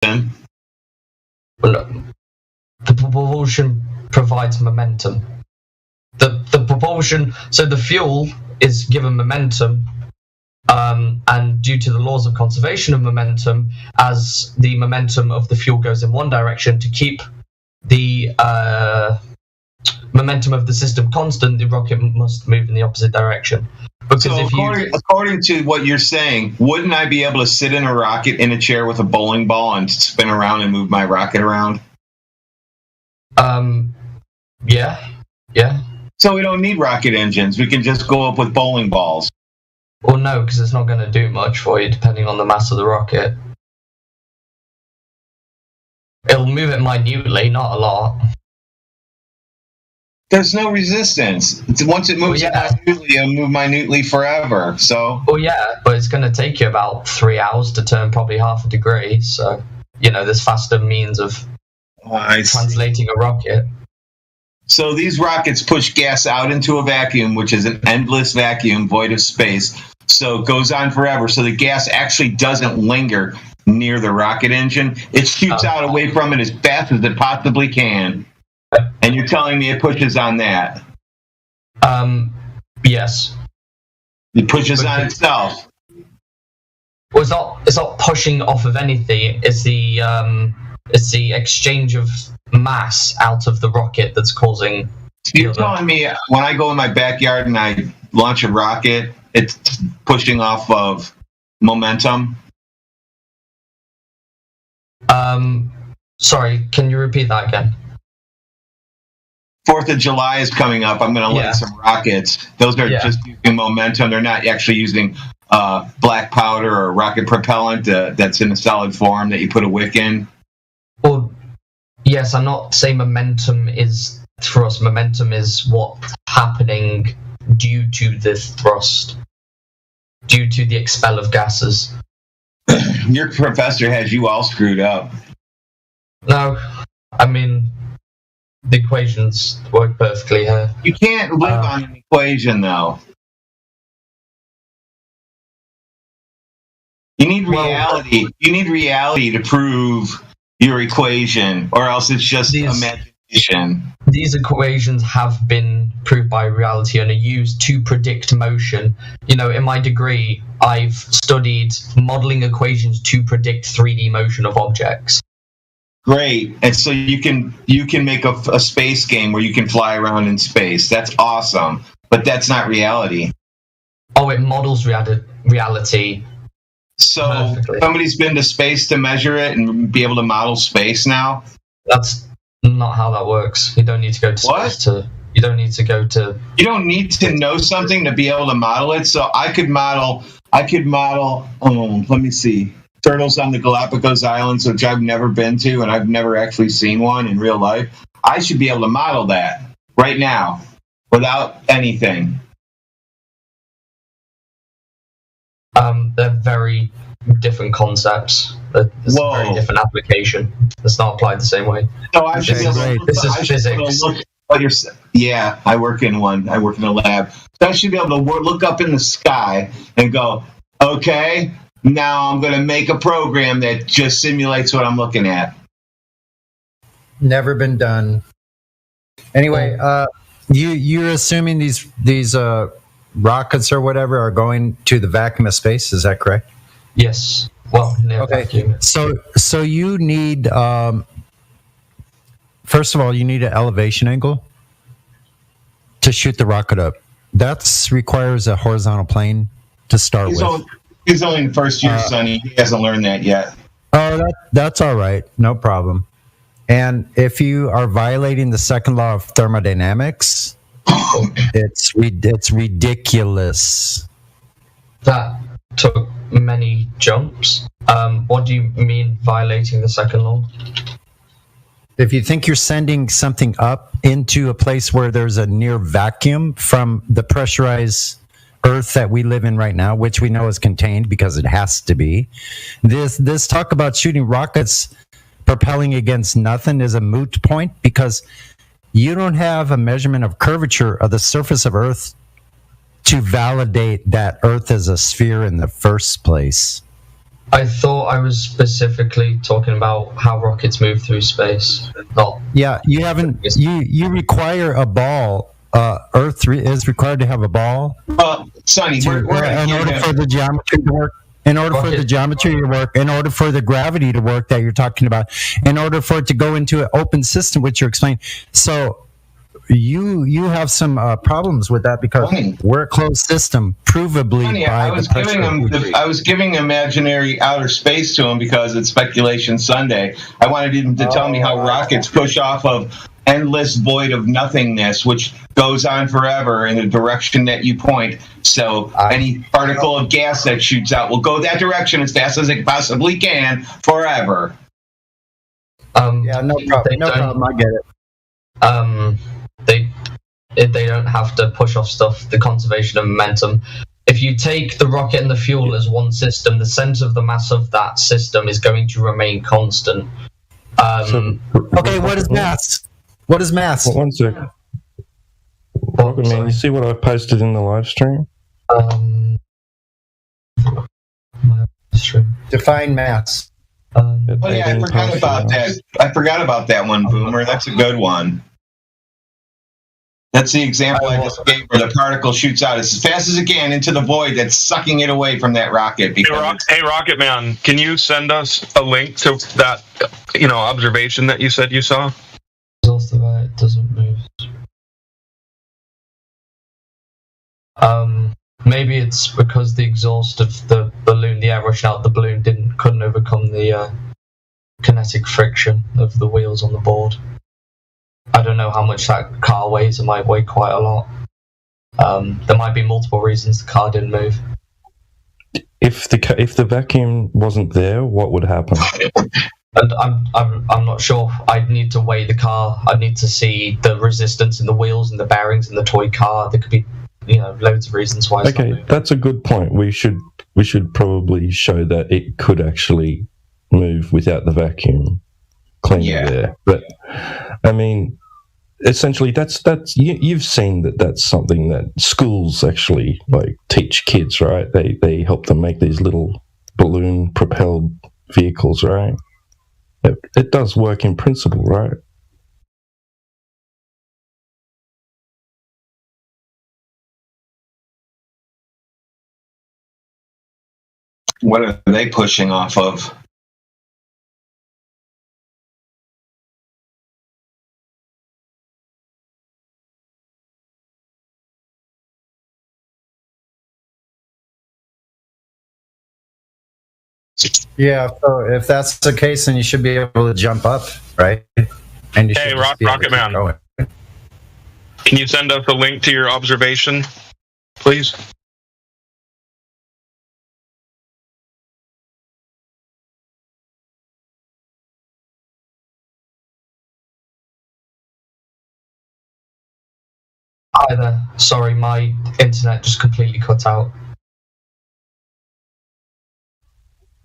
Well, look, the propulsion provides momentum. The propulsion, so the fuel is given momentum, and due to the laws of conservation of momentum, as the momentum of the fuel goes in one direction, to keep the momentum of the system constant, the rocket must move in the opposite direction. Because so according to what you're saying, wouldn't I be able to sit in a rocket in a chair with a bowling ball and spin around and move my rocket around? Yeah. So we don't need rocket engines. We can just go up with bowling balls. Well, no, because it's not going to do much for you, depending on the mass of the rocket. It'll move it minutely, not a lot. There's no resistance. Once it moves minutely, it'll move minutely forever. So. Well, yeah, but it's going to take you about 3 hours to turn probably half a degree. So, there's faster means of translating a rocket. So these rockets push gas out into a vacuum, which is an endless vacuum void of space. So it goes on forever. So the gas actually doesn't linger near the rocket engine. It shoots out away from it as fast as it possibly can. And you're telling me it pushes on that? Yes. It pushes on itself. Well, it's not pushing off of anything. It's the exchange of mass out of the rocket that's causing. So you're telling me when I go in my backyard and I launch a rocket, it's pushing off of momentum? Sorry, can you repeat that again? 4th of July is coming up. I'm going to light some rockets. Those are just using momentum. They're not actually using black powder or rocket propellant that's in a solid form that you put a wick in. Well, yes, I'm not saying momentum is, for us, momentum is what's happening due to the thrust, due to the expel of gases. Your professor has you all screwed up. No, I mean, the equations work perfectly here. You can't live on an equation, though. You need reality. You need reality to prove your equation, or else it's just imagination. These equations have been proved by reality and are used to predict motion. In my degree, I've studied modeling equations to predict 3D motion of objects. Great. And so you can make a space game where you can fly around in space. That's awesome. But that's not reality. Oh, it models reality. So perfectly. Somebody's been to space to measure it and be able to model space now? That's not how that works. You don't need to go to space to... You don't need to go to... You don't need to know something to be able to model it. So I could model, let me see, turtles on the Galapagos Islands, which I've never been to, and I've never actually seen one in real life. I should be able to model that right now without anything. They're very different concepts. It's a very different application. It's not applied the same way. So I should be able to, this is physics. I work in one. I work in a lab. So I should be able to look up in the sky and go, okay, now I'm going to make a program that just simulates what I'm looking at. Never been done. Anyway, you're assuming these rockets or whatever are going to the vacuum of space. Is that correct? Yes. Well, okay. So you need, first of all, you need an elevation angle to shoot the rocket up. That requires a horizontal plane to start with. He's only in first year, Sonny. He hasn't learned that yet. Oh, that's all right. No problem. And if you are violating the second law of thermodynamics, it's ridiculous. That took many jumps. What do you mean violating the second law? If you think you're sending something up into a place where there's a near vacuum from the pressurized Earth that we live in right now, which we know is contained because it has to be, this talk about shooting rockets propelling against nothing is a moot point because you don't have a measurement of curvature of the surface of Earth to validate that Earth is a sphere in the first place. I thought I was specifically talking about how rockets move through space. Not. Yeah, you haven't. You require a ball. Earth is required to have a ball. Sonny, In order for the geometry to work. In order for the geometry to work, in order for the gravity to work that you're talking about, in order for it to go into an open system, which you're explaining. So you have some problems with that because we're a closed system, provably. Funny, I was giving imaginary outer space to him because it's Speculation Sunday. I wanted him to tell me how rockets push off of endless void of nothingness, which goes on forever in the direction that you point. So any particle of gas that shoots out will go that direction as fast as it possibly can forever. Yeah, no problem. I get it. They don't have to push off stuff. The conservation of momentum. If you take the rocket and the fuel as one system, the center of the mass of that system is going to remain constant. Okay, what is mass? What is mass? Well, 1 second. Rocket Man, you see what I posted in the live stream? Define mass. Oh yeah, I forgot about that. I forgot about that one, Boomer. That's a good one. That's the example I just gave where the particle shoots out as fast as it can into the void that's sucking it away from that rocket. Hey, Rocket Man, can you send us a link to that, observation that you said you saw? It doesn't move. Maybe it's because the exhaust of the balloon, the air rushing out the balloon, couldn't overcome the kinetic friction of the wheels on the board. I don't know how much that car weighs. It might weigh quite a lot. There might be multiple reasons the car didn't move. If the vacuum wasn't there, what would happen? And I'm not sure. I'd need to weigh the car. I'd need to see the resistance in the wheels and the bearings in the toy car. There could be, loads of reasons why. It's okay, that's a good point. We should probably show that it could actually move without the vacuum cleaner there. But I mean, essentially, that's you've seen that's something that schools actually teach kids, right? They help them make these little balloon propelled vehicles, right? It does work in principle, right? What are they pushing off of? Yeah, so if that's the case, then you should be able to jump up, right? And you hey, Rocket Man, can you send us a link to your observation, please? Hi there. Sorry, my internet just completely cut out.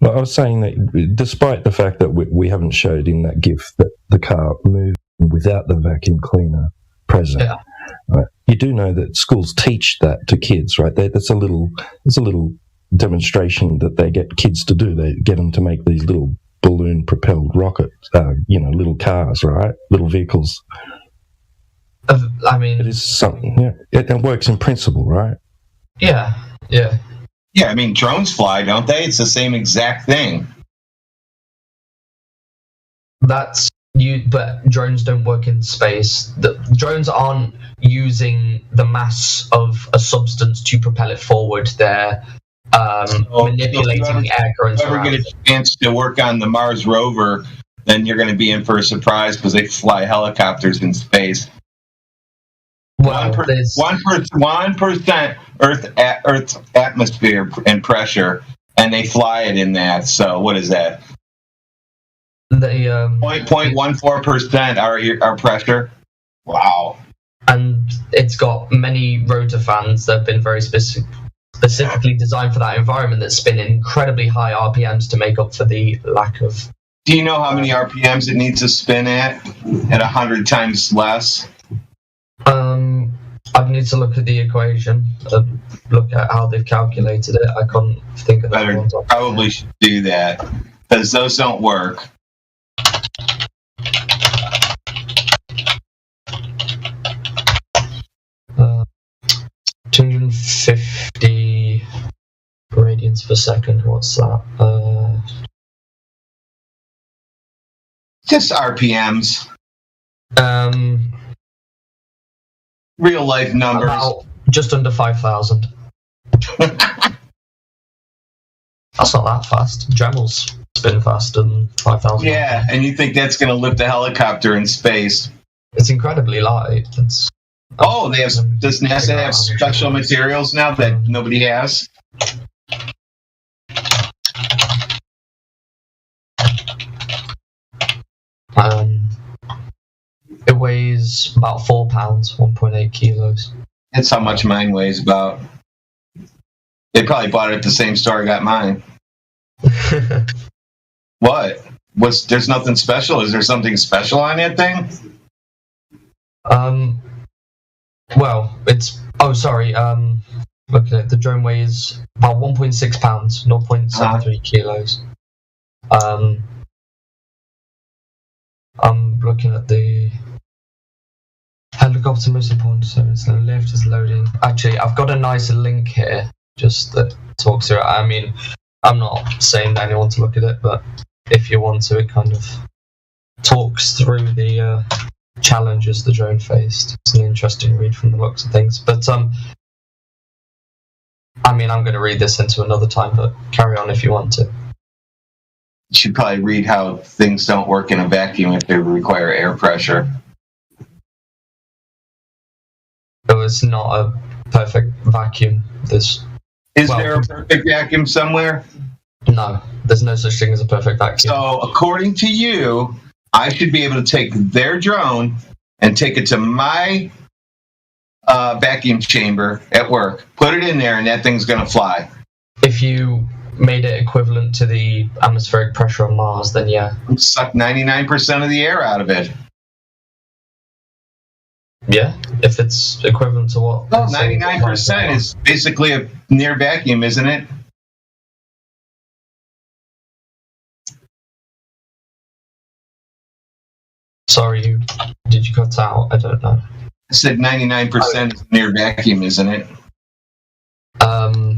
Well, I was saying that despite the fact that we haven't showed in that GIF that the car moved without the vacuum cleaner present, right, you do know that schools teach that to kids, right? It's a little demonstration that they get kids to do. They get them to make these little balloon-propelled rockets, little cars, right? Little vehicles. I mean, it is something. Yeah, it works in principle, right? Yeah. Yeah, I mean, drones fly, don't they? It's the same exact thing. But drones don't work in space. The drones aren't using the mass of a substance to propel it forward. They're manipulating the air currents. If you ever get a chance to work on the Mars rover, then you're going to be in for a surprise because they fly helicopters in space. Well, 1% Earth's atmosphere and pressure, and they fly it in that. So what is that? 0.14% our pressure. Wow. And it's got many rotor fans that have been very specifically designed for that environment that spin incredibly high RPMs to make up for the lack of. Do you know how many RPMs it needs to spin at 100 times less? I'd need to look at the equation. look at how they've calculated it. I couldn't think of Better ones. probably should do that because those don't work. Uh, 250 radians per second. What's that? Just RPMs, real life numbers. About just under 5,000. That's not that fast. Dremels spin faster than 5,000. Yeah, and you think that's going to lift a helicopter in space? It's incredibly light. Does NASA have special materials now that nobody has? It weighs about 4 pounds, 1.8 kilos. That's how much mine weighs about. They probably bought it at the same store I got mine. What? There's nothing special? Is there something special on that thing? Well, it's... Oh, sorry. Look at it. The drone weighs about 1.6 pounds, 0.73 kilos. I'm looking at the helicopter most important service. The lift is loading. Actually, I've got a nice link here just that talks through it. I mean, I'm not saying to anyone to look at it, but if you want to, it kind of talks through the challenges the drone faced. It's an interesting read from the looks of things. But I mean, I'm going to read this into another time, but carry on if you want to. You should probably read how things don't work in a vacuum if they require air pressure. It was not a perfect vacuum. Is there a perfect vacuum somewhere? No, there's no such thing as a perfect vacuum. So, according to you, I should be able to take their drone and take it to my vacuum chamber at work, put it in there, and that thing's going to fly. If you made it equivalent to the atmospheric pressure on Mars, then yeah. Suck 99% of the air out of it. Yeah, if it's equivalent to what? Well, 99% is basically a near vacuum, isn't it? Sorry, did you cut out? I don't know. I said 99% is near vacuum, isn't it? Well,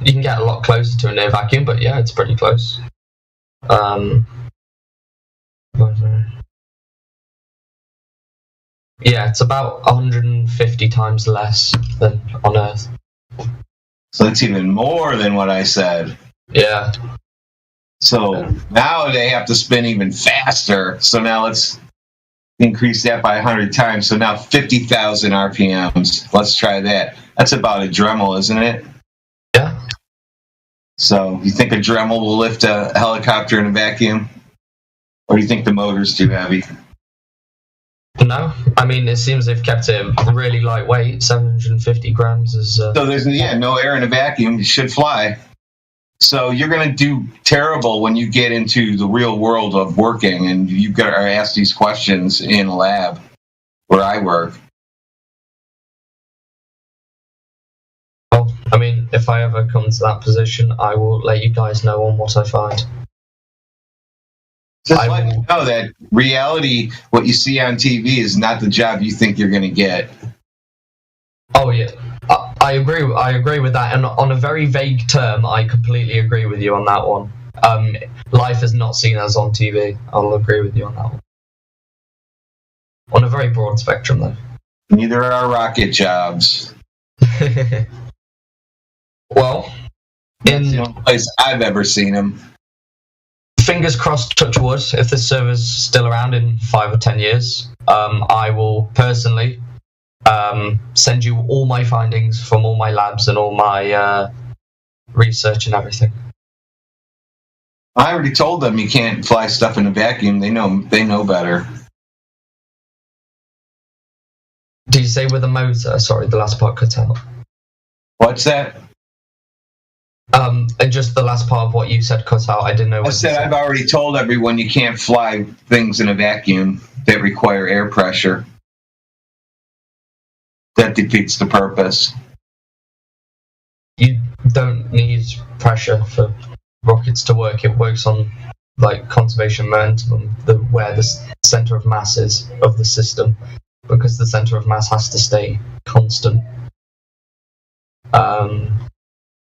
you can get a lot closer to a near vacuum, but yeah, it's pretty close. Yeah, it's about 150 times less than on Earth. So that's even more than what I said. Yeah. So now they have to spin even faster. So now let's increase that by 100 times. So now 50,000 RPMs. Let's try that. That's about a Dremel, isn't it? Yeah. So you think a Dremel will lift a helicopter in a vacuum? Or do you think the motor's too heavy? No, I mean, it seems they've kept it really lightweight. 750 grams is... So there's no air in a vacuum. It should fly. So you're going to do terrible when you get into the real world of working and you've got to ask these questions in a lab where I work. Well, I mean, if I ever come to that position, I will let you guys know on what I find. Just let you know that reality, what you see on TV, is not the job you think you're going to get. Oh yeah, I agree. I agree with that, and on a very vague term, I completely agree with you on that one. Life is not seen as on TV. I'll agree with you on that one. On a very broad spectrum, though. Neither are rocket jobs. Well, That's the only place I've ever seen them. Fingers crossed, touch wood, if this server's still around in 5 or 10 years, I will personally send you all my findings from all my labs and all my research and everything. I already told them you can't fly stuff in a vacuum. They know better. Did you say with a motor? Sorry, the last part cut out. What's that? And just the last part of what you said cut out. I didn't know what I said I've already told everyone you can't fly things in a vacuum that require air pressure. That defeats the purpose. don't need pressure for rockets to work. It works on like conservation momentum, where the center of mass is of the system, because the center of mass has to stay constant.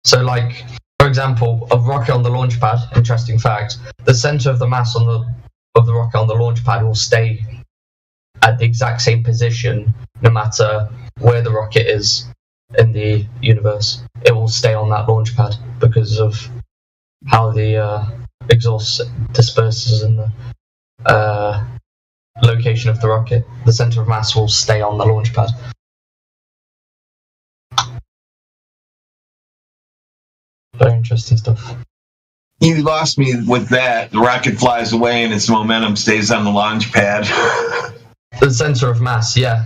So, like, for example, a rocket on the launch pad. Interesting fact: the center of the mass of the rocket on the launch pad will stay at the exact same position, no matter where the rocket is in the universe. It will stay on that launch pad because of how the exhaust disperses in the location of the rocket. The center of mass will stay on the launch pad. Very interesting stuff. You lost me with that. The rocket flies away and its momentum stays on the launch pad. The center of mass, yeah.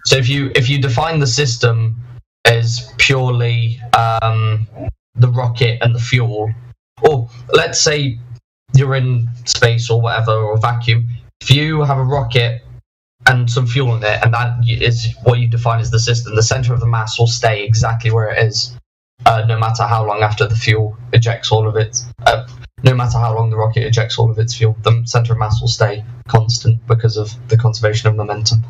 So if you define the system as purely the rocket and the fuel, or let's say you're in space or whatever, or vacuum, if you have a rocket and some fuel in it, and that is what you define as the system, the center of the mass will stay exactly where it is, no matter how long after the fuel ejects all of it. No matter how long the rocket ejects all of its fuel, the center of mass will stay constant because of the conservation of momentum.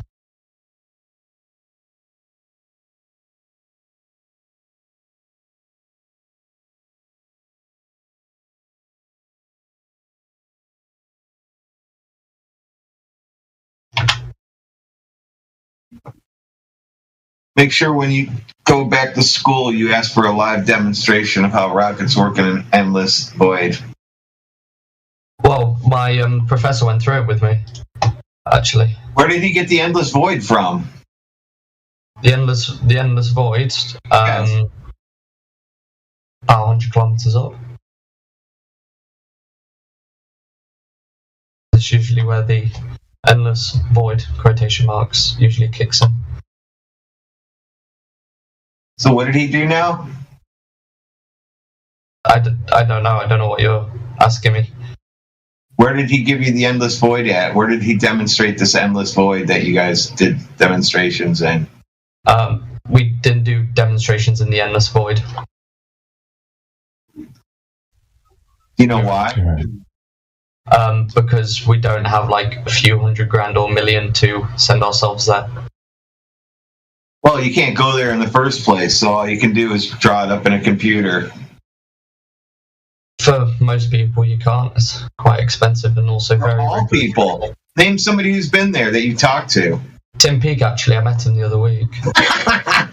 Make sure when you go back to school, you ask for a live demonstration of how rockets work in an endless void. Well, my professor went through it with me, actually. Where did he get the endless void from? The endless void. Yes. About 100 kilometers up. That's usually where the endless void quotation marks usually kicks in. So what did he do now? I don't know. I don't know what you're asking me. Where did he give you the endless void at? Where did he demonstrate this endless void that you guys did demonstrations in? We didn't do demonstrations in the endless void. Do you know why? Because we don't have like a few $100,000 or $1 million to send ourselves there. Well, you can't go there in the first place, so all you can do is draw it up in a computer. For most people, you can't. It's quite expensive and also For very all rigorous. people. Name somebody who's been there that you talked to. Tim Peake, actually, I met him the other week. I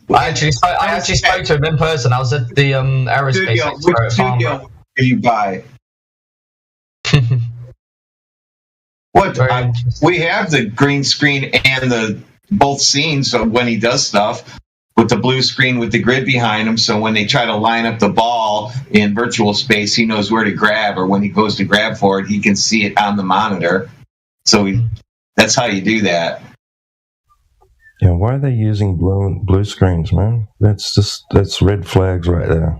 actually spoke to him in person. I was at the aerospace expo Which at studio Farnborough. are you by? What? Very interesting. We have the green screen and the both scenes of when he does stuff with the blue screen with the grid behind him. So when they try to line up the ball in virtual space, he knows where to grab, or when he goes to grab for it, he can see it on the monitor. So that's how you do that. Yeah, why are they using blue screens, man? That's red flags right there.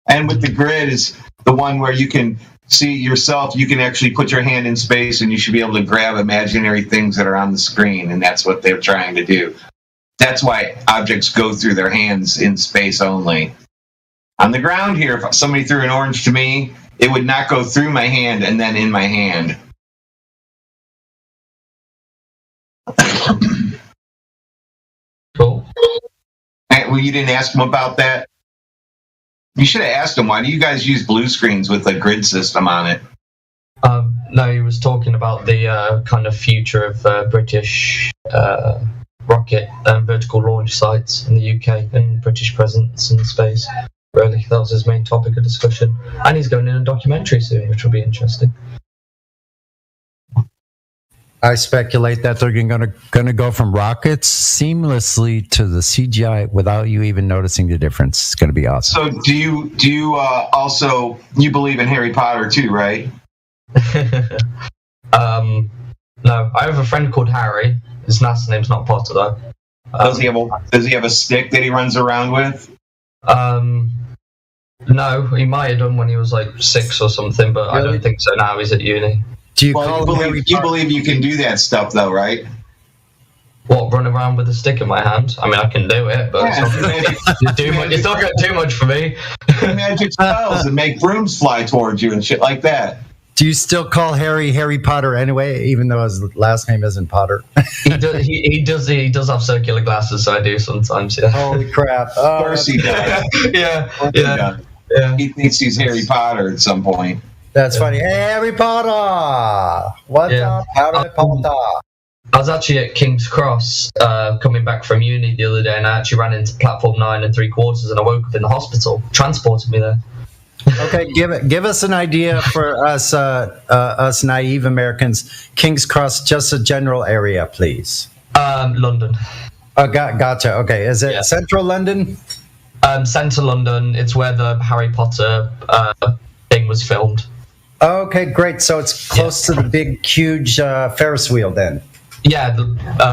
And with the grid is the one where you can see yourself. You can actually put your hand in space and you should be able to grab imaginary things that are on the screen. And that's what they're trying to do. That's why objects go through their hands in space only. On the ground here, if somebody threw an orange to me, it would not go through my hand and then in my hand. Cool. Well, you didn't ask him about that? You should have asked him, why do you guys use blue screens with a grid system on it? No, he was talking about the kind of future of British rocket and vertical launch sites in the UK and British presence in space. Really, that was his main topic of discussion. And he's going in a documentary soon, which will be interesting. I speculate that they're going to go from rockets seamlessly to the CGI without you even noticing the difference. It's going to be awesome. So do you also, you believe in Harry Potter too, right? No, I have a friend called Harry. His last name's not Potter though. Does he have a stick that he runs around with? No, he might have done when he was like 6 or something, but I don't think so now. He's at uni. Do you Well, call him Harry you Potter? believe you can do that stuff though, right? What, run around with a stick in my hand? I mean, I can do it, but it's not going to do much for me. Magic spells and make brooms fly towards you and shit like that. Do you still call Harry Potter anyway, even though his last name isn't Potter? He does have circular glasses, so I do sometimes. Yeah. Holy crap! Of course he does. yeah. He thinks he's Harry Potter at some point. That's funny. Hey, Harry Potter! What's up, Harry Potter? I was actually at King's Cross coming back from uni the other day, and I actually ran into platform 9 3/4, and I woke up in the hospital. Transported me there. Okay, give us an idea for us naive Americans. King's Cross, just a general area, please. London. Oh, gotcha. Okay, is it central London? Central London. It's where the Harry Potter thing was filmed. Okay, great. So it's close to the big, huge Ferris wheel, then. Yeah, the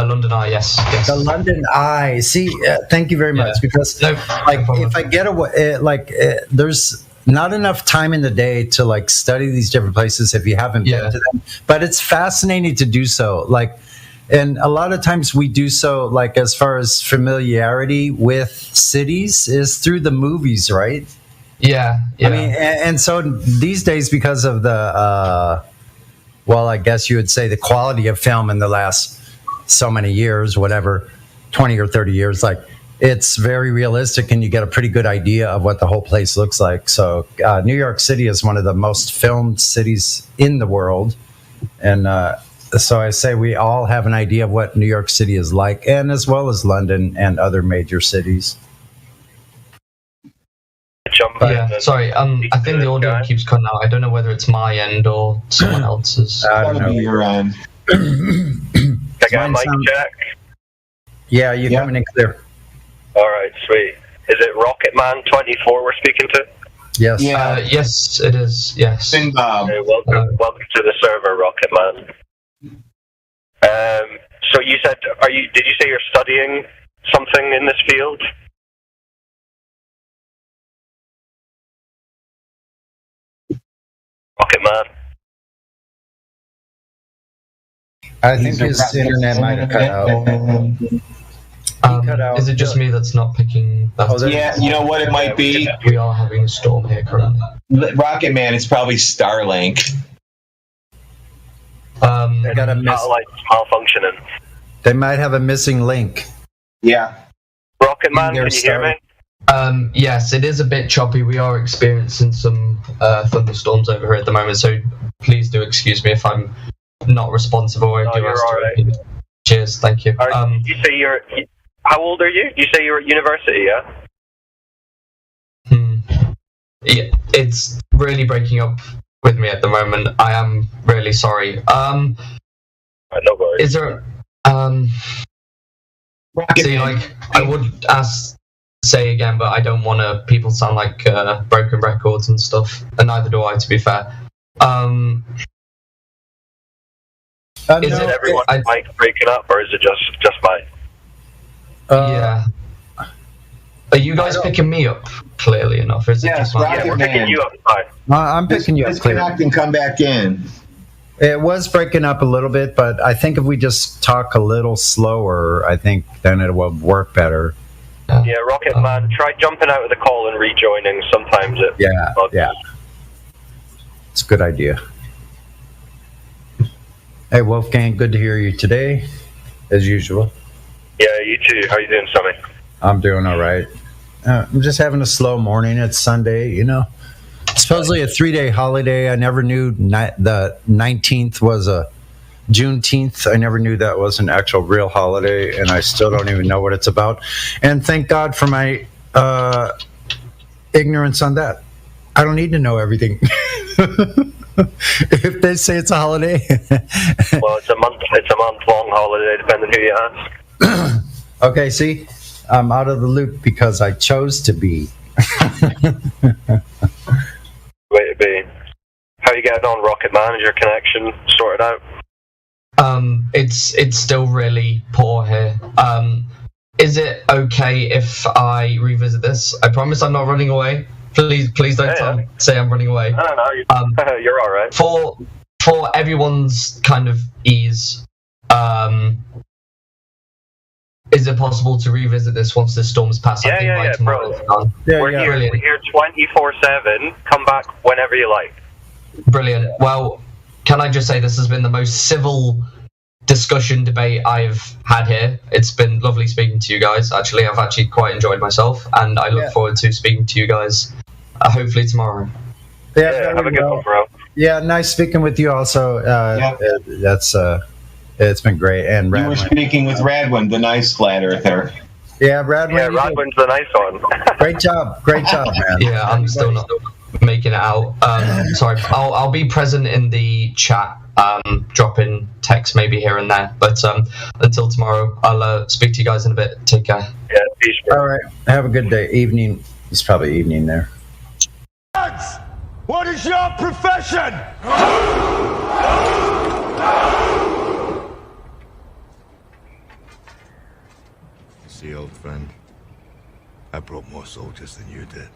London Eye. Yes. The London Eye. See, thank you very much. Because if I get away, there's not enough time in the day to study these different places if you haven't been to them. But it's fascinating to do so. And a lot of times we do so as far as familiarity with cities is through the movies, right? Yeah. I mean, and so these days, because of the I guess you would say the quality of film in the last so many years, whatever, 20 or 30 years, it's very realistic and you get a pretty good idea of what the whole place looks like. So New York City is one of the most filmed cities in the world. And so I say we all have an idea of what New York City is like, and as well as London and other major cities. Sorry. I think the audio keeps cutting out. I don't know whether it's my end or someone else's. I don't know. Your end. I got a mic check. Yeah, you're coming in clear. All right, sweet. Is it Rocket Man 24 we're speaking to? Yes. Yes, it is. Yes. Sing Bob. Okay, welcome to the server, Rocket Man. So you said, did you say you're studying something in this field? Rocket Man. I think his internet might have cut out. Is it just me that's not picking that? Yeah, you know what it might be? We are having a storm here currently. Rocket Man, it's probably Starlink. They got a satellite malfunctioning. They might have a missing link. Yeah. Rocket Man, can you hear me? Yes, it is a bit choppy. We are experiencing some thunderstorms over here at the moment, so please do excuse me if I'm not responsive or I do ask to repeat. Cheers, thank you. You say how old are you? You say you're at university, yeah? Yeah, it's really breaking up with me at the moment. I am really sorry. No worries. Is there I would say again, but I don't want people sound like broken records and stuff, and neither do I, to be fair. Is it everyone's mic breaking up, or is it just mine? Yeah. Are you guys picking me up clearly enough? Is it just mine? Yeah, we're picking you up. I'm picking you up clearly. Disconnect and come back in. It was breaking up a little bit, but I think if we just talk a little slower, I think then it will work better. Yeah, Rocket Man, try jumping out of the call and rejoining. Sometimes it. Yeah. It's a good idea. Hey, Wolfgang, good to hear you today, as usual. Yeah, you too. How you doing, Sammy? I'm doing all right. I'm just having a slow morning. It's Sunday, Supposedly a 3-day holiday. I never knew the 19th was a Juneteenth. I never knew that was an actual real holiday, and I still don't even know what it's about. And thank God for my ignorance on that. I don't need to know everything. If they say it's a holiday. Well, it's a month-long holiday, depending who you ask. Okay, see, I'm out of the loop because I chose to be. Way to be. How are you getting on, Rocket Man? Is your connection sorted out? It's still really poor here. Is it okay if I revisit this? I promise I'm not running away. Please don't say I'm running away. No, you're all right. For everyone's kind of ease, is it possible to revisit this once the storm's passed? I think by tomorrow bro. it's done. We're here 24/7. Come back whenever you like. Brilliant. Well, can I just say this has been the most civil discussion debate I've had here. It's been lovely speaking to you guys. Actually, I've actually quite enjoyed myself, and I look forward to speaking to you guys hopefully tomorrow. Yeah, have a good one, bro. Yeah, nice speaking with you also. That's it's been great. And you were speaking with Radwin, the nice flat earther. Yeah, Radwin. Yeah, Radwin's the nice one. Great job, man. Yeah, I'm still not making it out. Sorry, I'll be present in the chat, dropping text maybe here and there. But until tomorrow, I'll speak to you guys in a bit. Take care. Yeah, peace. Bro. All right, have a good day. Evening. It's probably evening there. What is your profession? See, old friend, I brought more soldiers than you did.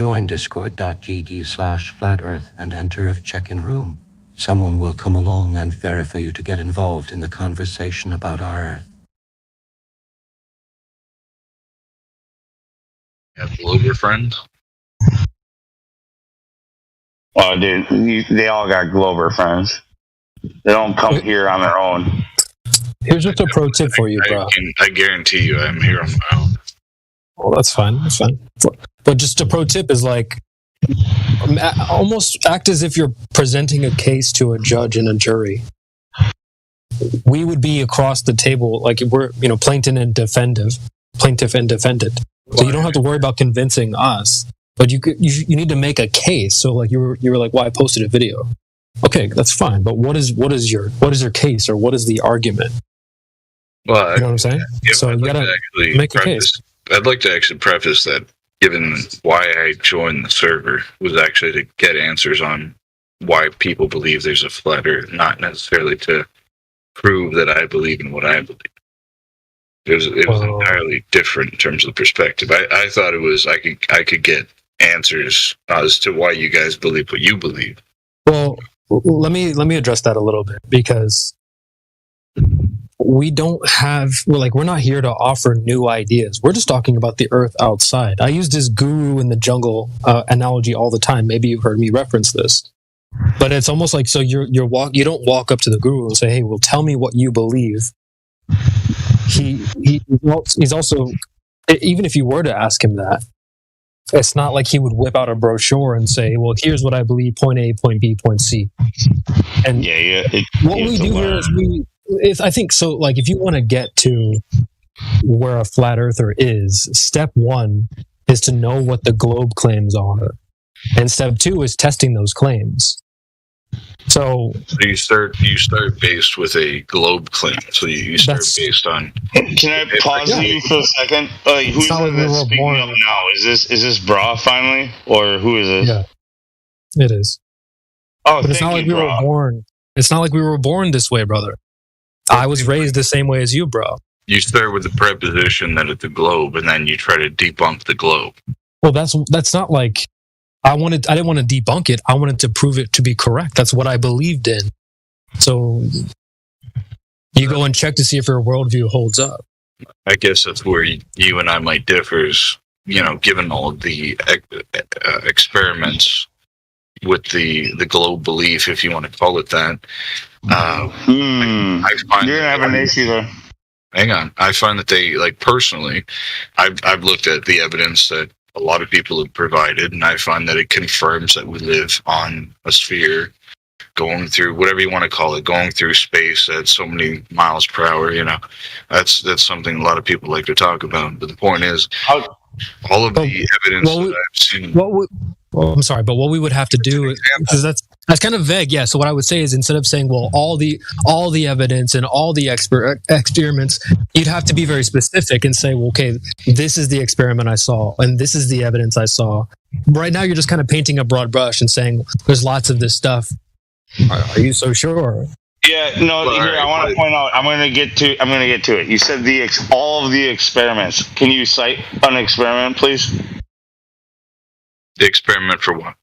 Join discord.gg/flatearth and enter a check-in room. Someone will come along and verify you to get involved in the conversation about our Earth. Have Glover friends? Oh, dude, they all got Glover friends. They don't come here on their own. Here's just a pro tip for you, bro. I guarantee you I'm here on my own. Well, that's fine. That's fine. But just a pro tip is like, almost act as if you're presenting a case to a judge and a jury. We would be across the table, like we're, plaintiff and defendant. So you don't have to worry about convincing us, but you need to make a case. So like you were like, well, I posted a video. Okay, that's fine. But what is your case, or what is the argument? Well, you know what I'm saying? So you gotta make a case. I'd like to actually preface that, given why I joined the server was actually to get answers on why people believe there's a flat Earth, not necessarily to prove that I believe in what I believe. It was entirely different in terms of the perspective. I thought it was I could get answers as to why you guys believe what you believe. Well, let me address that a little bit, because we're not here to offer new ideas. We're just talking about the Earth outside. I use this guru in the jungle analogy all the time. Maybe you've heard me reference this, but it's almost like, so you don't walk up to the guru and say, "Hey, well, tell me what you believe." He's also, even if you were to ask him that, it's not like he would whip out a brochure and say, "Well, here's what I believe: point A, point B, point C." And what we do here is I think so. Like, if you want to get to where a flat earther is, step one is to know what the globe claims are, and step two is testing those claims. So you start based with a globe claim. So you start based on. Can I pause you for a second? Who's speaking up now? Is this Bra finally, or who is this? Yeah, it is. Oh, but it's not like we were born. It's not like we were born this way, brother. I was raised the same way as you, bro. You start with the preposition that it's a globe, and then you try to debunk the globe. Well, that's not like I didn't want to debunk it. I wanted to prove it to be correct. That's what I believed in. So you go and check to see if your worldview holds up. I guess that's where you and I might differ. Is, given all of the experiments with the globe belief, if you want to call it that. I find you're gonna have an issue there. Hang on. I find that they, like, personally, I've looked at the evidence that a lot of people have provided, and I find that it confirms that we live on a sphere going through whatever you want to call it, going through space at so many miles per hour. That's something a lot of people like to talk about. But the point is, all of the evidence that I've seen. I'm sorry, but what we would have to do, because that's kind of vague. Yeah. So what I would say is, instead of saying, well, all the evidence and all the experiments, you'd have to be very specific and say, well, okay, this is the experiment I saw, and this is the evidence I saw. Right now, you're just kind of painting a broad brush and saying, there's lots of this stuff. Are you so sure? Yeah, no. I want to point out. I'm going to get to it. You said all of the experiments. Can you cite an experiment, please? The experiment for what?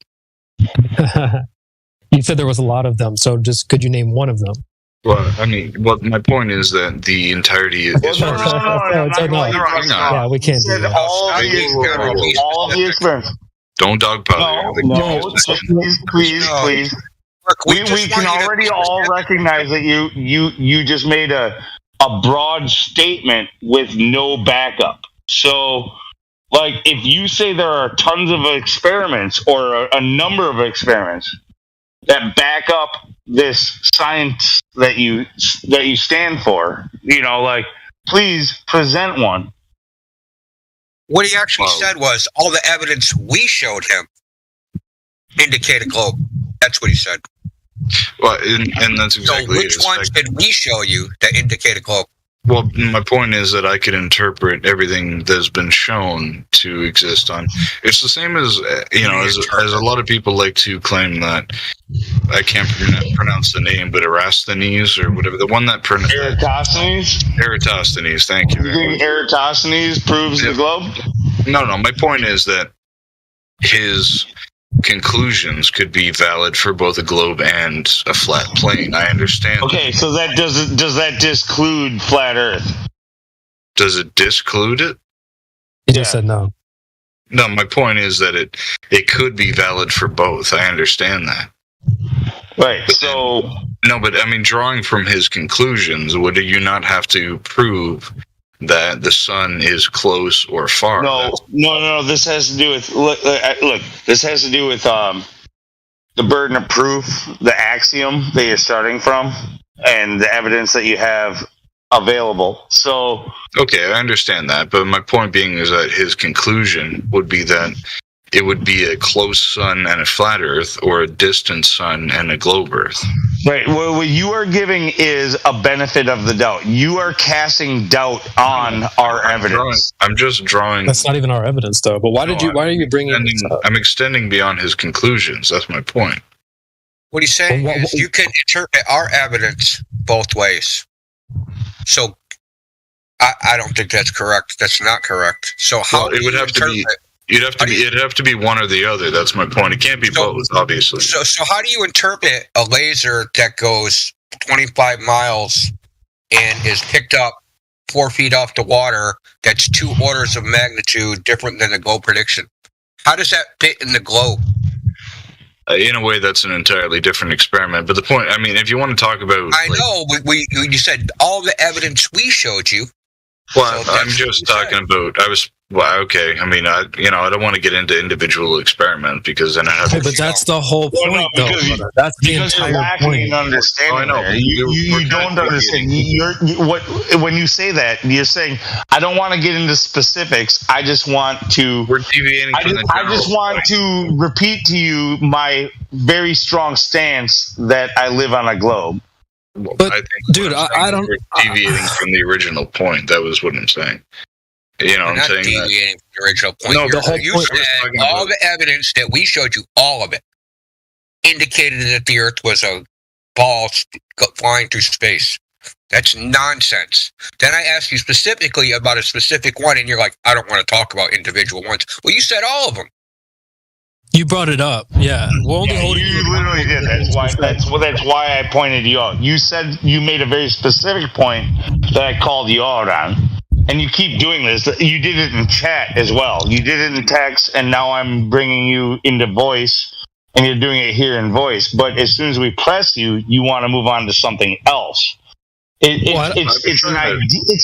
You said there was a lot of them, so just could you name one of them? Well, my point is that the entirety is. Yeah, we can't do that. All of the experiments. Don't dogpile. No, please. We can already all recognize that you just made a broad statement with no backup. So, like, if you say there are tons of experiments or a number of experiments that back up this science that you stand for, please present one. What he actually said was, all the evidence we showed him indicate a globe. That's what he said. Well, and that's exactly so which ones did we show you that indicate a globe? Well, my point is that I could interpret everything that's been shown to exist on. It's the same as as a lot of people like to claim that I can't pronounce the name, but Eratosthenes or whatever, the one that Eratosthenes. Eratosthenes, thank you. You think Eratosthenes proves the globe? No. My point is that his conclusions could be valid for both a globe and a flat plane. I understand. Okay, so that does that disclude flat Earth? Does it disclude it? He just said no. No, my point is that it could be valid for both. I understand that. Right. But so but I mean, drawing from his conclusions, would you not have to prove that the sun is close or far? No. This has to do with look. This has to do with the burden of proof, the axiom that you're starting from, and the evidence that you have available. So okay, I understand that, but my point being is that his conclusion would be that it would be a close sun and a flat Earth, or a distant sun and a globe Earth. Right. Well, what you are giving is a benefit of the doubt. You are casting doubt on our evidence. I'm just drawing. That's not even our evidence, though. But why are you bringing this up? I'm extending beyond his conclusions. That's my point. What he's saying is you can interpret our evidence both ways. So I don't think that's correct. That's not correct. So how it would have to be? It'd have to be one or the other. That's my point. It can't be both, obviously. So how do you interpret a laser that goes 25 miles and is picked up 4 feet off the water? That's 2 orders of magnitude different than the globe prediction. How does that fit in the globe? In a way, that's an entirely different experiment. But the point, I mean, if you want to talk about, I know you said all the evidence we showed you. Well, so I'm just talking about. Okay. I mean, I don't want to get into individual experiments because then I have. But that's the whole point, though. That's the entire point. Understanding. I know. You don't understand. When you say that, you're saying, I don't want to get into specifics. I just want to. We're deviating from the I just want to repeat to you my very strong stance that I live on a globe. But, dude, I don't. We're deviating from the original point. That was what I'm saying. You know, I'm saying deviating from the original point. No, the whole point. Said all the evidence that we showed you, all of it, indicated that the Earth was a ball flying through space. That's nonsense. Then I asked you specifically about a specific one, and you're like, I don't want to talk about individual ones. Well, you said all of them. You brought it up, yeah. You literally did. That's why I pointed you out. You said you made a very specific point that I called you out on, and you keep doing this. You did it in chat as well. You did it in text, and now I'm bringing you into voice, and you're doing it here in voice. But as soon as we press you, you want to move on to something else. It's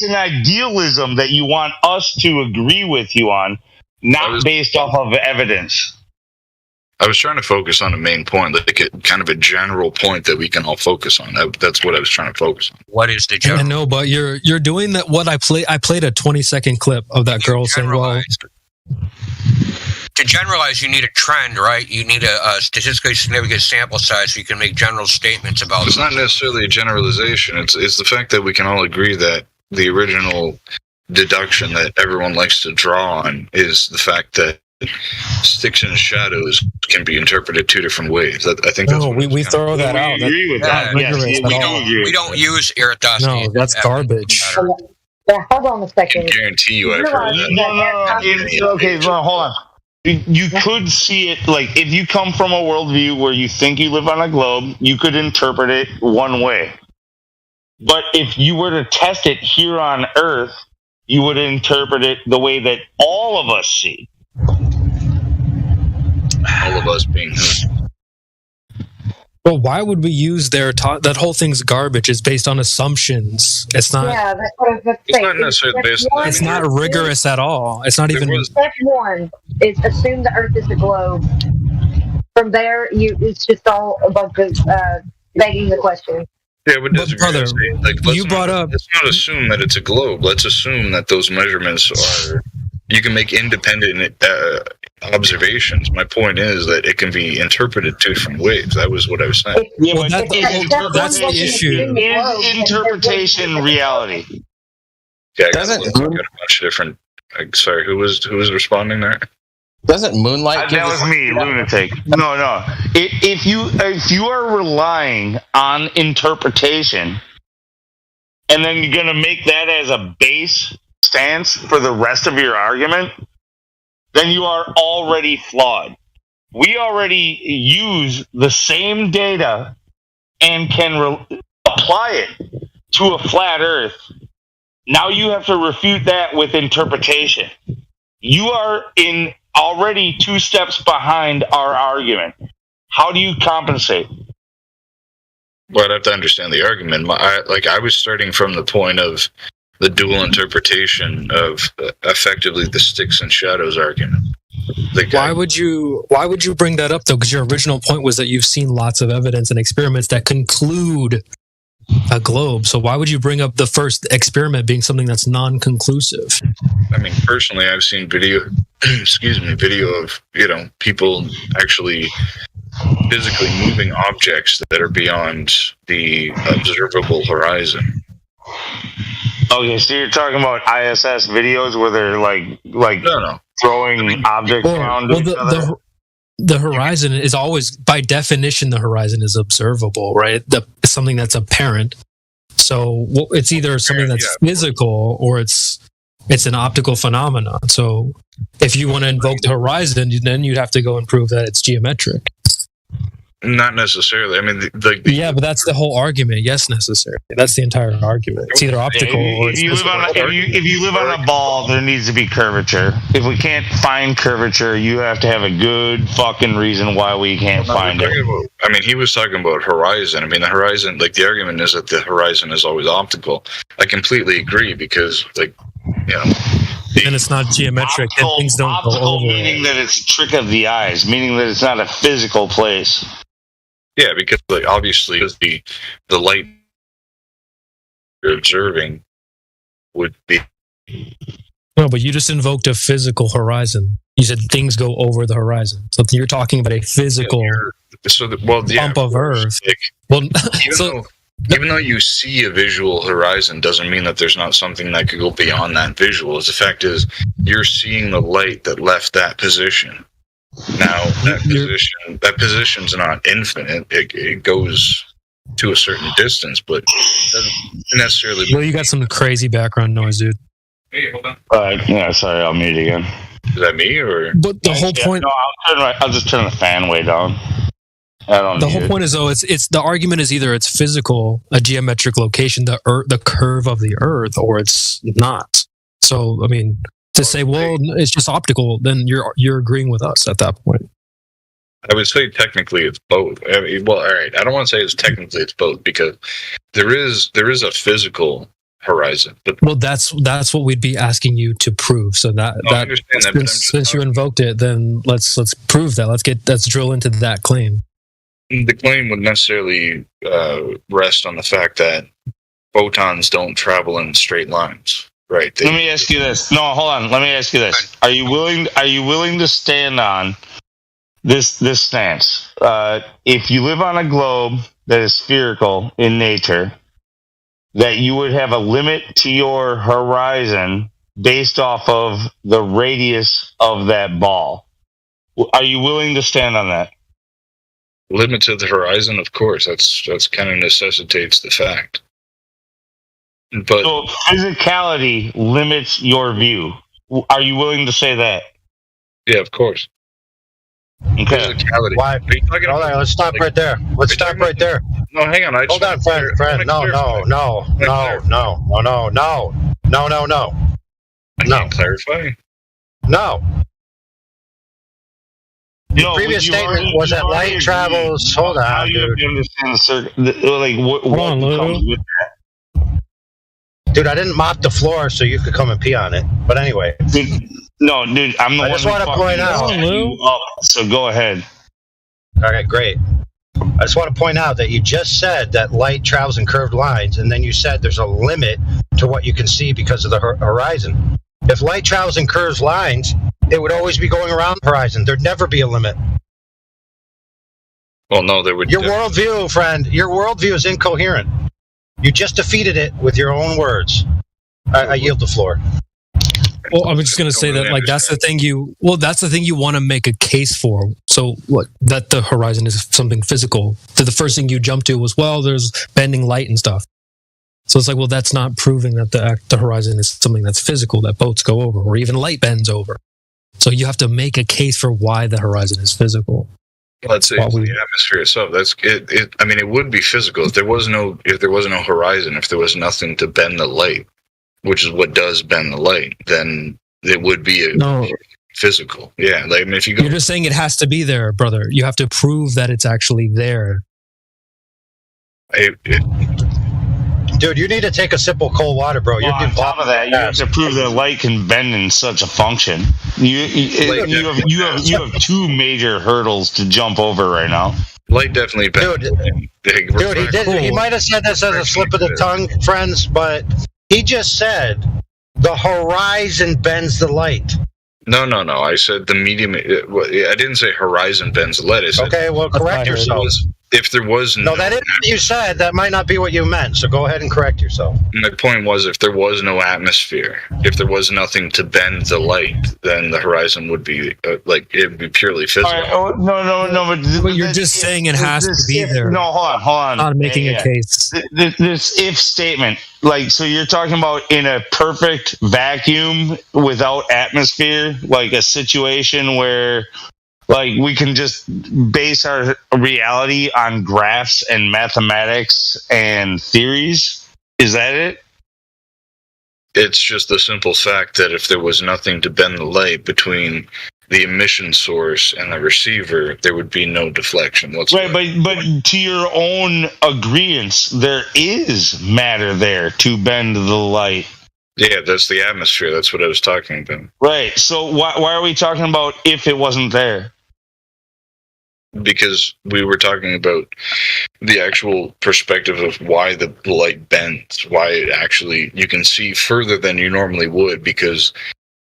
an idealism that you want us to agree with you on, not based off of evidence. I was trying to focus on a main point, like kind of a general point that we can all focus on. That's what I was trying to focus on. What is the general? I know, but you're doing that. What I played a 20-second clip of that girl saying, "Well." To generalize, you need a trend, right? You need a statistically significant sample size so you can make general statements about. It's not necessarily a generalization. It's the fact that we can all agree that the original deduction that everyone likes to draw on is the fact that sticks and shadows can be interpreted 2 different ways. I think that's we throw that out. We don't use Eratosthenes. No, that's garbage. Yeah, hold on a second. I guarantee you I've heard that. No. Okay, hold on. You could see it, like, if you come from a worldview where you think you live on a globe, you could interpret it one way. But if you were to test it here on Earth, you would interpret it the way that all of us see. All of us being who? Well, why would we use that whole thing's garbage? It's based on assumptions. It's not. Yeah, that's what I was about to say. It's not necessarily based on. It's not rigorous at all. It's not even. Step 1 is assume the Earth is a globe. From there, it's just all a bunch of begging the question. Yeah, but brother, you brought up. Let's not assume that it's a globe. Let's assume that those measurements are. You can make independent observations. My point is that it can be interpreted 2 different ways. That was what I was saying. Yeah, but that's the issue. Interpretation, reality. Yeah, I got a bunch of different. Sorry, who was responding there? Doesn't Moonlight? That was me, lunatic. No. If you are relying on interpretation, and then you're going to make that as a base stance for the rest of your argument, then you are already flawed. We already use the same data and can apply it to a flat Earth. Now you have to refute that with interpretation. You are already 2 steps behind our argument. How do you compensate? Well, I'd have to understand the argument. I was starting from the point of the dual interpretation of effectively the sticks and shadows argument. Why would you bring that up though? Because your original point was that you've seen lots of evidence and experiments that conclude a globe. So why would you bring up the first experiment being something that's non-conclusive? I mean, personally, I've seen video of, people actually physically moving objects that are beyond the observable horizon. Okay, so you're talking about ISS videos where they're like throwing objects around each other? The horizon is always, by definition, the horizon is observable, right? It's something that's apparent. So it's either something that's physical or it's an optical phenomenon. So if you want to invoke the horizon, then you'd have to go and prove that it's geometric. Not necessarily. I mean, yeah, but that's the whole argument. Yes, necessarily. That's the entire argument. It's either optical or it's physical. If you live on a ball, there needs to be curvature. If we can't find curvature, you have to have a good fucking reason why we can't find it. I mean, he was talking about horizon. I mean, the horizon, the argument is that the horizon is always optical. I completely agree because, and it's not geometric, and things don't go over. Meaning that it's a trick of the eyes, meaning that it's not a physical place. Yeah, because obviously the light you're observing would be. No, but you just invoked a physical horizon. You said things go over the horizon. So you're talking about a physical bump of Earth. Even though you see a visual horizon doesn't mean that there's not something that could go beyond that visual. The fact is, you're seeing the light that left that position. Now, that position's not infinite. It goes to a certain distance, but it doesn't necessarily... Well, you got some crazy background noise, dude. Hey, hold on. Yeah, sorry, I'll mute again. Is that me, or...? But the whole point... No, I'll just turn the fan way down. The whole point is, though, it's the argument is either it's physical, a geometric location, the curve of the Earth, or it's not. So, I mean... To say, well, it's just optical, then you're agreeing with us at that point. I would say technically it's both. I mean, well, all right. I don't want to say it's both because there is a physical horizon. But that's what we'd be asking you to prove. So I understand that. Since you invoked it, then let's prove that. Let's drill into that claim. The claim would necessarily rest on the fact that photons don't travel in straight lines. Right. Let me ask you this. No, hold on. Let me ask you this. Are you willing to stand on this stance? If you live on a globe that is spherical in nature, that you would have a limit to your horizon based off of the radius of that ball. Are you willing to stand on that? Limit to the horizon, of course. That's kind of necessitates the fact. But so physicality limits your view. Are you willing to say that? Yeah, of course. Okay. Physicality. Why? Hold on, let's stop right there. Let's stop right there. No, hang on. Hold on, friend. No. Clarify? No. The previous statement was that light travels. Hold on, dude. Hold on, Lou. Dude, I didn't mop the floor so you could come and pee on it. But anyway. Dude, I'm the one. I just want to point out. So go ahead. All right, great. I just want to point out that you just said that light travels in curved lines, and then you said there's a limit to what you can see because of the horizon. If light travels in curved lines, it would always be going around the horizon. There'd never be a limit. Well, no, there would. Your worldview, friend, your worldview is incoherent. You just defeated it with your own words. I yield the floor. Well, I'm just going to say that, that's the thing you want to make a case for. So, that the horizon is something physical. So the first thing you jump to was, well, there's bending light and stuff. So it's like, well, that's not proving that the horizon is something that's physical, that boats go over, or even light bends over. So you have to make a case for why the horizon is physical. Let's say the atmosphere itself. That's it. I mean, it would be physical if there was no horizon, if there was nothing to bend the light, which is what does bend the light. Then it would be physical. Yeah, like, I mean, if you go, you're just saying it has to be there, brother. You have to prove that it's actually there. Dude, you need to take a sip of cold water, bro. Well, on top of that, you have to prove that light can bend in such a function. You have two major hurdles to jump over right now. Light definitely bends. Dude, he might have said this as a slip of the tongue, friends, but he just said the horizon bends the light. No. I said the medium. I didn't say horizon bends the light. I said, okay, well, correct yourself. If there was no, that isn't what you said. That might not be what you meant. So go ahead and correct yourself. My point was, if there was no atmosphere, if there was nothing to bend the light, then the horizon would be it would be purely physical. Right, no. But you're just saying it has to be there. No, hold on. Not making a case. This if statement, like, so you're talking about in a perfect vacuum without atmosphere, like a situation where, like, we can just base our reality on graphs and mathematics and theories. Is that it? It's just the simple fact that if there was nothing to bend the light between the emission source and the receiver, there would be no deflection whatsoever. Right, but to your own agreeance, there is matter there to bend the light. Yeah, that's the atmosphere. That's what I was talking about. Right. So why are we talking about if it wasn't there? Because we were talking about the actual perspective of why the light bends, why it actually, you can see further than you normally would, because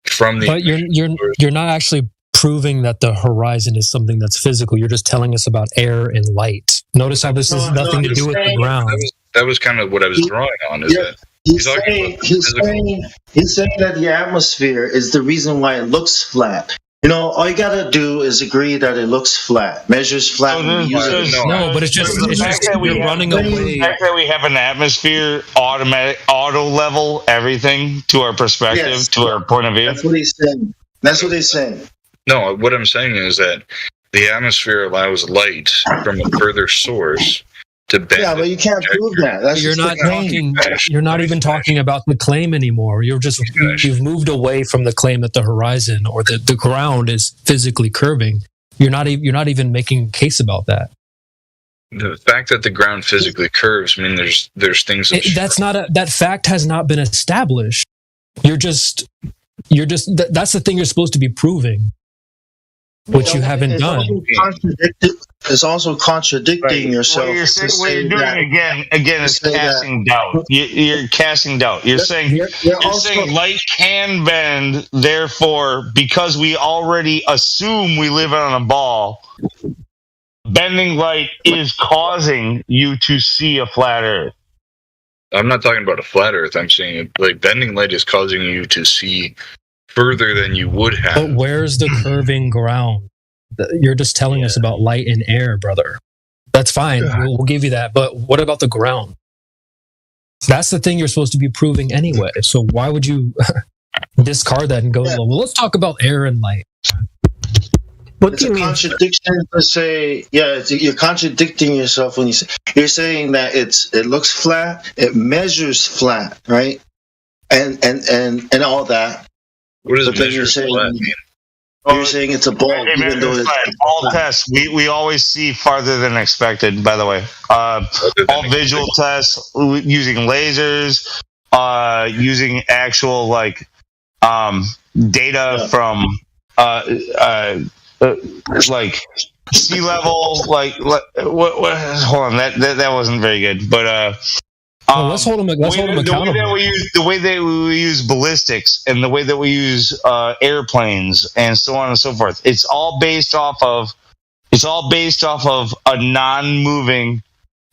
from the... But you're not actually proving that the horizon is something that's physical. You're just telling us about air and light. Notice how this has nothing to do with the ground. That was kind of what I was drawing on, is that he's saying that the atmosphere is the reason why it looks flat. You know, all you gotta do is agree that it looks flat, measures flat. No, but it's just you're running away. The fact that we have an atmosphere, auto level everything to our perspective, to our point of view. That's what he's saying. That's what he's saying. No, what I'm saying is that the atmosphere allows light from a further source to bend. Yeah, but you can't prove that. That's you're not talking. You're not even talking about the claim anymore. You've moved away from the claim that the horizon or the ground is physically curving. You're not even making a case about that. The fact that the ground physically curves, I mean, there's things that fact has not been established. You're just that's the thing you're supposed to be proving, which you haven't done. It's also contradicting yourself. What you're doing again is casting doubt. You're casting doubt. You're saying light can bend. Therefore, because we already assume we live on a ball, bending light is causing you to see a flat Earth. I'm not talking about a flat Earth. I'm saying like bending light is causing you to see further than you would have. But where's the curving ground? You're just telling us about light and air, brother. That's fine. We'll give you that. But what about the ground? That's the thing you're supposed to be proving anyway. So why would you discard that and go, well, let's talk about air and light? It's a contradiction to say, you're contradicting yourself when you're saying that it looks flat, it measures flat, right? And all that. What does measure flat mean? You're saying it's a ball, even though it's all tests. We always see farther than expected. By the way, all visual tests using lasers, using actual data from like sea level. What? Hold on, that wasn't very good. But let's hold them accountable. The way that we use ballistics and the way that we use airplanes and so on and so forth. It's all based off of a non-moving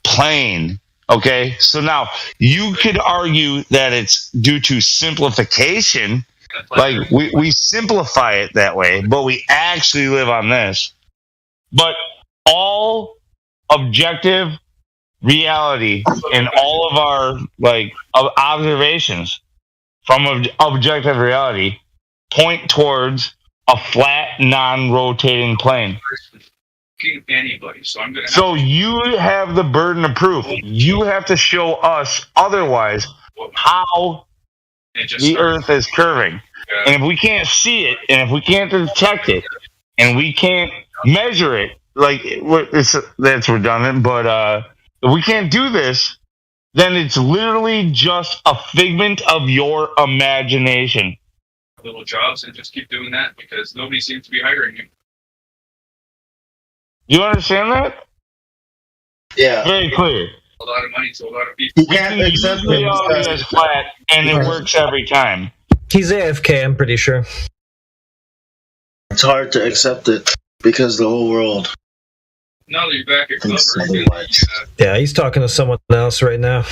plane. Okay, so now you could argue that it's due to simplification. Like we simplify it that way, but we actually live on this. But all objective reality in all of our observations from objective reality point towards a flat, non-rotating plane. Anybody, so I'm gonna. So you have the burden of proof. You have to show us otherwise how the Earth is curving. And if we can't see it, and if we can't detect it, and we can't measure it, that's redundant. But if we can't do this, then it's literally just a figment of your imagination. Little jobs and just keep doing that because nobody seems to be hiring you. You understand that? Yeah. Very clear. A lot of money to a lot of people. You can't accept it as flat, and it works every time. He's AFK, I'm pretty sure. It's hard to accept it because the whole world. Now that you're back at Glover, Yeah, he's talking to someone else right now.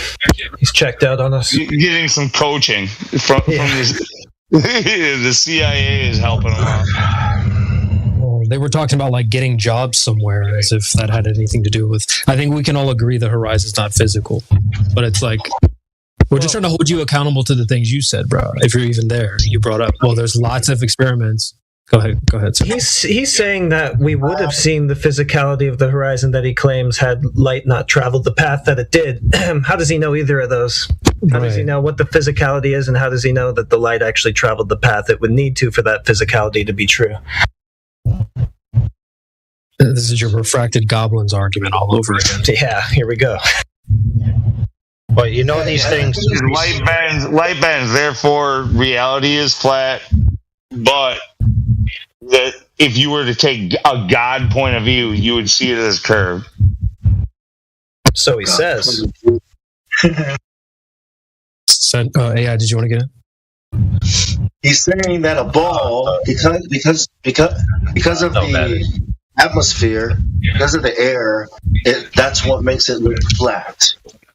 He's checked out on us. Getting some coaching from this. The CIA is helping him out. They were talking about like getting jobs somewhere, as if that had anything to do with. I think we can all agree the horizon's not physical, but it's like we're just trying to hold you accountable to the things you said, bro. If you're even there, you brought up. Well, there's lots of experiments. Go ahead. Sir. He's saying that we would have seen the physicality of the horizon that he claims had light not traveled the path that it did. How does he know either of those? How does he know what the physicality is, and how does he know that the light actually traveled the path it would need to for that physicality to be true? This is your refracted goblins argument all over again. Yeah, here we go. But you know these things. Light bends. Therefore, reality is flat. But that if you were to take a God point of view, you would see it as curved. So he says. AI, did you want to get in? He's saying that a ball, because of the atmosphere, because of the air, that's what makes it look flat.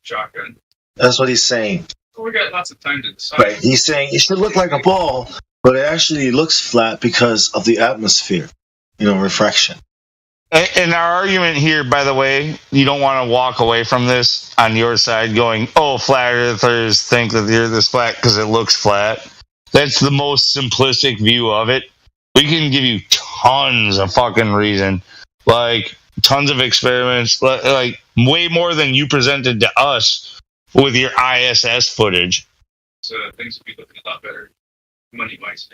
Shotgun. That's what he's saying. Well, we got lots of time to decide. Right. He's saying it should look like a ball, but it actually looks flat because of the atmosphere, refraction. And our argument here, by the way, you don't want to walk away from this on your side going, oh, flat earthers think that the earth is flat because it looks flat. That's the most simplistic view of it. We can give you tons of fucking reason, like tons of experiments, like way more than you presented to us with your ISS footage. So things would be looking a lot better, money-wise.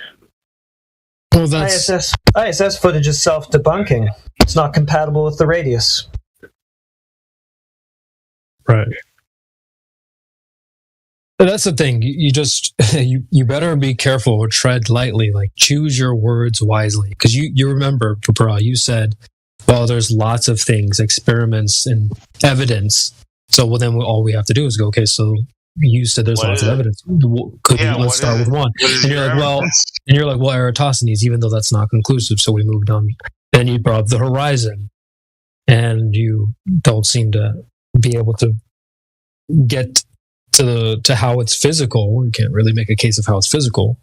Well, that's ISS footage is self-debunking. It's not compatible with the radius. Right. That's the thing. You just you better be careful or tread lightly. Like choose your words wisely, because you remember, Bra, you said, well, there's lots of things, experiments and evidence. So then all we have to do is go, okay. So you said there's lots of evidence. Let's start with one. And you're like, well, Eratosthenes, even though that's not conclusive. So we moved on. Then you brought up the horizon, and you don't seem to be able to get to how it's physical. You can't really make a case of how it's physical.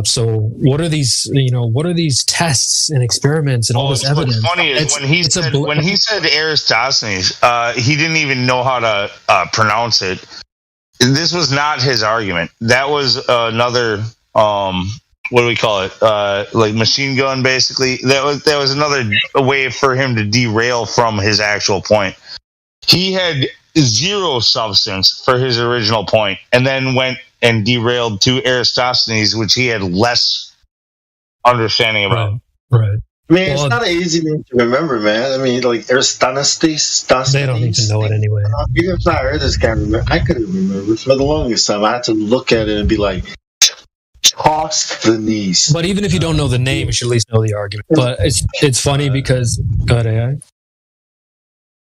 So what are these? What are these tests and experiments and all this evidence? What's funny is when he said Eratosthenes, he didn't even know how to pronounce it. This was not his argument. That was another. What do we call it? Like machine gun, basically. That was another way for him to derail from his actual point. He had zero substance for his original point, and then went and derailed to Eratosthenes, which he had less understanding about. Right. I mean, it's not an easy name to remember, man. I mean, like Eratosthenes. They don't need to know it anyway. Even if I heard this guy, I couldn't remember for the longest time. I had to look at it and be like, Eratosthenes. But even if you don't know the name, you should at least know the argument. But it's funny because go ahead, AI.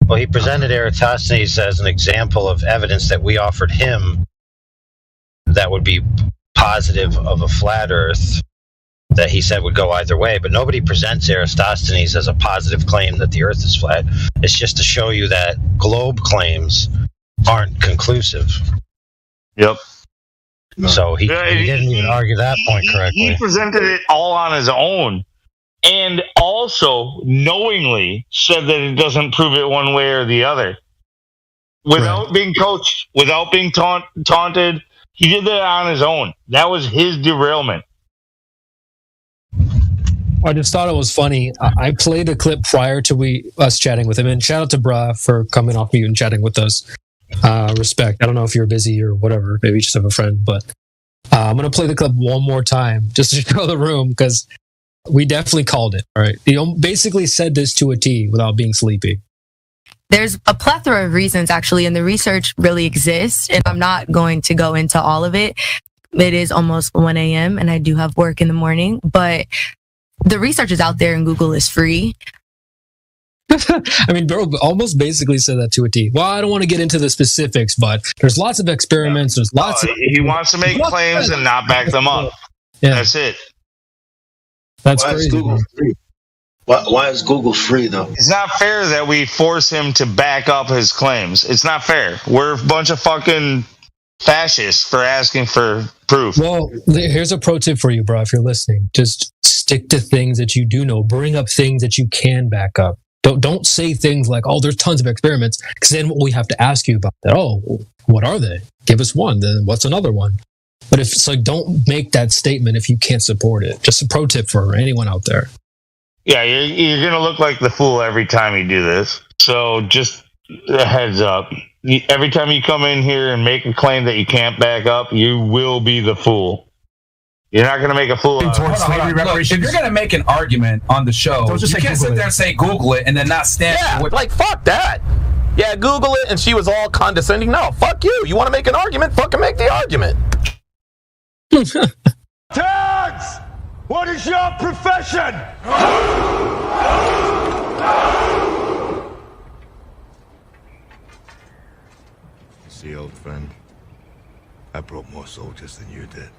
Well, he presented Eratosthenes as an example of evidence that we offered him that would be positive of a flat Earth that he said would go either way. But nobody presents Eratosthenes as a positive claim that the Earth is flat. It's just to show you that globe claims aren't conclusive. Yep. So he didn't even argue that point correctly. He presented it all on his own. And also knowingly said that it doesn't prove it one way or the other. Without being coached, without being taunted, he did that on his own. That was his derailment. I just thought it was funny. I played a clip prior to us chatting with him, and shout out to Bra for coming off mute and chatting with us. Respect. I don't know if you're busy or whatever. Maybe you just have a friend, but I'm going to play the clip one more time just to show the room because we definitely called it. All right. He basically said this to a T without being sleepy. There's a plethora of reasons, actually, and the research really exists, and I'm not going to go into all of it. It is almost 1 a.m., and I do have work in the morning, but the research is out there, and Google is free. I mean, bro almost basically said that to a T. Well, I don't want to get into the specifics, but there's lots of experiments. There's lots of... He wants to make claims and not back them up. Yeah. That's it. That's why crazy. Is Google free? Why is Google free, though? It's not fair that we force him to back up his claims. It's not fair. We're a bunch of fucking fascists for asking for proof. Well, here's a pro tip for you, bro, if you're listening. Just stick to things that you do know. Bring up things that you can back up. Don't say things like, oh, there's tons of experiments, because then we have to ask you about that. Oh, what are they? Give us one. Then what's another one? But if it's like, don't make that statement if you can't support it. Just a pro tip for anyone out there. Yeah, you're going to look like the fool every time you do this. So just a heads up. Every time you come in here and make a claim that you can't back up, you will be the fool. You're not going to make a fool out of it. Look, if you're going to make an argument on the show, you can't sit there and say Google it and then not stand for it. Like, fuck that. Yeah, Google it, and she was all condescending. No, fuck you. You want to make an argument? Fucking make the argument. Tags! What is your profession? See, old friend, I brought more soldiers than you did.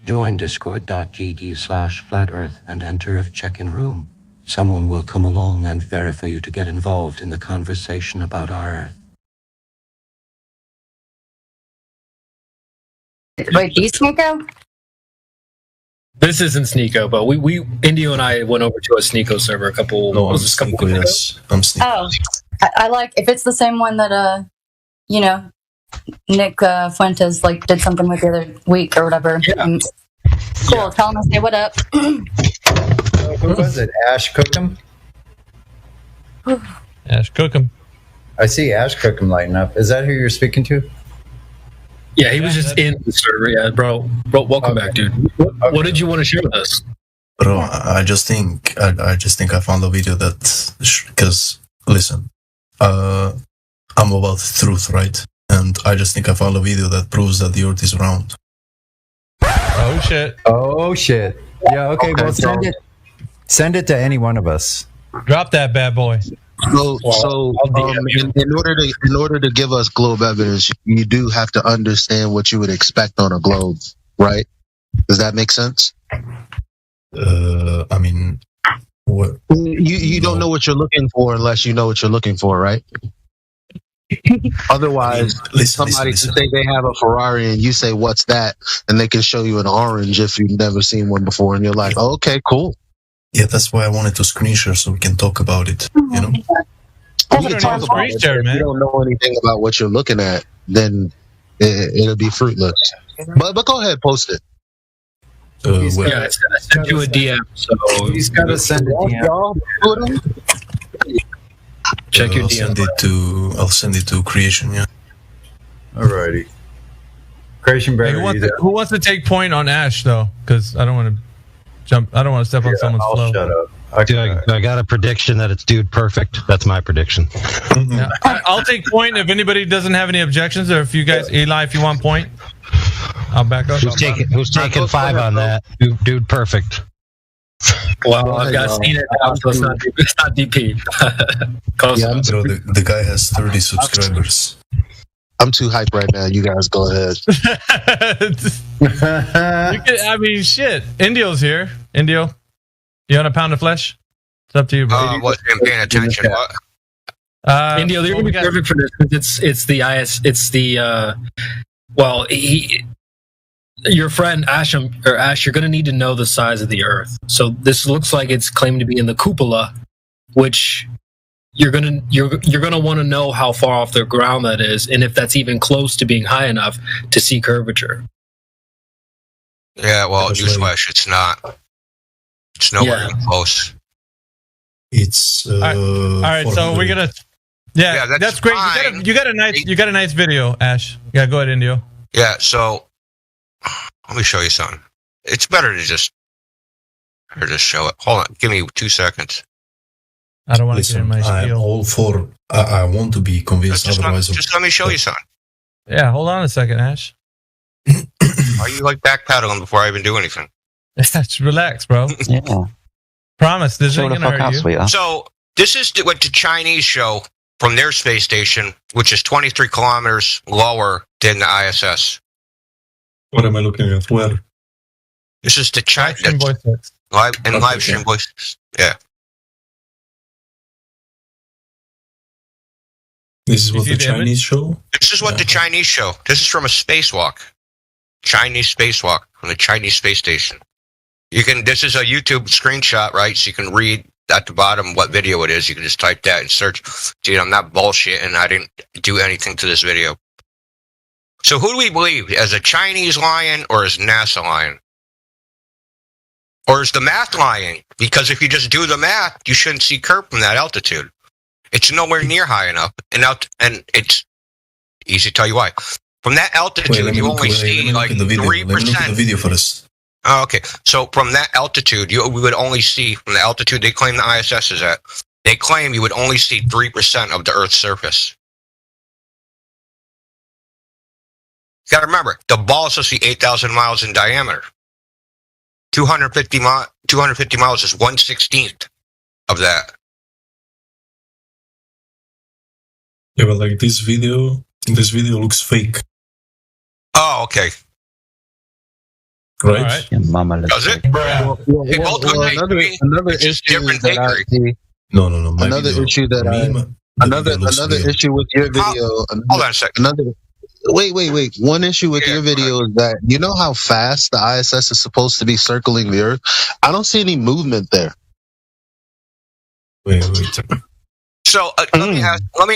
Join discord.gg/flatearth and enter a check-in room. Someone will come along and verify you to get involved in the conversation about our Earth. Wait, these Sneeko? This isn't Sneeko, but we Indio and I went over to a Sneeko server a couple. No, I'm was this a couple Sneeko, weeks yes. I'm Sneeko. Oh, I like if it's the same one that Nick Fuentes like did something with the other week or whatever. Yeah. Cool. Tell him to say what up. Who was it? Ash Cookham? Ash Cookham. I see Ash Cookham lighting up. Is that who you're speaking to? Yeah, he was just in the server. Yeah, bro, welcome back, dude. What did you want to share with us? Bro, I just think I found a video that because listen, I'm about truth, right? And I just think I found a video that proves that the Earth is round. Oh shit! Oh shit! Yeah. Okay. Well, send it to any one of us. Drop that bad boy. In order to give us globe evidence, you do have to understand what you would expect on a globe, right? Does that make sense? I mean, what? You don't know what you're looking for unless you know what you're looking for, right? Otherwise, somebody can say they have a Ferrari and you say, "What's that?" and they can show you an orange if you've never seen one before, and you're like, oh, "Okay, cool." Yeah, that's why I wanted to screen share so we can talk about it. You know, We can talk about it, but if you don't know anything about what you're looking at, then it'll be fruitless. But go ahead, post it. I sent you a DM. So he's got to send a DM. Check your DM. I'll send it to Creation. Yeah. Alrighty. Creation better. Who wants to take point on Ash though? Because I don't want to jump. I don't want to step on someone's flow. Shut up. I got a prediction that it's Dude Perfect. That's my prediction. Yeah, I'll take point if anybody doesn't have any objections, or if you guys, Eli, if you want point, I'll back up. Who's taking 5 on that? Dude Perfect. Well, I've got seen it now, so it's not DP. Bro, the guy has 30 subscribers. I'm too hyped right now. You guys go ahead. I mean, shit. Indio's here. Indio, you want a pound of flesh? It's up to you, bro. Wasn't paying attention. What? Indio, you're gonna be perfect for this. It's the IS. It's the your friend Ash, you're going to need to know the size of the Earth. So this looks like it's claimed to be in the cupola, which you're going to want to know how far off the ground that is, and if that's even close to being high enough to see curvature. Yeah, well, newsflash, it's not. It's nowhere even close. It's all right. So we're gonna. Yeah, that's great. You got a nice video, Ash. Yeah, go ahead, Indio. Yeah, so let me show you something. It's better to just show it. Hold on, give me 2 seconds. I don't want to get in my spiel. I'm all for. I want to be convinced. Just Otherwise, let me show you something. Yeah, hold on a second, Ash. Are you like backpedaling before I even do anything? Just relax, bro. Yeah. Promise, this ain't gonna hurt you. So this is what the Chinese show from their space station, which is 23 kilometers lower than the ISS. What am I looking at? Where? This is the China live stream voices. Yeah. This is what the Chinese show? This is what the Chinese show. This is from a spacewalk. Chinese spacewalk from the Chinese space station. This is a YouTube screenshot, right? So you can read at the bottom what video it is. You can just type that and search. Dude, I'm not bullshitting. I didn't do anything to this video. So who do we believe? As a Chinese lying or as NASA lying? Or is the math lying? Because if you just do the math, you shouldn't see curve from that altitude. It's nowhere near high enough. And it's easy to tell you why. From that altitude, you only see like 3%. Let me look at the video first. Oh, okay. So from that altitude, we would only see, from the altitude they claim the ISS is at, they claim you would only see 3% of the Earth's surface. You gotta remember, the ball is supposed to be 8,000 miles in diameter. 250 miles is 1/16 of that. Yeah, but like this video looks fake. Oh, okay. Right? Does it? They both look fake to me. Another It's just issue different that I fakery. see. No. My Another video, issue that another issue with your video. Hold on a second. Wait. One issue with your video is that you know how fast the ISS is supposed to be circling the Earth. I don't see any movement there. Wait. So let me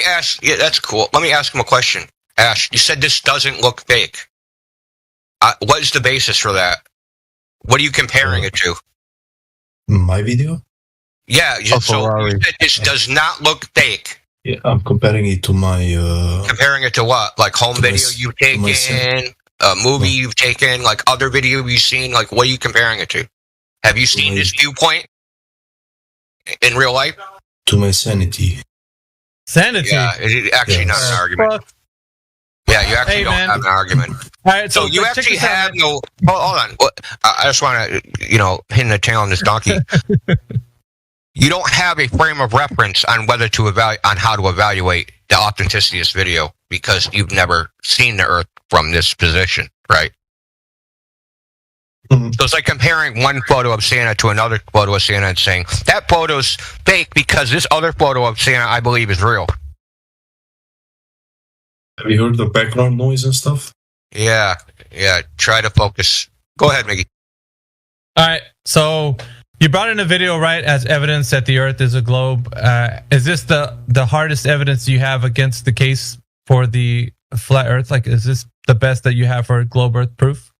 ask. Yeah, that's cool. Let me ask him a question. Ash, you said this doesn't look fake. What is the basis for that? What are you comparing it to? My video? Yeah. So you said this does not look fake. Yeah, I'm comparing it to my. Comparing it to what? Like home video you've taken, a movie you've taken, like other video you've seen. Like, what are you comparing it to? Have you seen this viewpoint in real life? To my sanity. Sanity. Yeah, it's actually not an argument. Yeah, you actually don't have an argument. All right, so you actually have no. Hold on. I just want to, pin the tail on this donkey. You don't have a frame of reference on whether to on how to evaluate the authenticity of this video because you've never seen the Earth from this position, right? Mm-hmm. So it's like comparing one photo of Santa to another photo of Santa and saying that photo's fake because this other photo of Santa I believe is real. Have you heard the background noise and stuff? Yeah. Try to focus. Go ahead, Miggy. All right, so you brought in a video, right, as evidence that the Earth is a globe. Is this the hardest evidence you have against the case for the flat Earth? Like, is this the best that you have for globe Earth proof?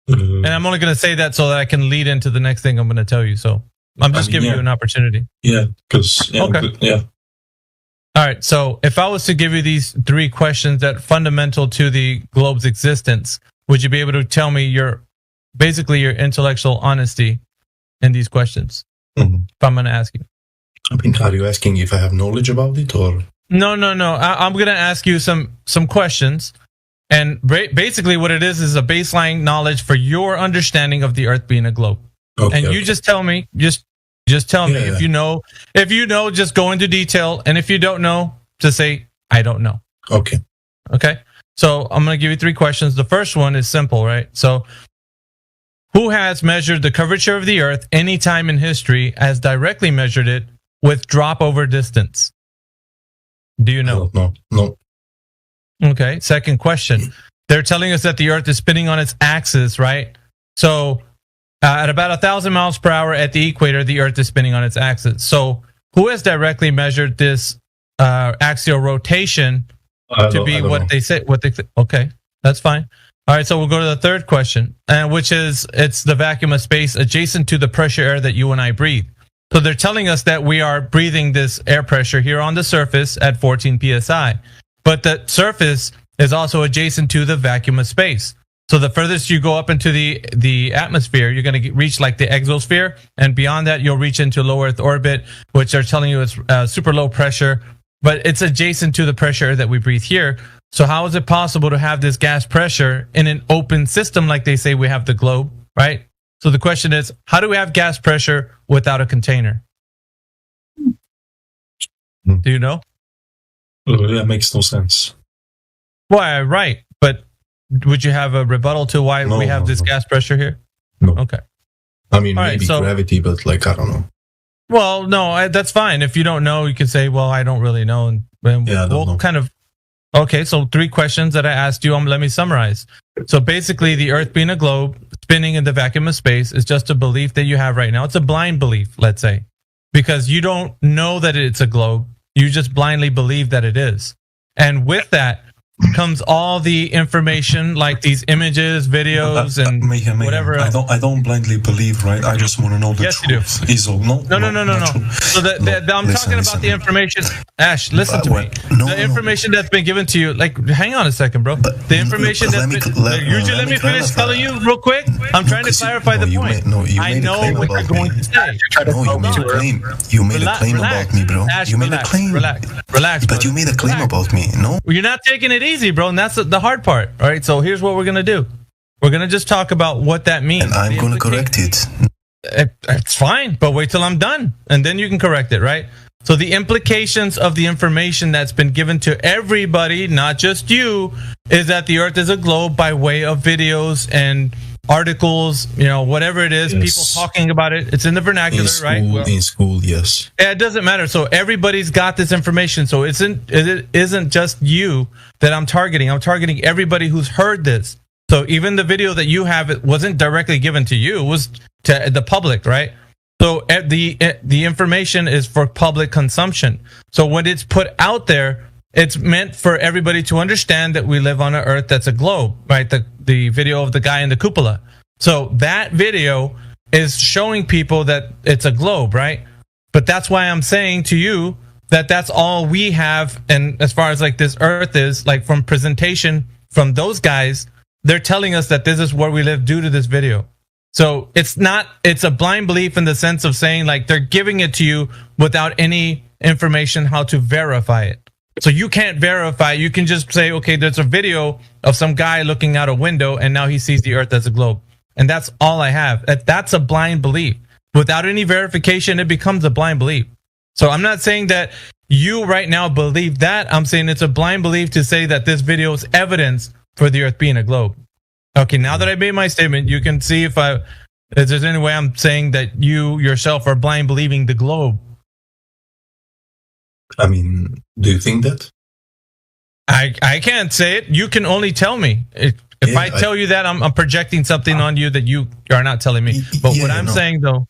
And I'm only going to say that so that I can lead into the next thing I'm going to tell you. So I'm just giving you an opportunity. Yeah, because okay. All right. So if I was to give you these 3 questions that are fundamental to the globe's existence, would you be able to tell me your intellectual honesty in these questions? Mm-hmm. If I'm going to ask you. I mean, are you asking if I have knowledge about it or? No. I'm going to ask you some questions. And basically what it is a baseline knowledge for your understanding of the Earth being a globe. Okay, and you just tell me, just tell me if you know, just go into detail. And if you don't know, just say, I don't know. Okay. So I'm going to give you 3 questions. The first one is simple, right? So who has measured the curvature of the Earth any time in history has directly measured it with drop over distance? Do you know? No. Okay. Second question. They're telling us that the Earth is spinning on its axis, right? So at about 1,000 miles per hour at the equator, the Earth is spinning on its axis. So who has directly measured this axial rotation to be what they say? Okay, that's fine. All right, so we'll go to the third question, which is it's the vacuum of space adjacent to the pressure air that you and I breathe. So they're telling us that we are breathing this air pressure here on the surface at 14 psi. But the surface is also adjacent to the vacuum of space. So the furthest you go up into the atmosphere, you're going to reach like the exosphere. And beyond that, you'll reach into low Earth orbit, which are telling you it's super low pressure. But it's adjacent to the pressure that we breathe here. So how is it possible to have this gas pressure in an open system like they say we have the globe, right? So the question is, how do we have gas pressure without a container? Do you know? That makes no sense. Why, right. But would you have a rebuttal to why we have this gas pressure here? No. Okay. I mean, maybe gravity, but I don't know. Well, no, that's fine. If you don't know, you can say, well, I don't really know. And we'll kind of... Okay, so 3 questions that I asked you. Let me summarize. So basically, the Earth being a globe, spinning in the vacuum of space is just a belief that you have right now. It's a blind belief, let's say, because you don't know that it's a globe. You just blindly believe that it is. And with that comes all the information, like these images, videos, and whatever else. I don't blindly believe, right? I just want to know the truth. Yes, you do. No. So I'm talking about the information. Ash, listen to me. The information that's been given to you, like, hang on a second, bro. The information that's been... Let me finish telling you real quick. I'm trying to clarify the point. I know what you're going to say. No, you made a claim. You made a claim about me, bro. You made a claim. Relax. But you made a claim about me, no? You're not taking it easy, bro, and that's the hard part. All right, so here's what we're gonna do. We're gonna just talk about what that means. And I'm gonna correct it. It's fine, but wait till I'm done, and then you can correct it, right? So the implications of the information that's been given to everybody, not just you, is that the Earth is a globe by way of videos and articles, whatever it is, people talking about it. It's in the vernacular, right? In school, yes. Yeah, it doesn't matter. So everybody's got this information. So it isn't just you that I'm targeting. I'm targeting everybody who's heard this. So even the video that you have, it wasn't directly given to you. It was to the public, right? So the information is for public consumption. So when it's put out there, it's meant for everybody to understand that we live on an Earth that's a globe, right? The video of the guy in the cupola. So that video is showing people that it's a globe, right? But that's why I'm saying to you that that's all we have. And as far as like this Earth is, like from presentation from those guys, they're telling us that this is where we live due to this video. So it's a blind belief in the sense of saying like they're giving it to you without any information how to verify it. So you can't verify. You can just say, okay, there's a video of some guy looking out a window and now he sees the Earth as a globe. And that's all I have. That's a blind belief. Without any verification, it becomes a blind belief. So I'm not saying that you right now believe that. I'm saying it's a blind belief to say that this video is evidence for the Earth being a globe. Okay, now that I made my statement, you can see if there's any way I'm saying that you yourself are blind believing the globe. I mean, do you think that? I can't say it. You can only tell me. If I tell you that, I'm projecting something on you that you are not telling me. But what I'm saying though,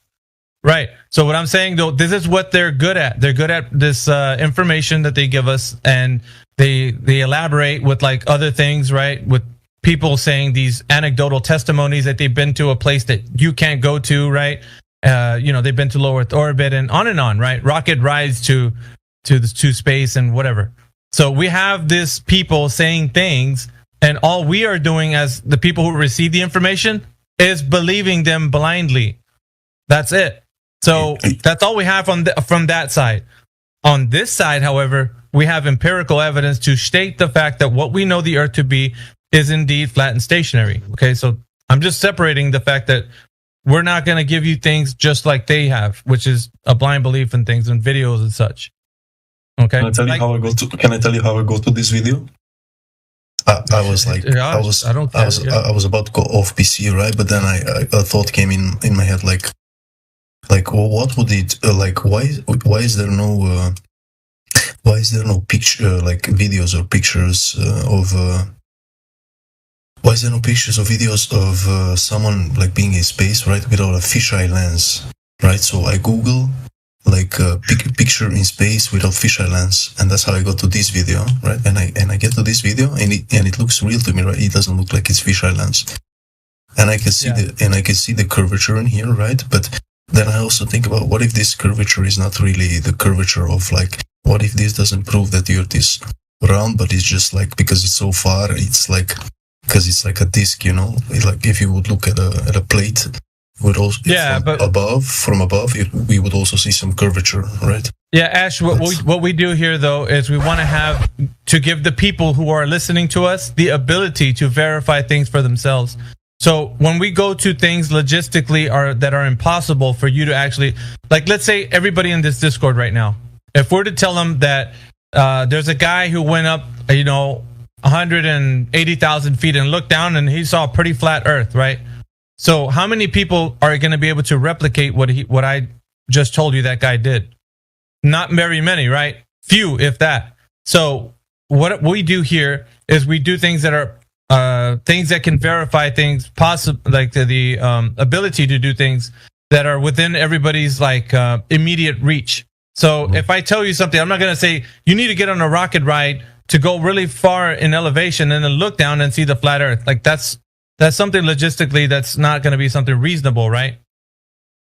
right. So what I'm saying though, this is what they're good at. They're good at this information that they give us, and they elaborate with like other things, right? With people saying these anecdotal testimonies that they've been to a place that you can't go to, right? They've been to low Earth orbit and on, right? Rocket rides to space and whatever. So we have this people saying things, and all we are doing as the people who receive the information is believing them blindly. That's it. So that's all we have from that side. On this side, however, we have empirical evidence to state the fact that what we know the Earth to be is indeed flat and stationary. Okay, so I'm just separating the fact that we're not going to give you things just like they have, which is a blind belief in things and videos and such. Okay. Can I tell you how I go to this video? I was like, I was about to go off PC, right? But then a thought came in my head, like, well, what would it like? Why is there no picture, like videos or pictures of? Why is there no pictures or videos of someone like being in space, right, without a fisheye lens, right? So I Google like picture in space without fisheye lens, and that's how I got to this video, right? And I get to this video, and it looks real to me, right? It doesn't look like it's fisheye lens, and I can see the curvature in here, right? But then I also think about, what if this curvature is not really the curvature of, like, what if this doesn't prove that the Earth is round, but it's just like, because it's so far, it's like, because it's like a disc, like if you would look at a plate, would also from above we would also see some curvature, right? Yeah, Ash, what we do here though is we want to give the people who are listening to us the ability to verify things for themselves. So when we go to things logistically that are impossible for you to actually, like, let's say everybody in this Discord right now, if we're to tell them that there's a guy who went up 180,000 feet and looked down and he saw a pretty flat Earth, right? So how many people are going to be able to replicate what I just told you that guy did? Not very many, right? Few, if that. So what we do here is we do things that are things that can verify things, like the ability to do things that are within everybody's like immediate reach. So if I tell you something, I'm not going to say you need to get on a rocket ride to go really far in elevation and then look down and see the flat Earth. Like that's something logistically that's not going to be something reasonable, right?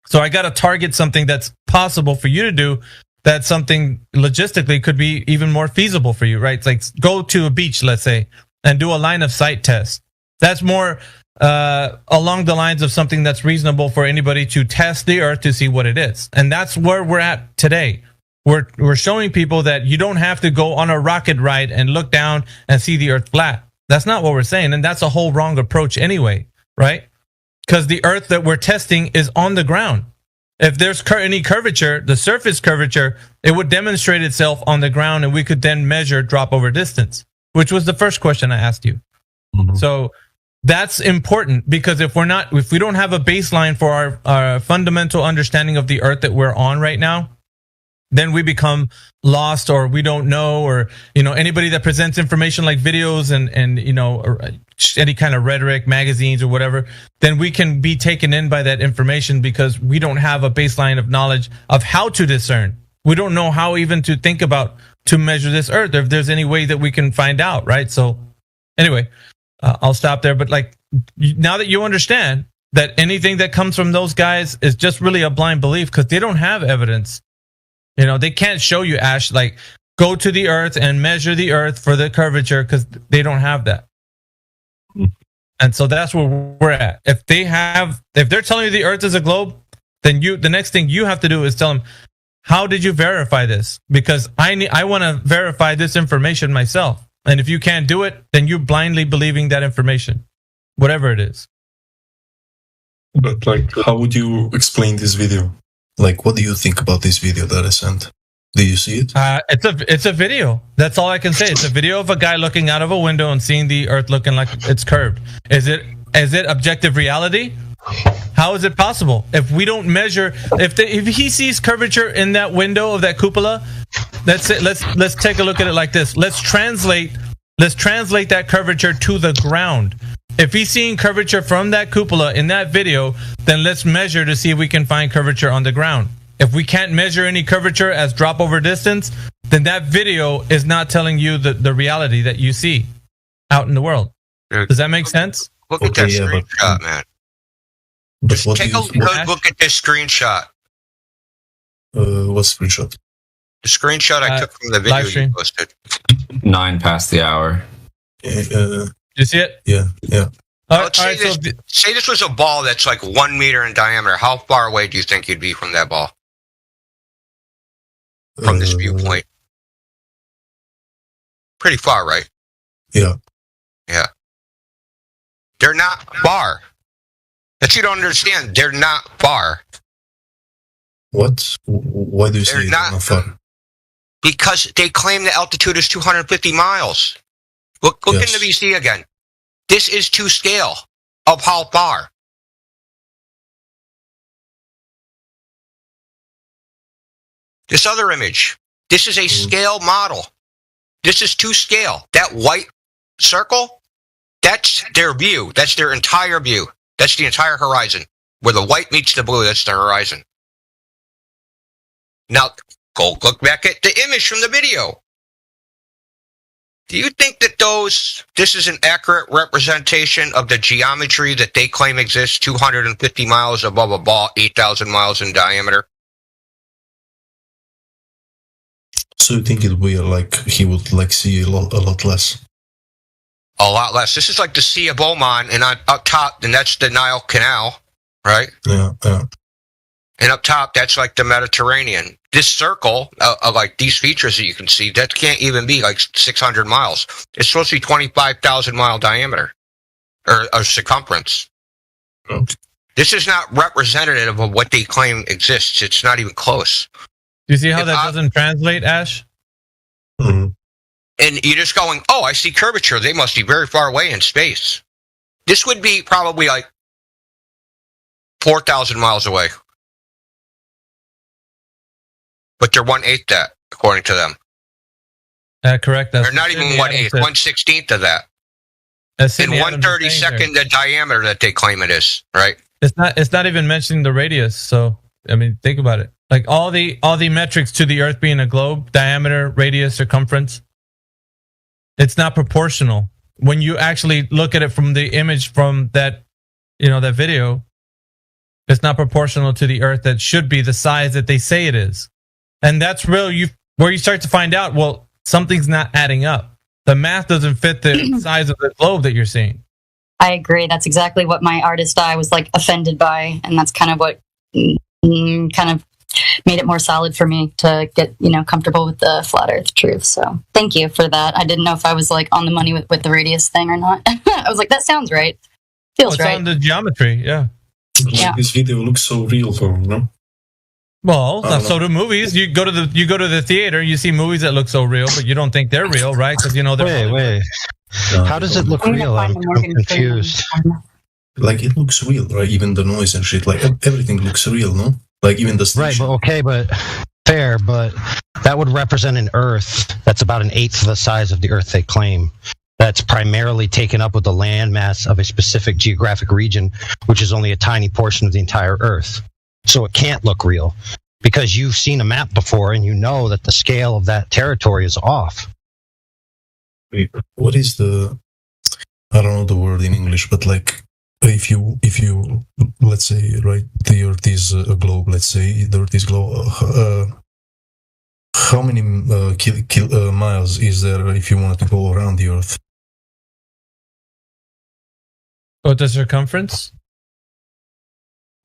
So I got to target something that's possible for you to do. That's something logistically could be even more feasible for you, right? It's like go to a beach, let's say, and do a line of sight test. That's more along the lines of something that's reasonable for anybody to test the Earth to see what it is. And that's where we're at today. We're showing people that you don't have to go on a rocket ride and look down and see the Earth flat. That's not what we're saying. And that's a whole wrong approach anyway, right? Because the Earth that we're testing is on the ground. If there's any curvature, the surface curvature, it would demonstrate itself on the ground, and we could then measure drop over distance, which was the first question I asked you. Mm-hmm. So that's important, because if we don't have a baseline for our fundamental understanding of the Earth that we're on right now, then we become lost, or we don't know, or anybody that presents information like videos and or any kind of rhetoric, magazines or whatever, then we can be taken in by that information because we don't have a baseline of knowledge of how to discern. We don't know how even to think about to measure this Earth, or if there's any way that we can find out, right? So anyway, I'll stop there. But now that you understand that anything that comes from those guys is just really a blind belief, because they don't have evidence. They can't show you, Ash, go to the Earth and measure the Earth for the curvature, because they don't have that. And so that's where we're at. If they're telling you the Earth is a globe, then the next thing you have to do is tell them, how did you verify this? Because I want to verify this information myself. And if you can't do it, then you're blindly believing that information, whatever it is. But how would you explain this video? What do you think about this video that I sent? Do you see it? It's a video. That's all I can say. It's a video of a guy looking out of a window and seeing the Earth looking like it's curved. Is it objective reality? How is it possible? If we don't measure, if he sees curvature in that window of that cupola, let's take a look at it like this. Let's translate that curvature to the ground. If he's seeing curvature from that cupola in that video, then let's measure to see if we can find curvature on the ground. If we can't measure any curvature as drop over distance, then that video is not telling you the reality that you see out in the world. Does that make sense? Look at that screenshot, man. Just take a good look at this screenshot. What screenshot? The screenshot I took from the video you posted. 9 past the hour. You see it? Yeah. Let's say this was a ball that's 1 meter in diameter. How far away do you think you'd be from that ball? From this viewpoint? Pretty far, right? Yeah. Yeah. They're not far. That you don't understand. They're not far. What? Why do you say they're not far? Because they claim the altitude is 250 miles. Look in the VC again. This is to scale of how far. This other image, this is a scale model. This is to scale. That white circle, that's their view. That's their entire view. That's the entire horizon. Where the white meets the blue, that's the horizon. Now, go look back at the image from the video. Do you think that this is an accurate representation of the geometry that they claim exists 250 miles above a ball, 8,000 miles in diameter? So you think it would be he would see a lot less? A lot less. This is like the Sea of Oman, and up top, and that's the Nile Canal, right? Yeah. And up top, that's like the Mediterranean. This circle, these features that you can see, that can't even be 600 miles. It's supposed to be 25,000 mile diameter or circumference. Oh. This is not representative of what they claim exists. It's not even close. Do you see how that doesn't translate, Ash? Mm-hmm. And you're just going, oh, I see curvature. They must be very far away in space. This would be probably 4,000 miles away. But they're 1/8 that, according to them. Correct. They're not even 1/8, 1/16 of that. And 1/32 the diameter that they claim it is, right? It's not even mentioning the radius. So think about it. All the metrics to the Earth being a globe, diameter, radius, circumference, it's not proportional. When you actually look at it from the image from that, that video, it's not proportional to the Earth that should be the size that they say it is. And that's where you start to find out, well, something's not adding up. The math doesn't fit the size of the globe that you're seeing. I agree. That's exactly what my artist eye was offended by. And that's kind of what kind of made it more solid for me to get, comfortable with the flat earth truth. So thank you for that. I didn't know if I was on the money with the radius thing or not. I was that sounds right. Feels it's right. On the geometry. Yeah. This video looks so real for me, no? Well, so do movies. You go to the theater, you see movies that look so real, but you don't think they're real, right? Because you know they're wait. How does it look real? I'm confused. Like it looks real, right? Even the noise and shit, like everything looks real, no? Like even the station. Right, but fair, but that would represent an Earth that's about an eighth of the size of the Earth they claim. That's primarily taken up with the landmass of a specific geographic region, which is only a tiny portion of the entire Earth. So it can't look real because you've seen a map before and you know that the scale of that territory is off. What is the? I don't know the word in English, but like. If you let's say, right, the Earth is a globe. Let's say the Earth is globe. How many miles is there if you want to go around the Earth? Oh, the circumference?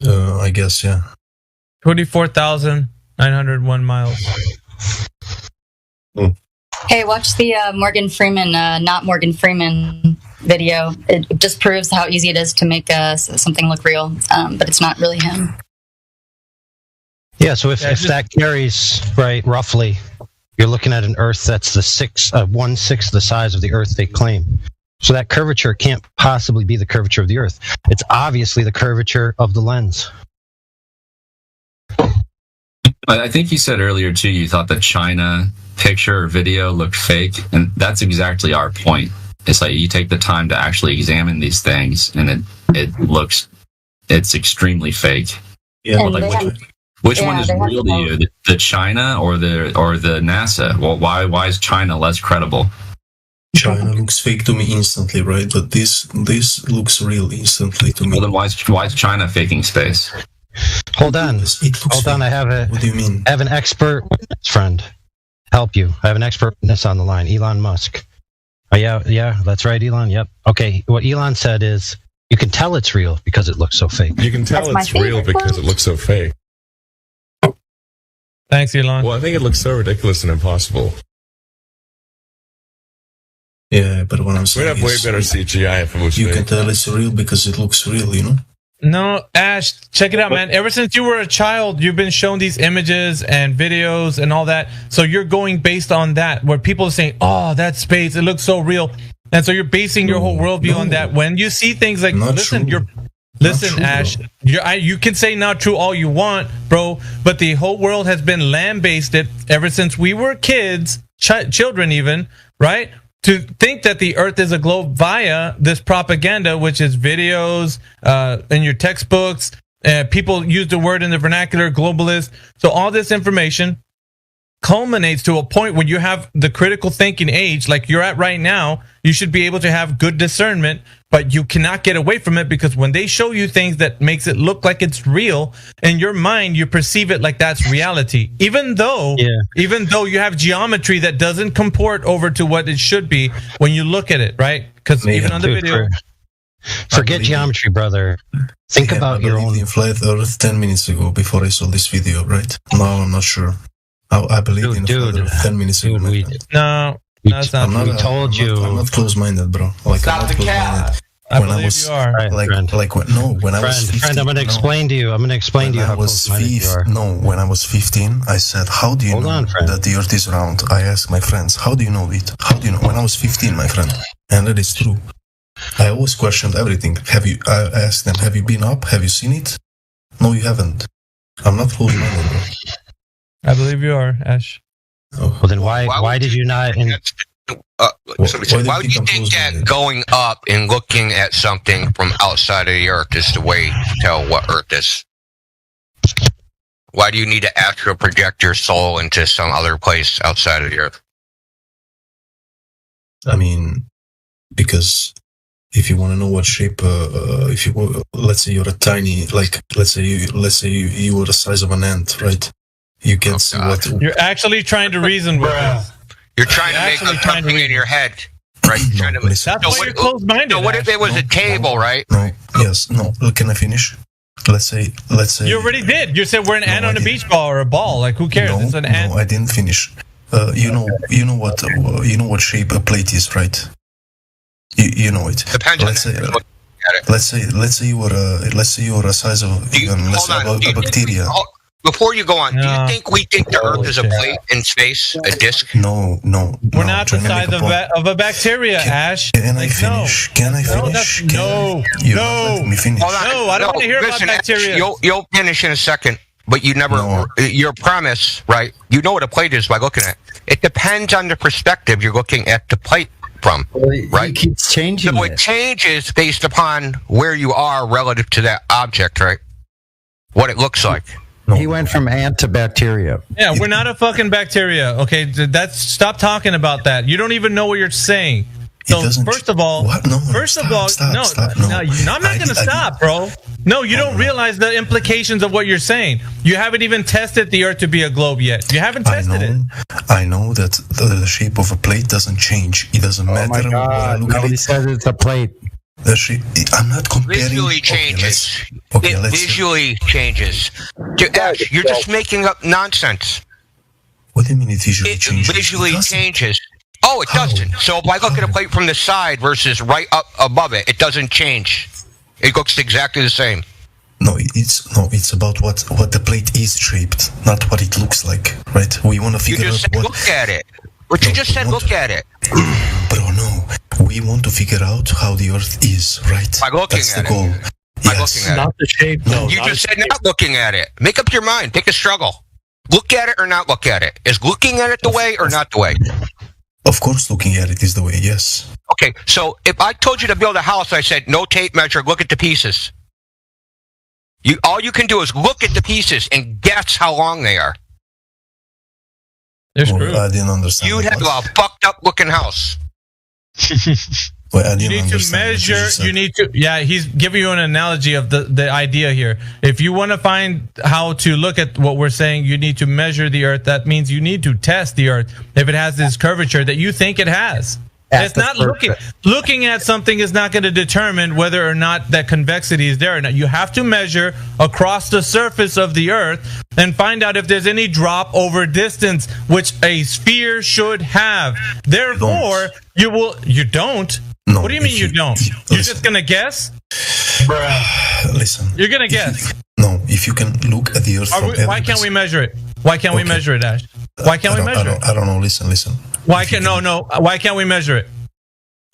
I guess, yeah. 24,901 miles. Hey, watch the Morgan Freeman, not Morgan Freeman video. It just proves how easy it is to make something look real, but it's not really him. Yeah, so if that carries, right, roughly, you're looking at an Earth that's the 1/6 the size of the Earth they claim. So that curvature can't possibly be the curvature of the Earth. It's obviously the curvature of the lens. I think you said earlier, too, you thought the China picture or video looked fake, and that's exactly our point. It's like you take the time to actually examine these things, and it's extremely fake. Yeah, like, which one is real to you, the China or the NASA? Well, why is China less credible? China looks fake to me instantly, right? But this looks real instantly to me. Well, then why is China faking space? Hold on. I have What do you mean? I have an expert witness friend. Help you. I have an expert witness on the line, Elon Musk. Oh, yeah, that's right, Elon. Yep. Okay, what Elon said is, you can tell it's real because it looks so fake. You can tell it's real because it looks so fake. Thanks, Elon. Well, I think it looks so ridiculous and impossible. Yeah, but what I'm saying we'd have way better CGI if it was you fake. can tell it's real because it looks real, you know? No, Ash, check it out, man. Ever since you were a child, you've been shown these images and videos and all that. So you're going based on that, where people are saying, oh, that's space. It looks so real. And so you're basing your whole worldview on that. When you see things like, listen, Ash, you can say not true all you want, bro, but the whole world has been land-based ever since we were kids, children even, right? To think that the Earth is a globe via this propaganda, which is videos in your textbooks, people use the word in the vernacular, globalist. So all this information culminates to a point when you have the critical thinking age, like you're at right now. You should be able to have good discernment, but you cannot get away from it, because when they show you things that makes it look like it's real, in your mind you perceive it like that's reality, even though you have geometry that doesn't comport over to what it should be when you look at it, right? Because even on the video, forget geometry, brother. Think about your own. In flat Earth 10 minutes ago, before I saw this video, right? Now I'm not sure. I believe in flat Earth 10 minutes ago. No, that's not. We told you. I'm not close-minded, bro. Like, Stop the cat. I believe you are. When I was 15, I'm going to explain to you. I'm going to explain to you how close-minded you are. No, when I was 15, I said, how do you know that the Earth is round? I asked my friends, how do you know it? How do you know? When I was 15, my friend. And that is true. I always questioned everything. I asked them, have you been up? Have you seen it? No, you haven't. I'm not close-minded, bro. I believe you are, Ash. Well, then why did you not? Why would you think that going up and looking at something from outside of the Earth is the way to tell what Earth is? Why do you need to astral project your soul into some other place outside of the Earth? I mean, because if you want to know what shape, if you let's say you're a tiny, like let's say you were the size of an ant, right? You can see what you're actually trying to reason with us. You're trying to make up something in your head, right? That's why you're close-minded. So what if it was a table, right? No. Yes. No. Can I finish? Let's say. You already did. You said we're an ant on a beach ball or a ball. Like, who cares? It's an ant. No, I didn't finish. You know what shape a plate is, right? You know it. Depends. Let's say you were a size of a bacteria. before you go on, do you think we think the Earth is a plate in space, a disc? No. We're not the size of a bacteria, Ash. Can I finish? Can I finish? No. Let me finish. No, I don't want to hear about bacteria. You'll finish in a second, but you never. Your premise, right? You know what a plate is by looking at it. It depends on the perspective you're looking at the plate from, right? It keeps changing. So it changes based upon where you are relative to that object, right? What it looks like. He went from ant to bacteria. Yeah, we're not a fucking bacteria. Okay, stop talking about that. You don't even know what you're saying. So first of all, I'm not going to stop, bro. No, you don't realize the implications of what you're saying. You haven't even tested the Earth to be a globe yet. You haven't tested it. I know that the shape of a plate doesn't change. It doesn't matter. Oh my God! Nobody says it's a plate. I'm not comparing. Visually changes. It visually changes. You're just making up nonsense. What do you mean it visually changes? It visually changes. Oh, it doesn't. So if I look at a plate from the side versus right up above it, it doesn't change. It looks exactly the same. No, it's about what the plate is shaped, not what it looks like, right? We want to figure out what. Look at it. But you just said look at it. Bro, no. We want to figure out how the Earth is, right? By looking That's at the goal. it. By looking at not the shape. No, you just said not looking at it. Make up your mind. Pick a struggle. Look at it or not look at it. Is looking at it the way or not the way? Of course, looking at it is the way. Yes. Okay, so if I told you to build a house, I said no tape measure. Look at the pieces. All you can do is look at the pieces and guess how long they are. They're screwed. I didn't understand. You'd have a fucked up looking house. You need to measure. You need to. Yeah, he's giving you an analogy of the idea here. If you want to find how to look at what we're saying, you need to measure the Earth. That means you need to test the Earth if it has this curvature that you think it has. It's not looking at something is not going to determine whether or not that convexity is there or not. You have to measure across the surface of the Earth and find out if there's any drop over distance, which a sphere should have. Therefore, you don't. No, what do you mean you don't? You're just going to guess? Listen. You're going to guess. No, if you can look at the Earth why can't we measure it? Why can't we measure it, Ash? Why can't we measure it? I don't know. Listen. Why can't we measure it?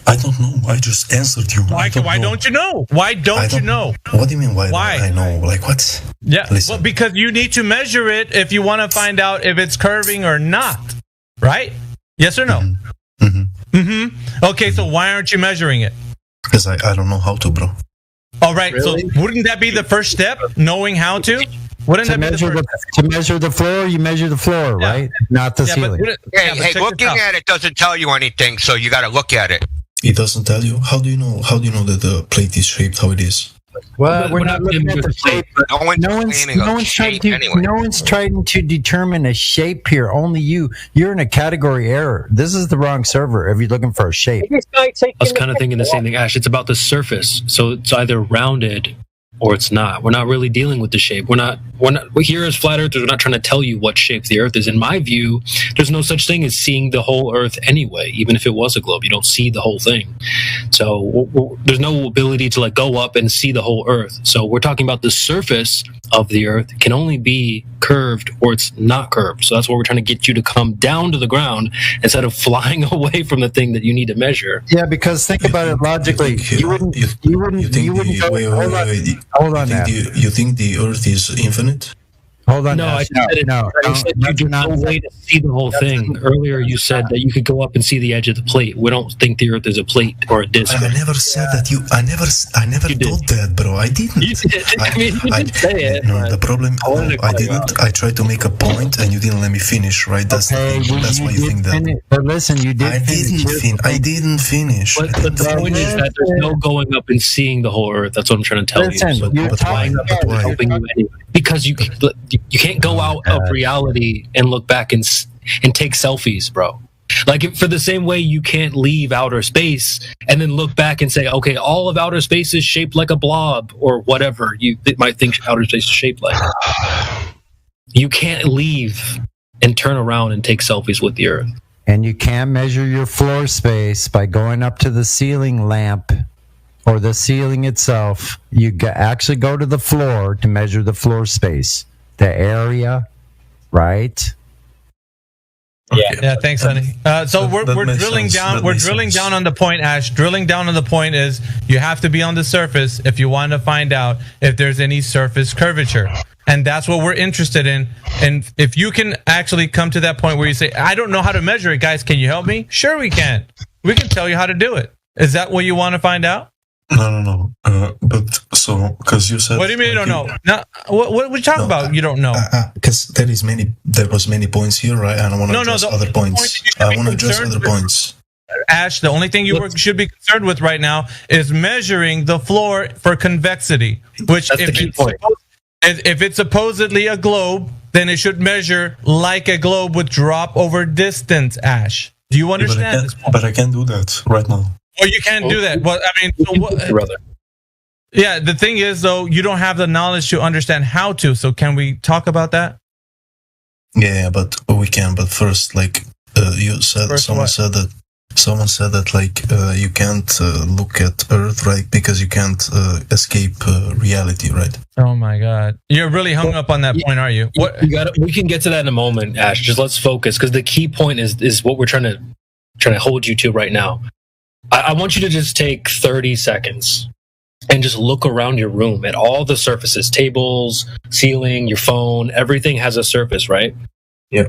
I don't know. I just answered you. Why don't you know? Why don't you know? What do you mean? Why? I know. Like what? Yeah. Well, because you need to measure it if you want to find out if it's curving or not. Right? Yes or no? Okay. So why aren't you measuring it? Because I don't know how to, bro. All right. Really? So wouldn't that be the first step? Knowing how to? Wouldn't that be the first step? To measure the floor, you measure the floor, right? Not the ceiling. Hey, looking at it doesn't tell you anything, so you got to look at it. It doesn't tell you. How do you know that the plate is shaped how it is? Well, we're not looking at the shape. No one's trying to determine a shape here. Only you. You're in a category error. This is the wrong server if you're looking for a shape. I was kind of thinking the same thing, Ash. It's about the surface. So it's either rounded or it's not. We're not really dealing with the shape. We're here as flat earthers. We're not trying to tell you what shape the Earth is. In my view, there's no such thing as seeing the whole Earth anyway. Even if it was a globe, you don't see the whole thing. So there's no ability to go up and see the whole Earth. So we're talking about the surface of the Earth can only be curved or it's not curved. So that's why we're trying to get you to come down to the ground instead of flying away from the thing that you need to measure. Yeah, because think about it logically. You wouldn't Hold on now. You think the Earth is infinite? Hold on. No, I said you no way to see the whole thing. Earlier, you said that you could go up and see the edge of the plate. We don't think the Earth is a plate or a disc. I never said that. I never thought that, bro. I didn't. You did. You didn't say it. No, the problem. I didn't. I tried to make a point, and you didn't let me finish. Right? That's why you think that. But listen, you did. I didn't finish. But the point is that there's no going up and seeing the whole Earth. That's what I'm trying to tell you. You're flying up and helping you anyway. Because you can't go out of reality and look back and take selfies, bro. For the same way you can't leave outer space and then look back and say, okay, all of outer space is shaped like a blob or whatever you might think outer space is shaped like. You can't leave and turn around and take selfies with the Earth. And you can't measure your floor space by going up to the ceiling lamp or the ceiling itself. You actually go to the floor to measure the floor space. the area, right? Yeah. Thanks, honey. So we're drilling down. We're drilling down on the point, Ash. Drilling down on the point is you have to be on the surface if you want to find out if there's any surface curvature, and that's what we're interested in. And if you can actually come to that point where you say, "I don't know how to measure it, guys. Can you help me?" Sure, we can. We can tell you how to do it. Is that what you want to find out? No. But so, because you said. What do you mean you don't know? No, what we talking about? You don't know? Because there was many points here, right? And I want to address other points. I want to address other points. Ash, the only thing you should be concerned with right now is measuring the floor for convexity. Which, if it's supposedly a globe, then it should measure like a globe with drop over distance. Ash, do you understand this point? But I can't do that right now. Well, you can't do that. Well, I mean, brother. Yeah, the thing is, though, you don't have the knowledge to understand how to. So, can we talk about that? Yeah, but we can. But first, like you said, someone said that like you can't look at Earth, right? Because you can't escape reality, right? Oh my God, you're really hung up on that point, are you? What? We can get to that in a moment, Ash. Just let's focus, because the key point is what we're trying to hold you to right now. I want you to just take 30 seconds and just look around your room at all the surfaces, tables, ceiling, your phone, everything has a surface, right? Yeah.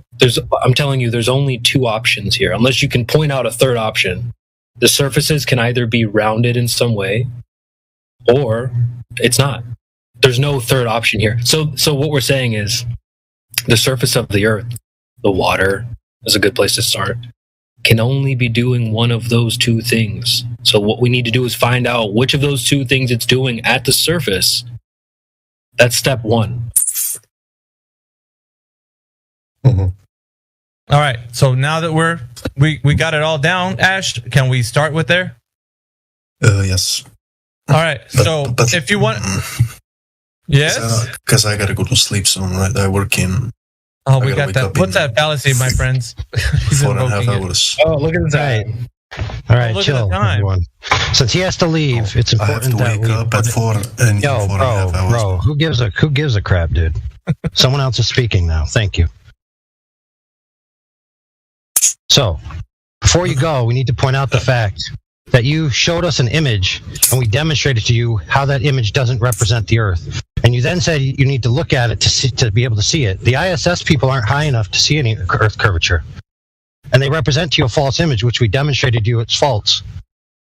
I'm telling you, there's only two options here, unless you can point out a third option. The surfaces can either be rounded in some way, or it's not. There's no third option here. So what we're saying is the surface of the Earth, the water is a good place to start, can only be doing one of those two things. So what we need to do is find out which of those two things it's doing at the surface. That's step one. Mm-hmm. All right. So now that we got it all down, Ash, can we start with there? Yes. All right. But if you want, yes, because I gotta go to sleep soon, right? I work in. Oh, we got that. What's that fallacy, my friends? 4.5 hours. Oh, look at the time. All right, chill, everyone. Since he has to leave, it's important that we up at 4 and 4.5 hours. Bro, who gives a crap, dude? Someone else is speaking now. Thank you. So, before you go, we need to point out the fact that you showed us an image and we demonstrated to you how that image doesn't represent the Earth. And you then said you need to look at it to be able to see it. The ISS people aren't high enough to see any Earth curvature. And they represent to you a false image, which we demonstrated to you it's false.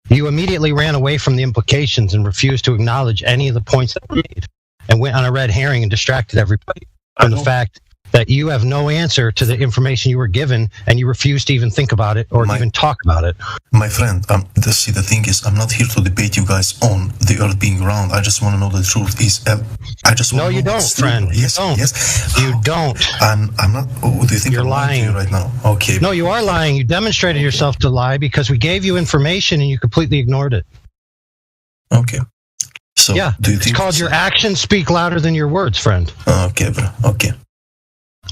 You immediately ran away from the implications and refused to acknowledge any of the points that were made and went on a red herring and distracted everybody from the fact that you have no answer to the information you were given, and you refuse to even think about it or even talk about it. My friend, the thing is, I'm not here to debate you guys on the Earth being round. I just want to know the truth. I just want no, you don't, friend. Yes, you don't. I'm not. Oh, do you think you're I'm lying to you right now? Okay. No, you are lying. You demonstrated yourself to lie because we gave you information and you completely ignored it. Okay. So yeah, do you think it's called your actions speak louder than your words, friend. Okay, bro. Okay.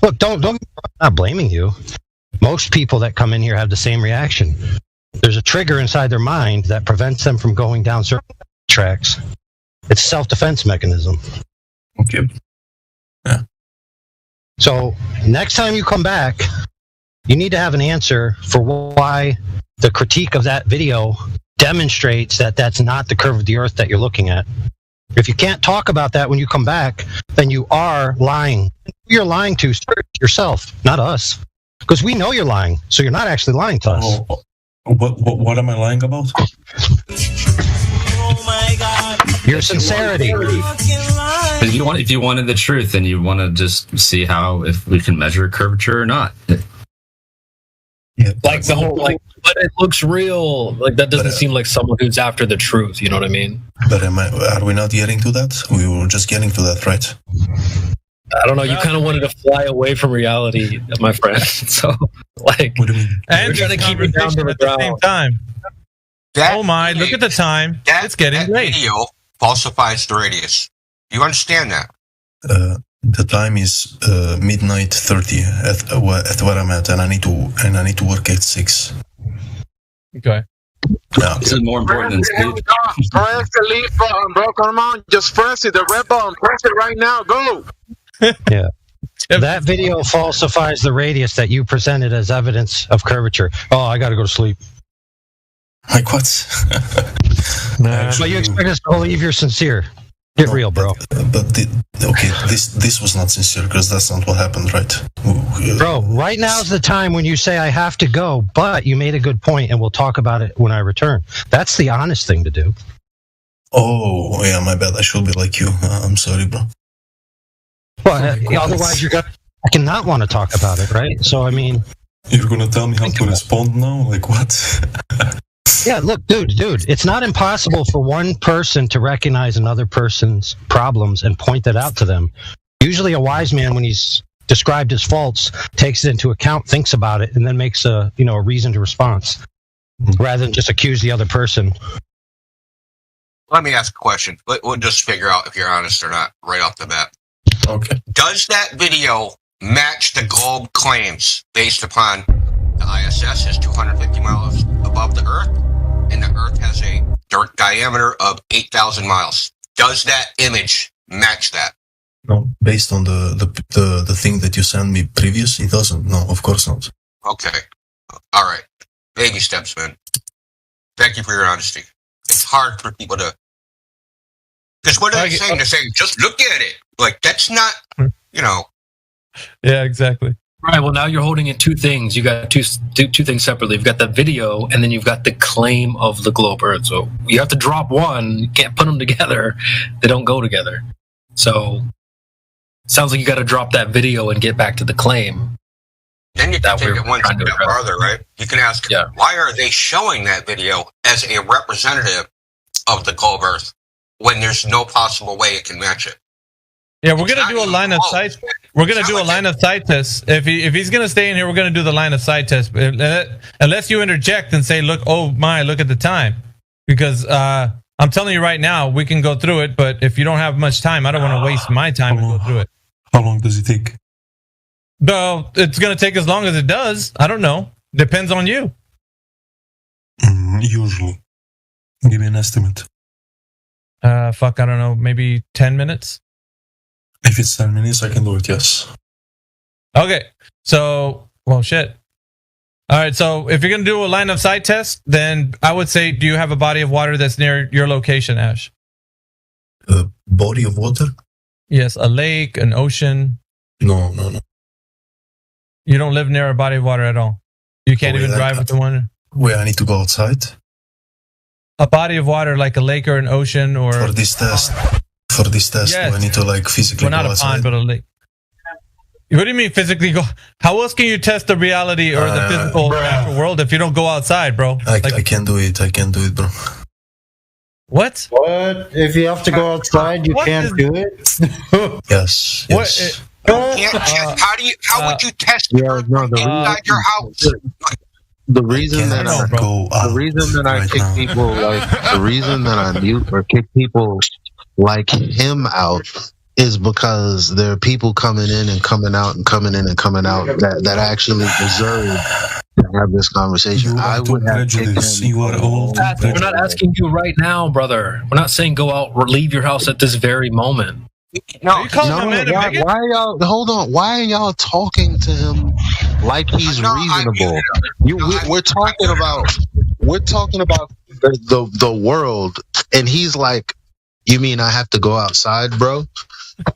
Look, don't. I'm not blaming you. Most people that come in here have the same reaction. There's a trigger inside their mind that prevents them from going down certain tracks. It's a self-defense mechanism. Okay. Yeah. So next time you come back, you need to have an answer for why the critique of that video demonstrates that that's not the curve of the Earth that you're looking at. If you can't talk about that when you come back, then you are lying. You're lying to yourself, not us. Because we know you're lying, so you're not actually lying to us. What am I lying about? Oh my God. Your sincerity. If you wanted the truth, then you want to just see if we can measure curvature or not. Yeah, like the whole but it looks real. Like that doesn't seem like someone who's after the truth. You know what I mean? But are we not getting to that? We were just getting to that, right? I don't know. You kind of wanted to fly away from reality, my friend. So, like, what do you mean? And we're trying to keep it down to the ground. Same time. Oh my! Look at the time. It's getting late. Video falsifies the radius. You understand that? The time is midnight 30 at where I'm at, and I need to work at 6. Okay. Yeah. This is more important than speed. Press the leave button, bro. Come on, just press it. The red button. Press it right now. Go. Yeah. That video falsifies the radius that you presented as evidence of curvature. Oh, I got to go to sleep. Like what? But you expect us to believe you're sincere. Get real, bro. Okay, this was not sincere because that's not what happened, right? Bro, right now is the time when you say I have to go, but you made a good point and we'll talk about it when I return. That's the honest thing to do. Oh, yeah, my bad. I should be like you. I'm sorry, bro. Well, otherwise you're gonna I cannot want to talk about it, right? So, I mean... You're gonna tell me how to respond now? Like what? Yeah, look, dude, it's not impossible for one person to recognize another person's problems and point that out to them. Usually a wise man, when he's described his faults, takes it into account, thinks about it, and then makes a reasoned response, rather than just accuse the other person. Let me ask a question. We'll just figure out if you're honest or not right off the bat. Okay. Does that video match the globe claims based upon the ISS is 250 miles above the Earth, and the Earth has a diameter of 8,000 miles? Does that image match that? No, based on the thing that you sent me previous, it doesn't. No, of course not. Okay. All right. Baby steps, man. Thank you for your honesty. It's hard for people to... Because what are they saying? They're saying, just look at it. Like, that's not, Yeah, exactly. Right. Well, now you're holding in two things. You got two things separately. You've got the video, and then you've got the claim of the globe Earth. So you have to drop one. You can't put them together. They don't go together. So it sounds like you got to drop that video and get back to the claim. Then you can take it one step farther, right? You can ask, why are they showing that video as a representative of the globe Earth when there's no possible way it can match it? Yeah, we're gonna do a line of sight. We're gonna do a line of sight test. If he's gonna stay in here, we're gonna do the line of sight test. Unless you interject and say, "Look, look at the time," because I'm telling you right now, we can go through it. But if you don't have much time, I don't want to waste my time to go through it. How long does it take? No, it's gonna take as long as it does. I don't know. Depends on you. Usually, give me an estimate. I don't know. Maybe 10 minutes. If it's 10 minutes, I can do it, yes. Okay. So, well, shit. All right. So, if you're going to do a line of sight test, then I would say, do you have a body of water that's near your location, Ash? A body of water? Yes. A lake, an ocean? No. You don't live near a body of water at all? You can't even drive with the one? Wait, I need to go outside? A body of water like a lake or an ocean or... For this test, yes. Do I need to physically go outside? Not a pond, but a lake. What do you mean physically go? How else can you test the reality or the physical natural world if you don't go outside, bro? I can't do it. I can't do it, bro. What? What? If you have to go outside, you can't do it? Yes. What? How would you test inside your house? The reason that I kick people the reason that I mute or kick people like him out is because there are people coming in and coming out and coming in and coming out that actually deserve to have this conversation. I would have We're not asking you right now, brother. We're not saying go out or leave your house at this very moment. Why are y'all? Hold on. Why are y'all talking to him like he's reasonable? We're talking about the world, and he's like, "You mean I have to go outside, bro?"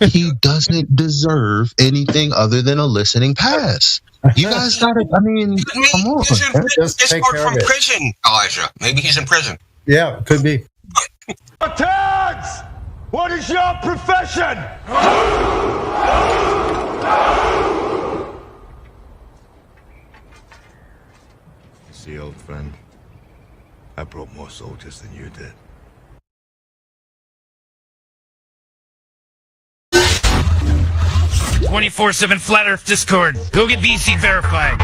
He doesn't deserve anything other than a listening pass. You guys gotta. I mean, come on. Just take care of it. Prison, Elijah. Maybe he's in prison. Yeah, could be. Tags! What is your profession? See, old friend, I brought more soldiers than you did. "24/7 Flat Earth Discord. Go get VC verified."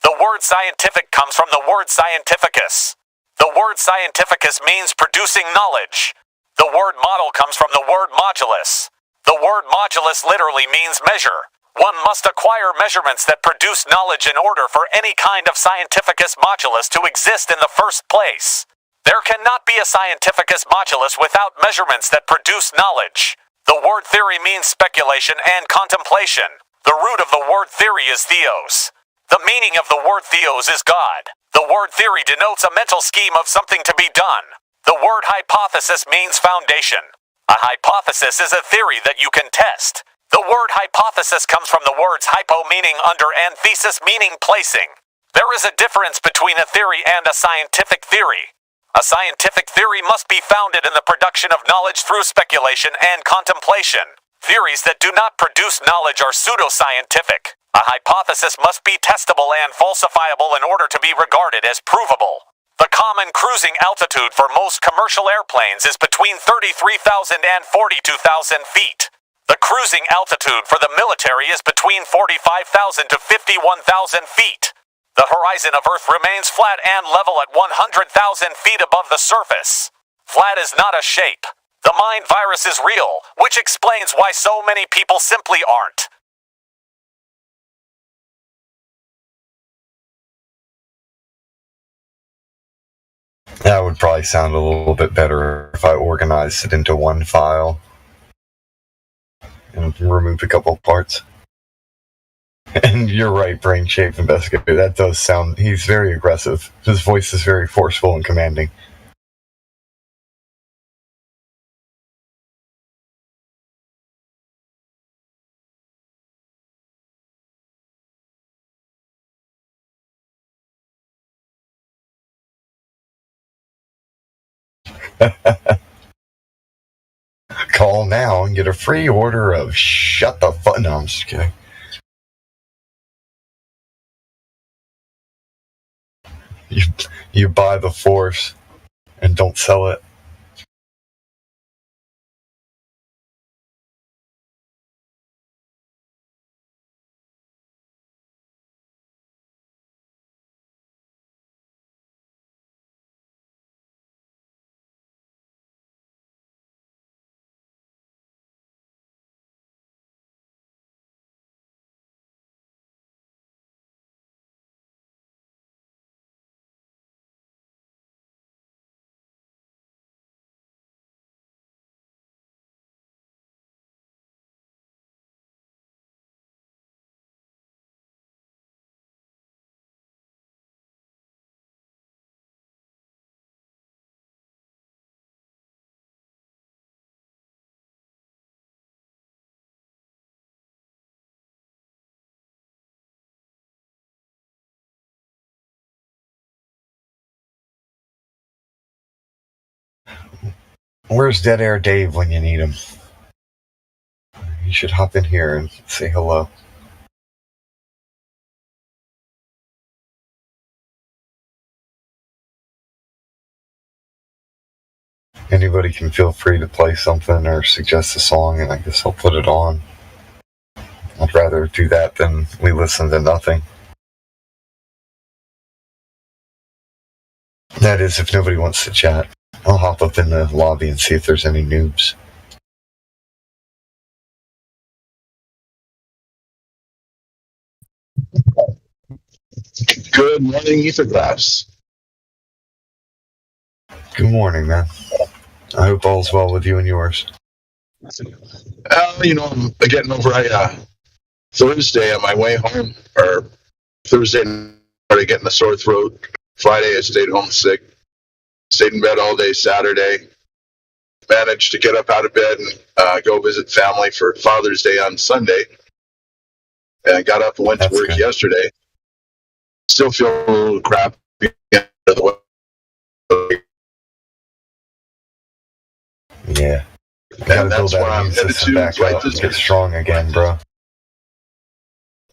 The word scientific comes from the word scientificus. The word scientificus means producing knowledge. The word model comes from the word modulus. The word modulus literally means measure. One must acquire measurements that produce knowledge in order for any kind of scientificus modulus to exist in the first place. There cannot be a scientificus modulus without measurements that produce knowledge. The word theory means speculation and contemplation. The root of the word theory is theos. The meaning of the word theos is God. The word theory denotes a mental scheme of something to be done. The word hypothesis means foundation. A hypothesis is a theory that you can test. The word hypothesis comes from the words hypo meaning under and thesis meaning placing. There is a difference between a theory and a scientific theory. A scientific theory must be founded in the production of knowledge through speculation and contemplation. Theories that do not produce knowledge are pseudoscientific. A hypothesis must be testable and falsifiable in order to be regarded as provable. The common cruising altitude for most commercial airplanes is between 33,000 and 42,000 feet. The cruising altitude for the military is between 45,000 to 51,000 feet. The horizon of Earth remains flat and level at 100,000 feet above the surface. Flat is not a shape. The mind virus is real, which explains why so many people simply aren't. That would probably sound a little bit better if I organized it into one file and removed a couple parts. And you're right, Brain Shape Investigator. That does sound... He's very aggressive. His voice is very forceful and commanding. Call now and get a free order of shut the fuck... No, I'm just kidding. You buy the Force and don't sell it. Where's Dead Air Dave when you need him? You should hop in here and say hello. Anybody can feel free to play something or suggest a song, and I guess I'll put it on. I'd rather do that than we listen to nothing. That is, if nobody wants to chat. I'll hop up in the lobby and see if there's any noobs. Good morning, Etherglass. Good morning, man. I hope all's well with you and yours. I'm getting over a Thursday on my way home, or Thursday, I started getting a sore throat. Friday, I stayed home sick. Stayed in bed all day Saturday. Managed to get up out of bed and go visit family for Father's Day on Sunday. And I got up and went to work yesterday. Still feel a little crappy. Yeah. Gotta build that immune system back up and get strong again, bro.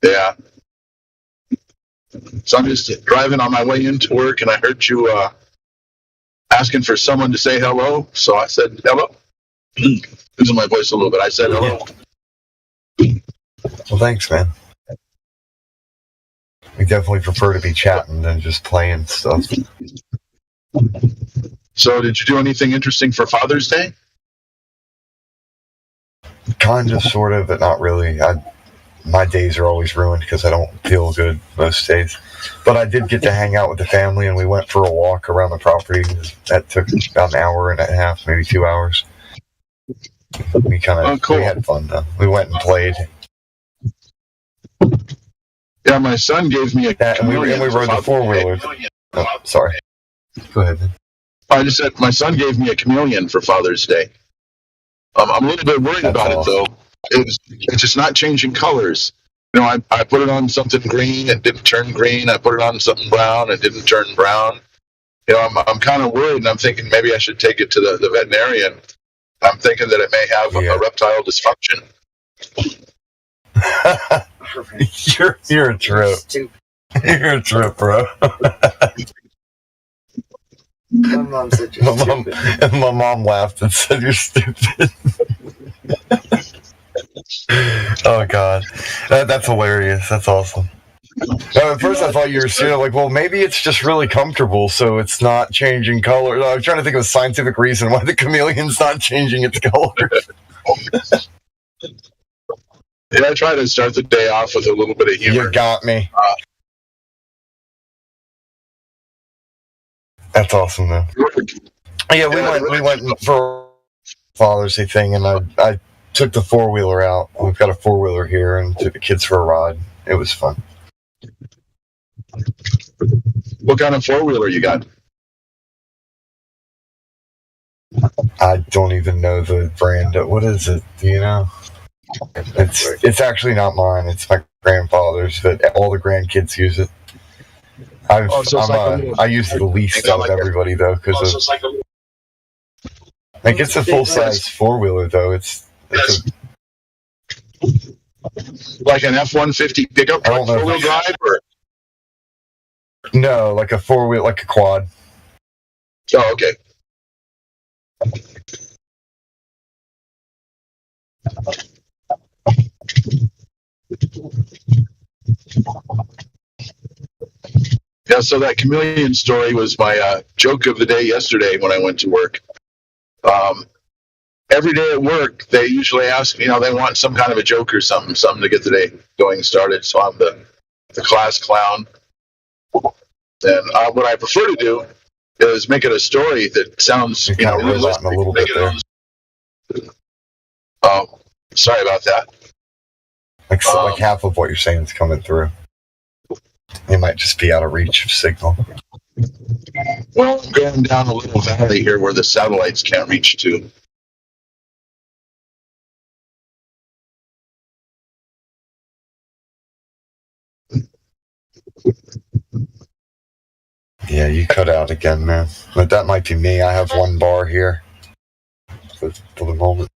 Yeah. So I'm just driving on my way into work, and I heard you asking for someone to say hello. So I said hello. Losing my voice a little bit. I said hello. Well, thanks, man. We definitely prefer to be chatting than just playing stuff. So did you do anything interesting for Father's Day? Kind of, sort of, but not really. My days are always ruined because I don't feel good most days. But I did get to hang out with the family, and we went for a walk around the property. That took about an hour and a half, maybe 2 hours. We had fun though. We went and played. Yeah, my son gave me a chameleon. And we rode the 4-wheeler. Oh, sorry. Go ahead. I just said my son gave me a chameleon for Father's Day. I'm a little bit worried about it though. It's just not changing colors. You know, I put it on something green, it didn't turn green. I put it on something brown, it didn't turn brown. You know, I'm kind of worried, and I'm thinking maybe I should take it to the veterinarian. I'm thinking that it may have a reptile dysfunction. You're a trip. You're a trip, bro. My mom laughed and said, "You're stupid." Oh God, that's hilarious. That's awesome. At first, I thought you were like, well, maybe it's just really comfortable, so it's not changing color. I was trying to think of a scientific reason why the chameleon's not changing its color. Yeah, I try to start the day off with a little bit of humor. You got me. That's awesome, though. Yeah, we went for Father's Day thing, and I took the 4-wheeler out. We've got a 4-wheeler here, and took the kids for a ride. It was fun. What kind of 4-wheeler you got? I don't even know the brand. What is it? Do you know? It's actually not mine. It's my grandfather's, but all the grandkids use it. I use it the least out of everybody though, because it's a full size 4-wheeler though. It's like an F-150 pickup truck 4-wheel drive, or no, like a 4-wheel, like a quad. Oh, okay. Yeah, so that chameleon story was my joke of the day yesterday when I went to work. Every day at work, they usually ask, they want some kind of a joke or something to get the day going started. So I'm the class clown. And what I prefer to do is make it a story that sounds, realistic. A little bit there. Oh, sorry about that. Like half of what you're saying is coming through. It might just be out of reach of signal. Well, I'm going down a little valley here where the satellites can't reach to. Yeah, you cut out again, man. But that might be me. I have one bar here for the moment.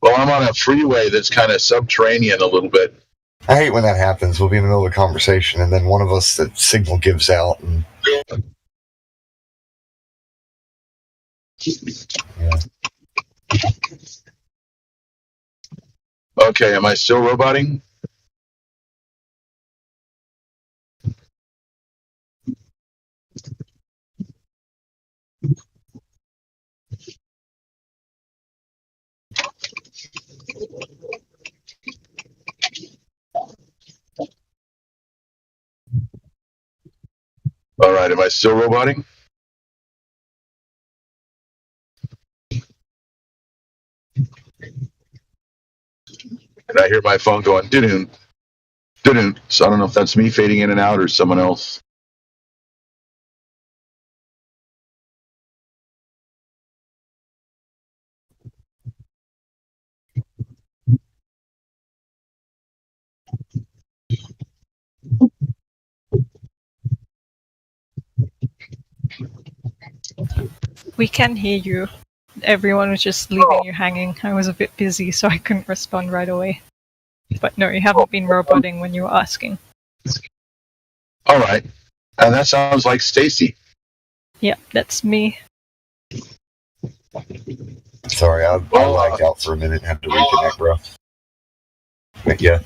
Well, I'm on a freeway that's kind of subterranean a little bit. I hate when that happens. We'll be in the middle of a conversation, and then one of us, the signal gives out. And yeah. Okay, am I still roboting? All right, am I still roboting? And I hear my phone going, doo-doo, doo-doo. So I don't know if that's me fading in and out or someone else. We can hear you. Everyone was just leaving you hanging. I was a bit busy, so I couldn't respond right away. But no, you haven't been roboting when you were asking. All right. And that sounds like Stacy. Yeah, that's me. Sorry, I lagged out for a minute and had to reconnect, bro. But yeah.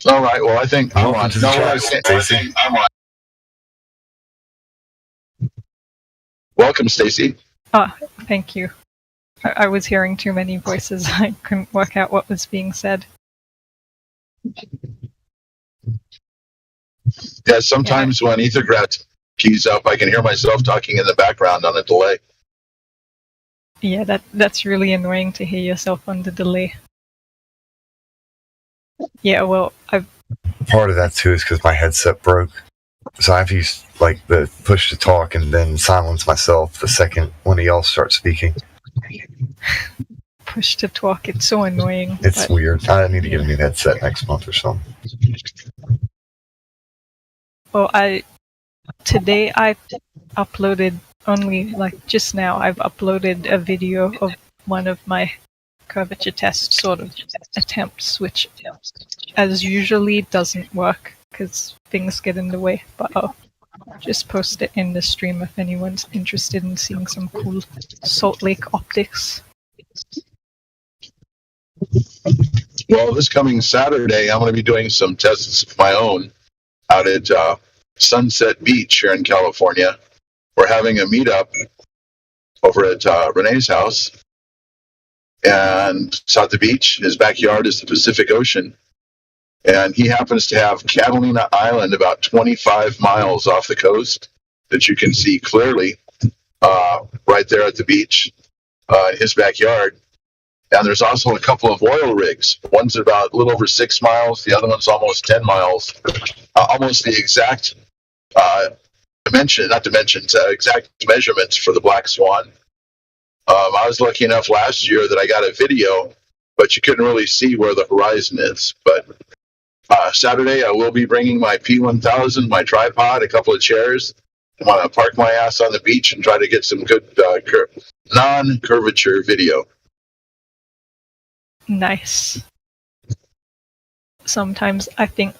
All right, well, I think I'm on. Welcome, Stacy. Oh, thank you. I was hearing too many voices. I couldn't work out what was being said. Yeah, sometimes when Ethergrat keys up, I can hear myself talking in the background on a delay. Yeah, that's really annoying to hear yourself on the delay. Yeah, well, Part of that too is because my headset broke, so I have to use like the push to talk and then silence myself the second one of y'all starts speaking. Push to talk. It's so annoying. It's weird. I need to get a new headset next month or something. Well, today I uploaded only like just now. I've uploaded a video of one of my curvature test sort of attempts, which as usually doesn't work because things get in the way. But I'll just post it in the stream if anyone's interested in seeing some cool Salt Lake optics. Well, this coming Saturday, I'm going to be doing some tests of my own out at Sunset Beach here in California. We're having a meetup over at Renee's house. And it's at the beach. His backyard is the Pacific Ocean. And he happens to have Catalina Island about 25 miles off the coast that you can see clearly right there at the beach in his backyard. And there's also a couple of oil rigs. One's about a little over 6 miles. The other one's almost 10 miles. Almost the exact exact measurements for the Black Swan. I was lucky enough last year that I got a video, but you couldn't really see where the horizon is. But Saturday, I will be bringing my P1000, my tripod, a couple of chairs. I'm going to park my ass on the beach and try to get some good non-curvature video. Nice. Sometimes I think,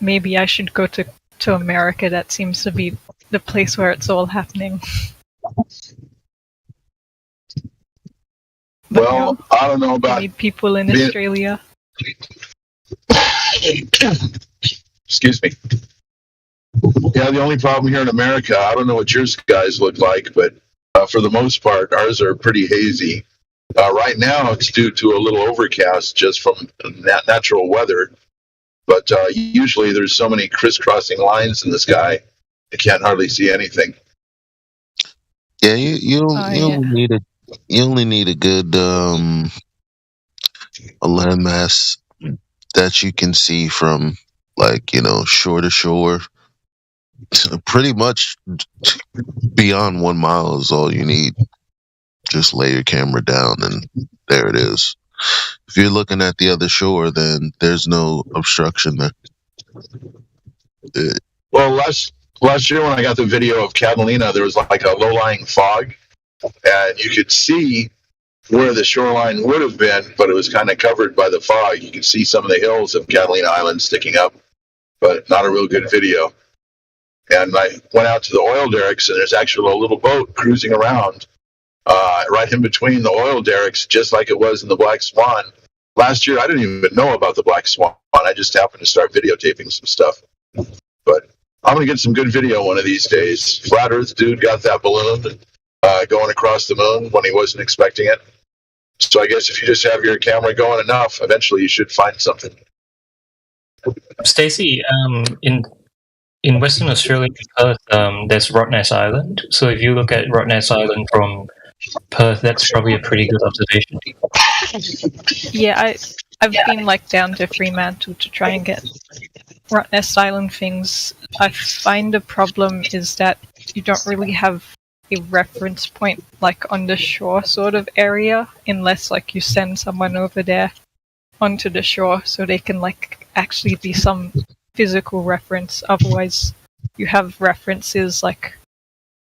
maybe I should go to America. That seems to be the place where it's all happening. Well, I don't know about people in Australia. Excuse me. Yeah, the only problem here in America, I don't know what yours guys look like, but for the most part, ours are pretty hazy. Right now, it's due to a little overcast just from natural weather. But usually there's so many crisscrossing lines in the sky, you can't hardly see anything. Yeah, you only need a good a landmass that you can see from, like, shore to shore. Pretty much beyond 1 mile is all you need. Just lay your camera down and there it is. If you're looking at the other shore, then there's no obstruction there. Well, last year when I got the video of Catalina, there was like a low-lying fog, and you could see where the shoreline would have been, but it was kind of covered by the fog. You could see some of the hills of Catalina Island sticking up, but not a real good video. And I went out to the oil derricks, and there's actually a little boat cruising around right in between the oil derricks, just like it was in the Black Swan. Last year, I didn't even know about the Black Swan. I just happened to start videotaping some stuff. But I'm going to get some good video one of these days. Flat Earth dude got that balloon going across the moon when he wasn't expecting it. So I guess if you just have your camera going enough, eventually you should find something. Stacy, in Western Australia, Perth, there's Rottnest Island. So if you look at Rottnest Island from Perth, that's probably a pretty good observation. Yeah, I've been down to Fremantle to try and get Rottnest Island things. I find the problem is that you don't really have a reference point on the shore sort of area, unless you send someone over there onto the shore so they can actually be some physical reference. Otherwise you have references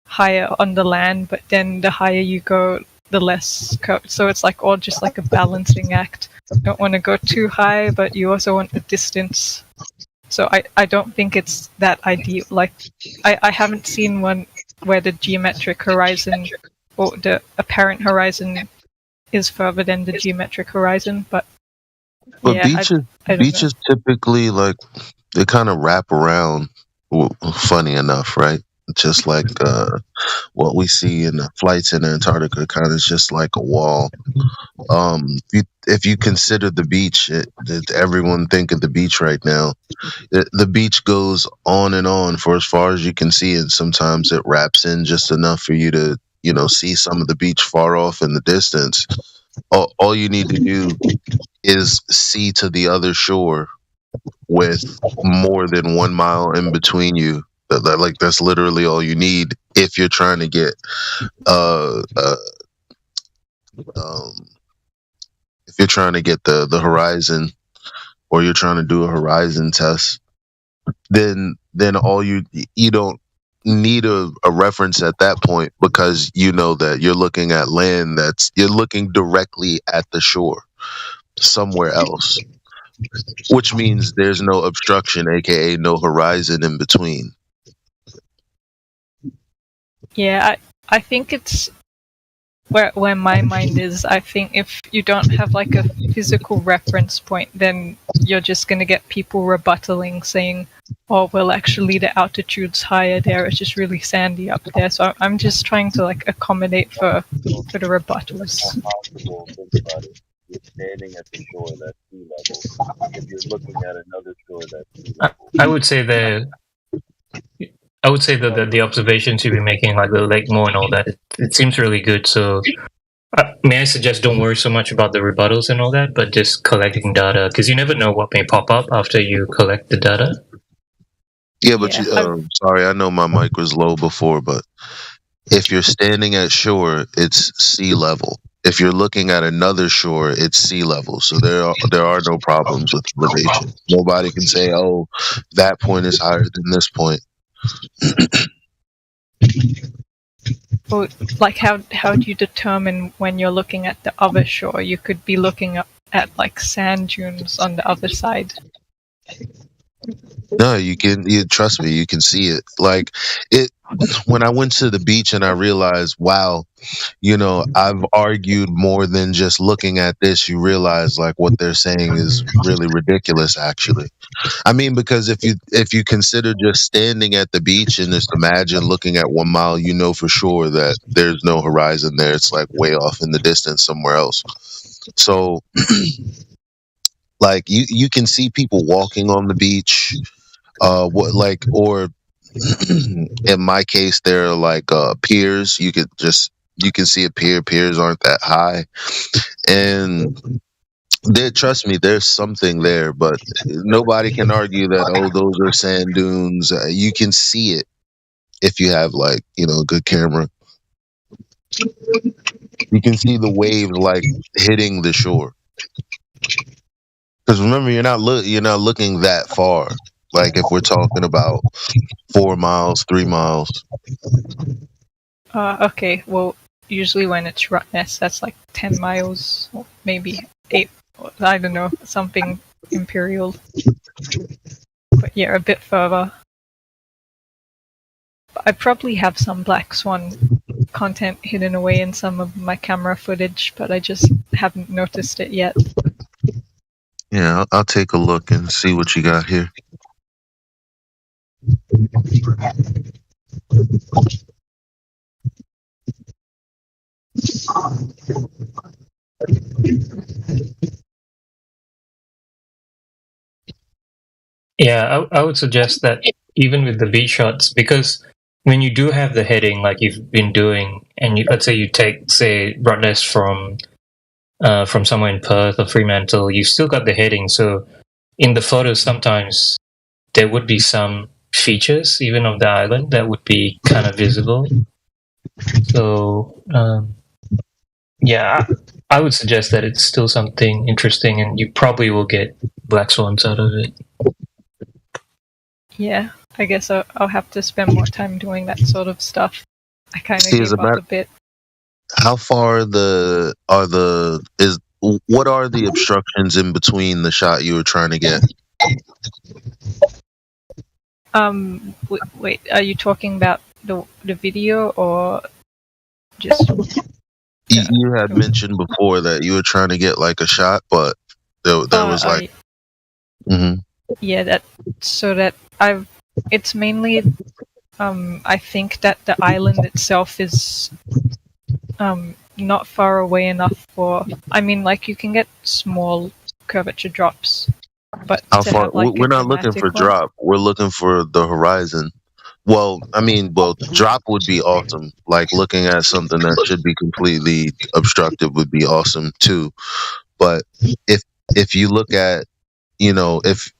higher on the land, but then the higher you go, the less so it's all just a balancing act. You don't want to go too high, but you also want the distance. So I don't think it's that ideal. I haven't seen one where the geometric horizon or the apparent horizon is further than the geometric horizon, but yeah, beaches typically they kind of wrap around. Funny enough, right? Just like what we see in the flights in Antarctica, kind of just like a wall. If you consider the beach, everyone think of the beach right now. The beach goes on and on for as far as you can see, and sometimes it wraps in just enough for you to see some of the beach far off in the distance, all you need to do is see to the other shore with more than 1 mile in between you. That's literally all you need if you're trying to get if you're trying to get the horizon, or you're trying to do a horizon test. Then all you don't need a reference at that point, because you know that you're looking at land, you're looking directly at the shore somewhere else, which means there's no obstruction, aka no horizon in between. Yeah, I think it's where my mind is. I think if you don't have like a physical reference point, then you're just going to get people rebuttaling, saying, oh, well, actually the altitude's higher there, it's just really sandy up there. So I'm just trying to like accommodate for the rebuttals. You're standing at the shore that's sea level. If you're looking at another shore that's sea level. I would say that the observations you've been making, like the Lake Moore and all that, it seems really good. So, may I suggest don't worry so much about the rebuttals and all that, but just collecting data, because you never know what may pop up after you collect the data. Yeah, but sorry, I know my mic was low before, but if you're standing at shore, it's sea level. If you're looking at another shore, it's sea level. So there are no problems with elevation. Nobody can say, oh, that point is higher than this point. Well, like how do you determine when you're looking at the other shore? You could be looking at like sand dunes on the other side. No, you trust me, you can see it. Like it when I went to the beach and I realized, wow, I've argued more than just looking at this. You realize like what they're saying is really ridiculous, actually. I mean, because if you consider just standing at the beach and just imagine looking at 1 mile, you know for sure that there's no horizon there. It's like way off in the distance somewhere else. So like you can see people walking on the beach, or in my case, there are like piers. You can see a pier. Piers aren't that high, and trust me, there's something there. But nobody can argue that, oh, those are sand dunes. You can see it if you have like a good camera. You can see the waves like hitting the shore. Because remember, you're not looking that far. Like if we're talking about 4 miles, 3 miles. Okay, well, usually when it's Rottnest, that's like 10 miles, or maybe 8. I don't know, something imperial. But yeah, a bit further. I probably have some Black Swan content hidden away in some of my camera footage, but I just haven't noticed it yet. Yeah, I'll take a look and see what you got here. Yeah, I would suggest that even with the beach shots, because when you do have the heading like you've been doing, and let's say you take, say, Rottnest from somewhere in Perth or Fremantle, you still got the heading. So in the photos, sometimes there would be some features, even of the island, that would be kind of visible. So, yeah, I would suggest that it's still something interesting, and you probably will get black swans out of it. Yeah, I guess I'll have to spend more time doing that sort of stuff. I kind of gave up a bit. How far what are the obstructions in between the shot you were trying to get? Wait, are you talking about the video or just? You had mentioned before that you were trying to get like a shot, but there was like. Yeah, it's mainly. I think that the island itself is not far away enough for. I mean, like you can get small curvature drops, but how far? We're not looking for drop. We're looking for the horizon. Well, I mean, well, drop would be awesome. Like looking at something that should be completely obstructive would be awesome too. But if you look at, you know, if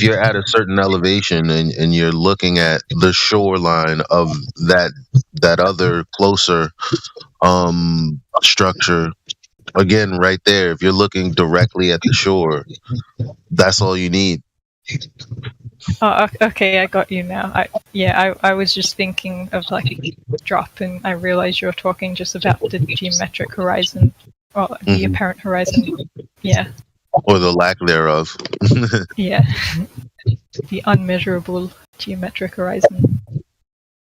you're at a certain elevation and you're looking at the shoreline of that other closer structure, again, right there, if you're looking directly at the shore, that's all you need. Oh, okay, I got you now. I was just thinking of like drop, and I realized you were talking just about the geometric horizon, or the apparent horizon. Yeah. Or the lack thereof. Yeah. The unmeasurable geometric horizon.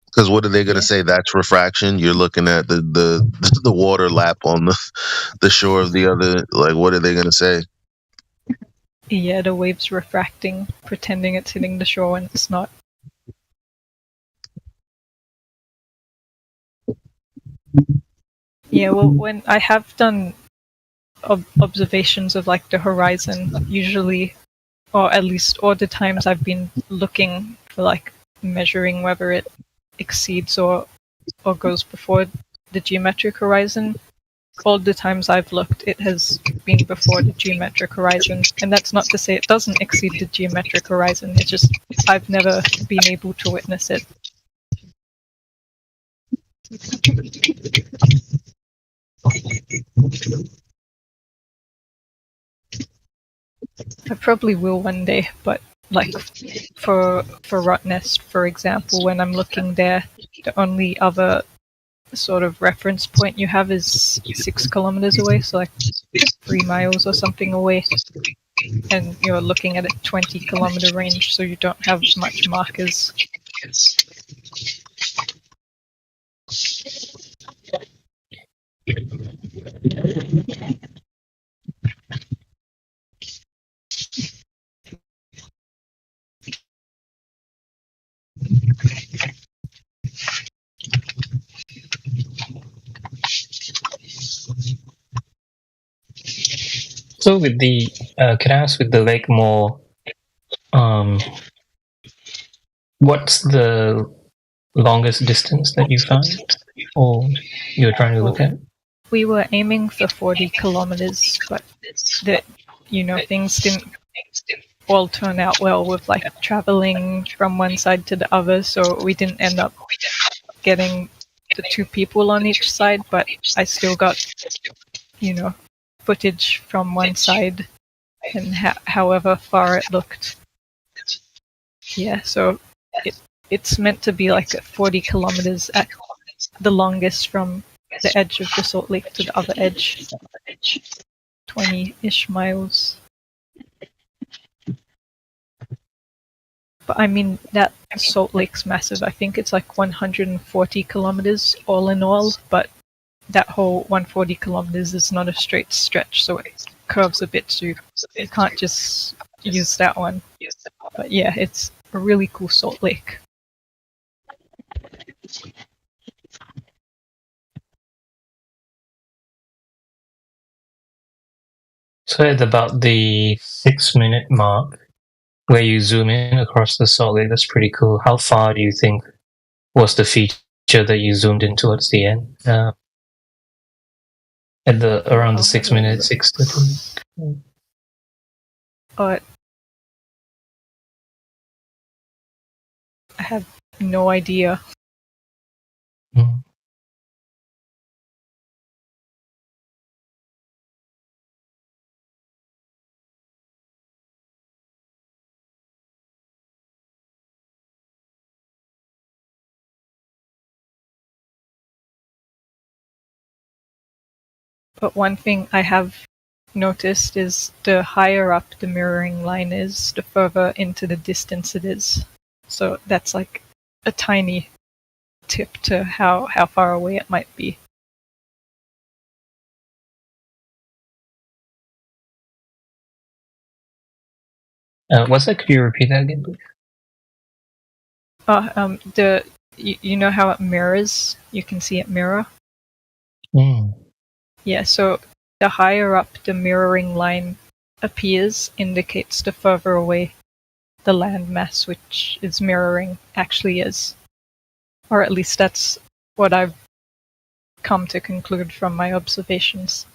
Because what are they going to say? That's refraction. You're looking at the water lap on the shore of the other. Like, what are they going to say? Yeah, the waves refracting, pretending it's hitting the shore when it's not. Yeah, well, when I have done observations of like the horizon, usually, or at least all the times I've been looking for like measuring whether it exceeds or goes before the geometric horizon, all the times I've looked, it has been before the geometric horizon. And that's not to say it doesn't exceed the geometric horizon, it's just I've never been able to witness it. I probably will one day, but like for Rottnest, for example, when I'm looking there, the only other sort of reference point you have is 6 kilometers away, so like 3 miles or something away, and you're looking at a 20-kilometer range, so you don't have much markers. So with the, can I ask with the Lake Moore, what's the longest distance that you found, or you're trying to look at? We were aiming for 40 kilometers, but things didn't all turn out well with like traveling from one side to the other, so we didn't end up getting the 2 people on each side, but I still got, footage from one side and however far it looked. Yeah, so it's meant to be like 40 kilometers at the longest from the edge of the Salt Lake to the other edge. 20-ish miles. But I mean, that Salt Lake's massive. I think it's like 140 kilometers all in all, but that whole 140 kilometers is not a straight stretch, so it curves a bit, so you can't just use that one. But yeah, it's a really cool Salt Lake. So at about the 6-minute mark, where you zoom in across the Salt Lake, that's pretty cool. How far do you think was the feature that you zoomed in towards the end? At around the 6 minutes, 6:30. I have no idea. But one thing I have noticed is the higher up the mirroring line is, the further into the distance it is. So that's like a tiny tip to how far away it might be. What's that? Could you repeat that again, please? You know how it mirrors? You can see it mirror. Yeah, so the higher up the mirroring line appears indicates the further away the landmass which is mirroring actually is. Or at least that's what I've come to conclude from my observations.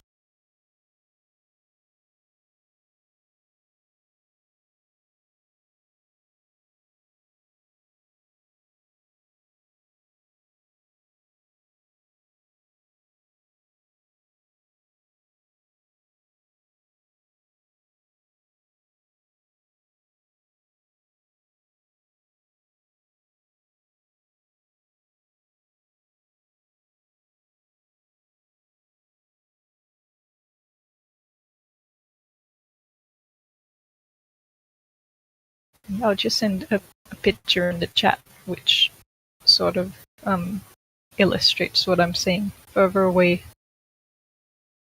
I'll just send a picture in the chat which sort of illustrates what I'm saying. Further away.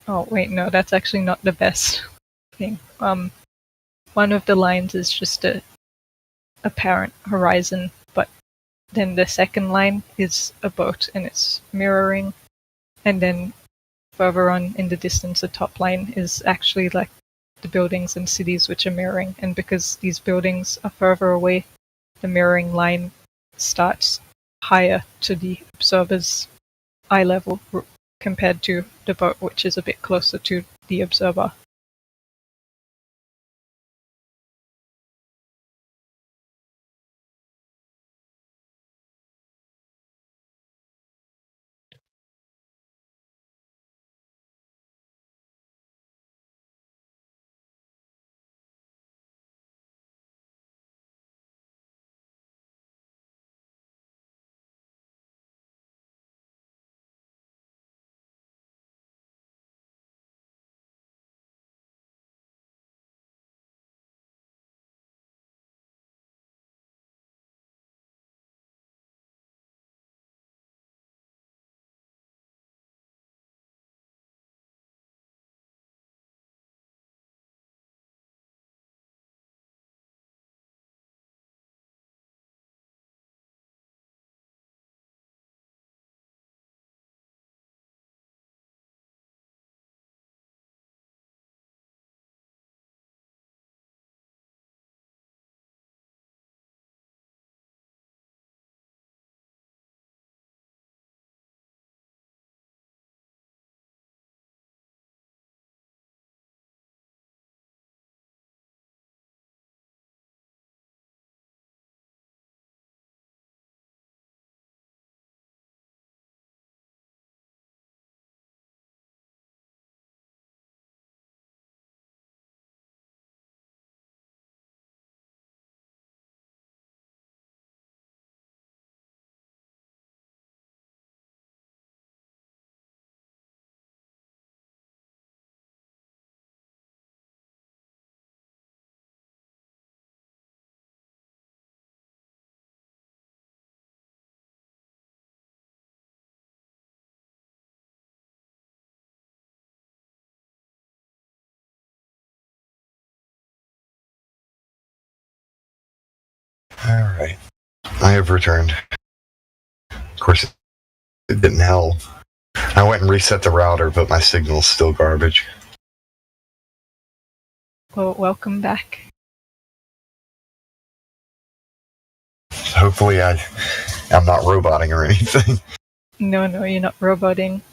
Oh wait, no, that's actually not the best thing. One of the lines is just a apparent horizon, but then the second line is a boat and it's mirroring, and then further on in the distance, the top line is actually like the buildings and cities which are mirroring, and because these buildings are further away, the mirroring line starts higher to the observer's eye level compared to the boat, which is a bit closer to the observer. Alright. I have returned. Of course, it didn't help. I went and reset the router, but my signal's still garbage. Well, welcome back. Hopefully I'm not roboting or anything. No, you're not roboting.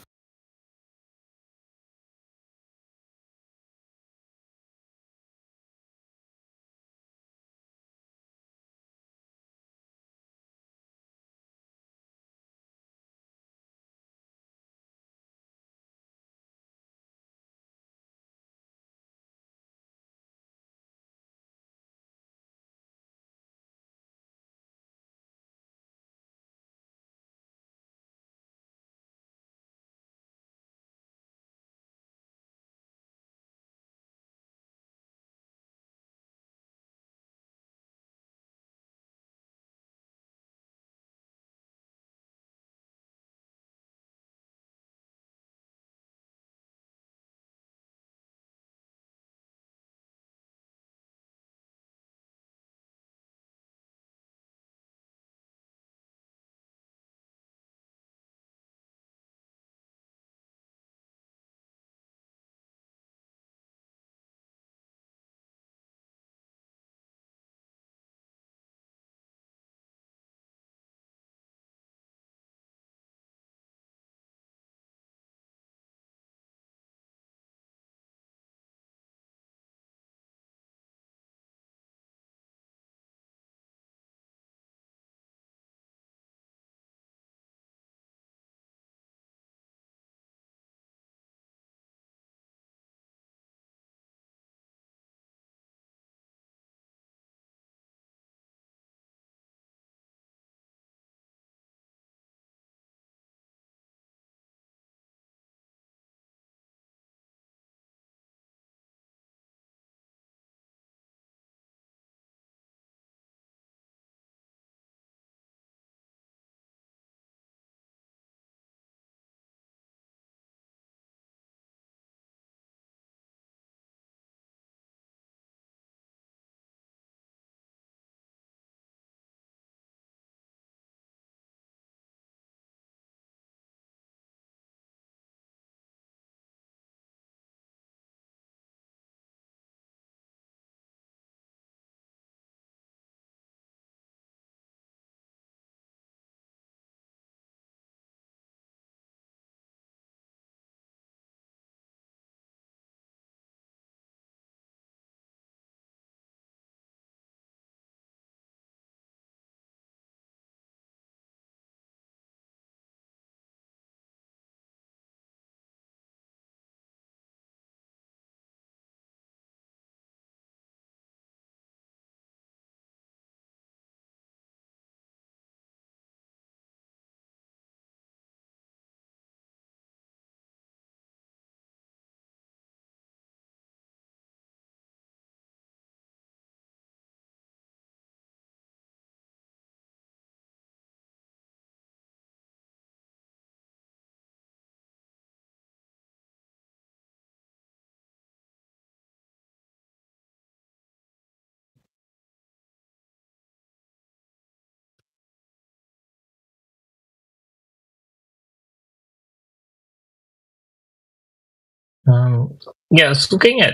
Yeah, I was looking at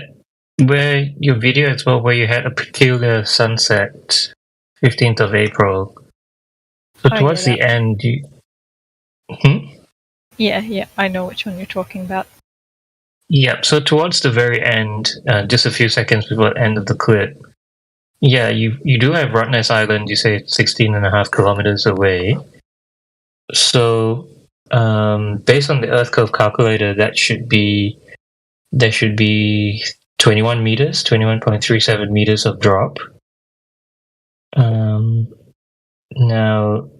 where your video as well, where you had a peculiar sunset, 15th of April. So towards the end, you. Yeah, I know which one you're talking about. Yep. So towards the very end, just a few seconds before the end of the clip, yeah, you do have Rottnest Island. You say it's 16.5 kilometers away. So based on the Earth curve calculator, there should be 21 meters, 21.37 meters of drop. Now,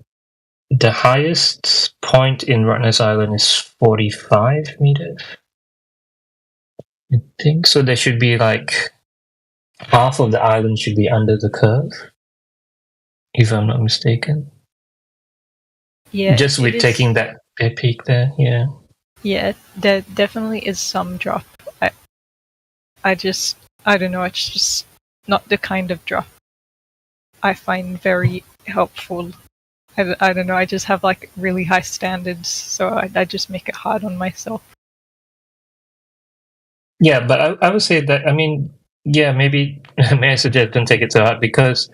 the highest point in Rottnest Island is 45 meters. I think so. There should be like half of the island should be under the curve, if I'm not mistaken. Yeah, just with taking that peak there. Yeah. Yeah, there definitely is some drop. I don't know. It's just not the kind of drop I find very helpful. I don't know. I just have like really high standards, so I just make it hard on myself. Yeah, but I would say that, I mean, yeah, maybe, may I suggest don't take it so hard, because,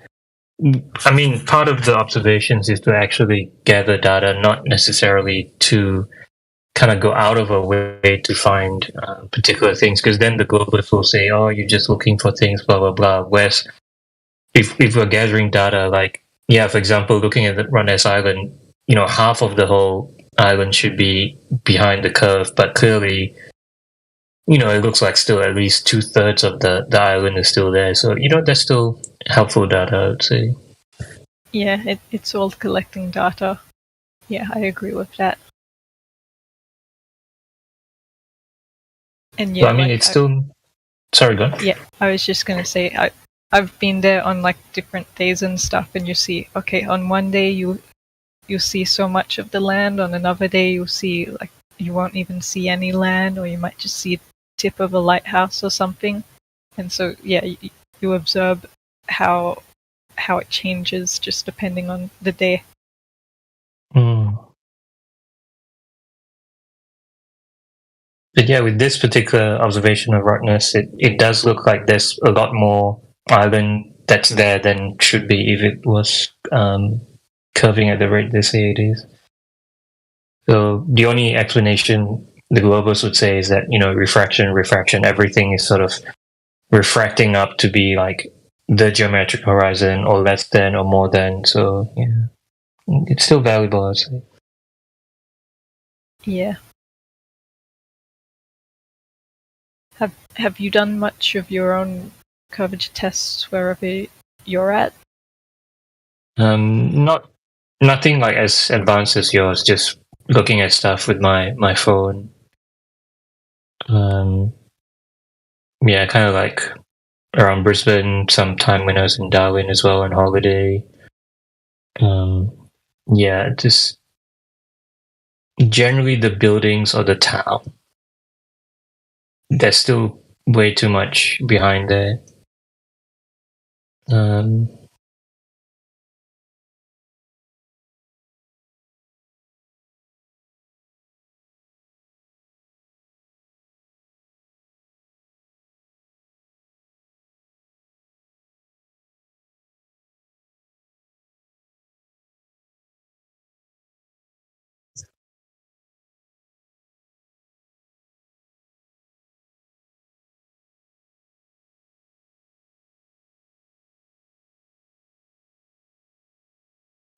I mean, part of the observations is to actually gather data, not necessarily to kind of go out of a way to find particular things, because then the globalists will say, oh, you're just looking for things, blah, blah, blah. Whereas if we're gathering data, like, yeah, for example, looking at the Rottnest Island, you know, half of the whole island should be behind the curve, but clearly, you know, it looks like still at least 2/3 of the island is still there. So, you know, that's still helpful data, I would say. Yeah, it's all collecting data. Yeah, I agree with that. And yeah, so, I mean, it's still. Sorry, go on. Yeah, I was just gonna say I've been there on like different days and stuff, and you see, okay, on one day you see so much of the land, on another day you see like you won't even see any land, or you might just see tip of a lighthouse or something. And so yeah, you observe how it changes just depending on the day. But yeah, with this particular observation of Rottnest, it does look like there's a lot more island that's there than should be if it was curving at the rate they say it is. So the only explanation the globalists would say is that, you know, refraction, everything is sort of refracting up to be like the geometric horizon or less than or more than. So yeah, it's still valuable, I'd say. Yeah. Have you done much of your own curvature tests wherever you're at? Nothing like as advanced as yours, just looking at stuff with my phone. Yeah, kind of like around Brisbane, sometime when I was in Darwin as well on holiday. Yeah, just generally the buildings or the town. There's still way too much behind there.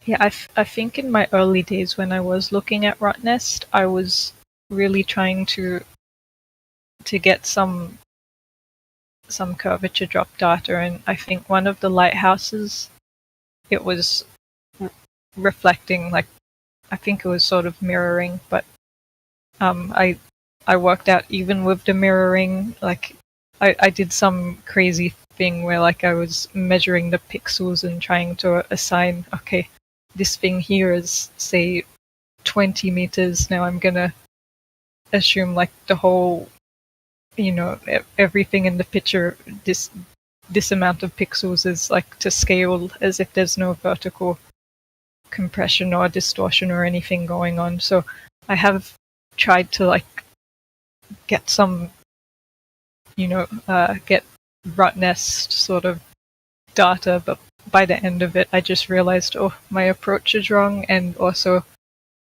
Yeah, I think in my early days when I was looking at Rottnest, I was really trying to get some curvature drop data, and I think one of the lighthouses, it was reflecting, like, I think it was sort of mirroring, but I worked out even with the mirroring, like I did some crazy thing where like I was measuring the pixels and trying to assign, okay, this thing here is say 20 meters. Now I'm gonna assume like the whole, you know, everything in the picture, this amount of pixels is like to scale as if there's no vertical compression or distortion or anything going on. So I have tried to like get some get Rottnest sort of data, but by the end of it, I just realized, my approach is wrong, and also,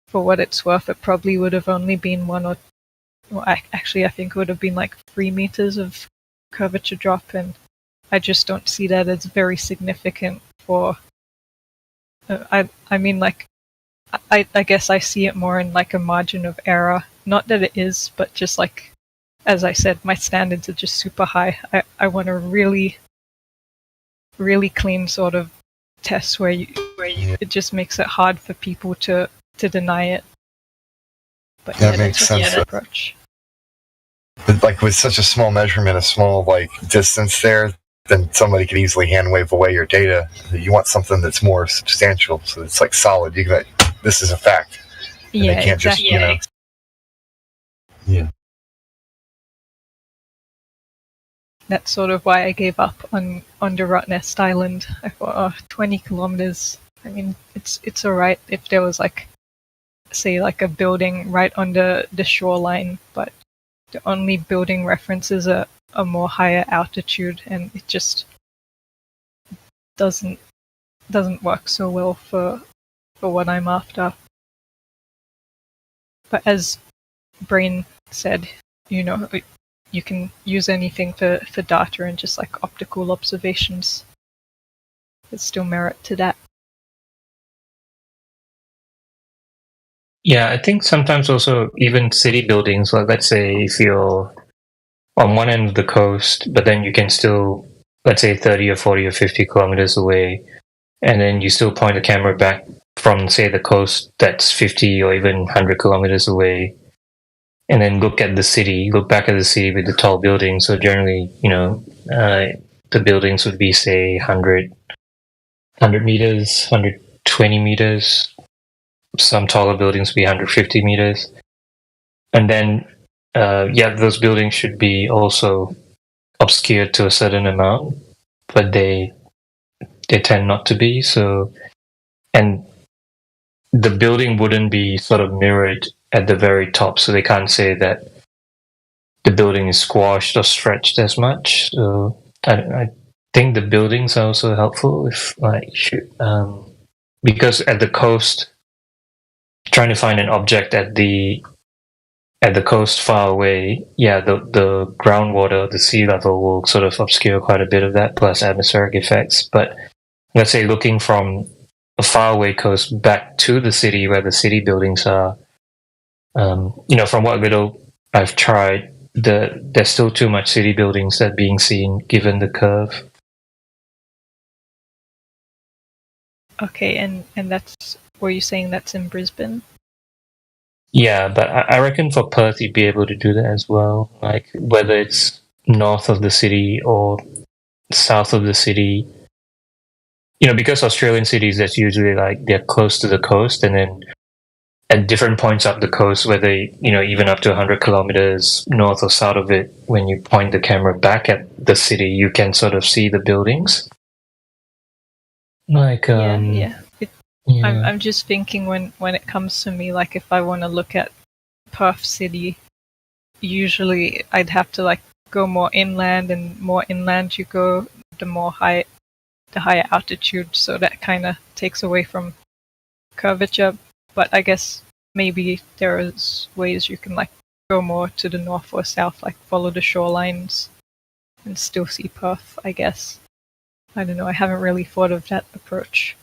for what it's worth, it probably would have only been I think it would have been like 3 meters of curvature drop, and I just don't see that as very significant for. I guess I see it more in like a margin of error. Not that it is, but just like, as I said, my standards are just super high. I want a really, really clean sort of test where it just makes it hard for people to deny it. But that makes sense. Approach. But like with such a small measurement, a small like distance there, then somebody could easily hand wave away your data. You want something that's more substantial, so it's like solid. You can, this is a fact. And yeah, they can't exactly. just, Yeah. That's sort of why I gave up on the Rottnest Island. I thought, 20 kilometers. I mean, it's alright if there was like, say, like a building right under the shoreline, but the only building references are a more higher altitude, and it just doesn't work so well for what I'm after. But as Brain said, you can use anything for data and just like optical observations. There's still merit to that. Yeah, I think sometimes also even city buildings, like let's say if you're on one end of the coast, but then you can still, let's say 30 or 40 or 50 kilometers away, and then you still point the camera back from, say, the coast that's 50 or even 100 kilometers away, and then look back at the city with the tall buildings. So generally, the buildings would be, say, 100 meters, 120 meters. Some taller buildings would be 150 meters. And then, those buildings should be also obscured to a certain amount, but they tend not to be. So, and the building wouldn't be sort of mirrored at the very top, so they can't say that the building is squashed or stretched as much. So I think the buildings are also helpful if because at the coast, trying to find an object at the coast far away, the groundwater, the sea level will sort of obscure quite a bit of that, plus atmospheric effects. But let's say looking from a faraway coast back to the city where the city buildings are, from what little I've tried, there's still too much city buildings that are being seen given the curve. Okay, and that's, were you saying that's in Brisbane? Yeah, but I reckon for Perth you'd be able to do that as well. Like whether it's north of the city or south of the city. Because Australian cities, that's usually like they're close to the coast, and then at different points up the coast, whether even up to 100 kilometers north or south of it, when you point the camera back at the city, you can sort of see the buildings. Like I'm just thinking when it comes to me, like if I want to look at Perth City, usually I'd have to like go more inland, and more inland you go, the higher altitude, so that kind of takes away from curvature. But I guess maybe there is ways you can like go more to the north or south, like follow the shorelines and still see Perth, I guess. I don't know, I haven't really thought of that approach.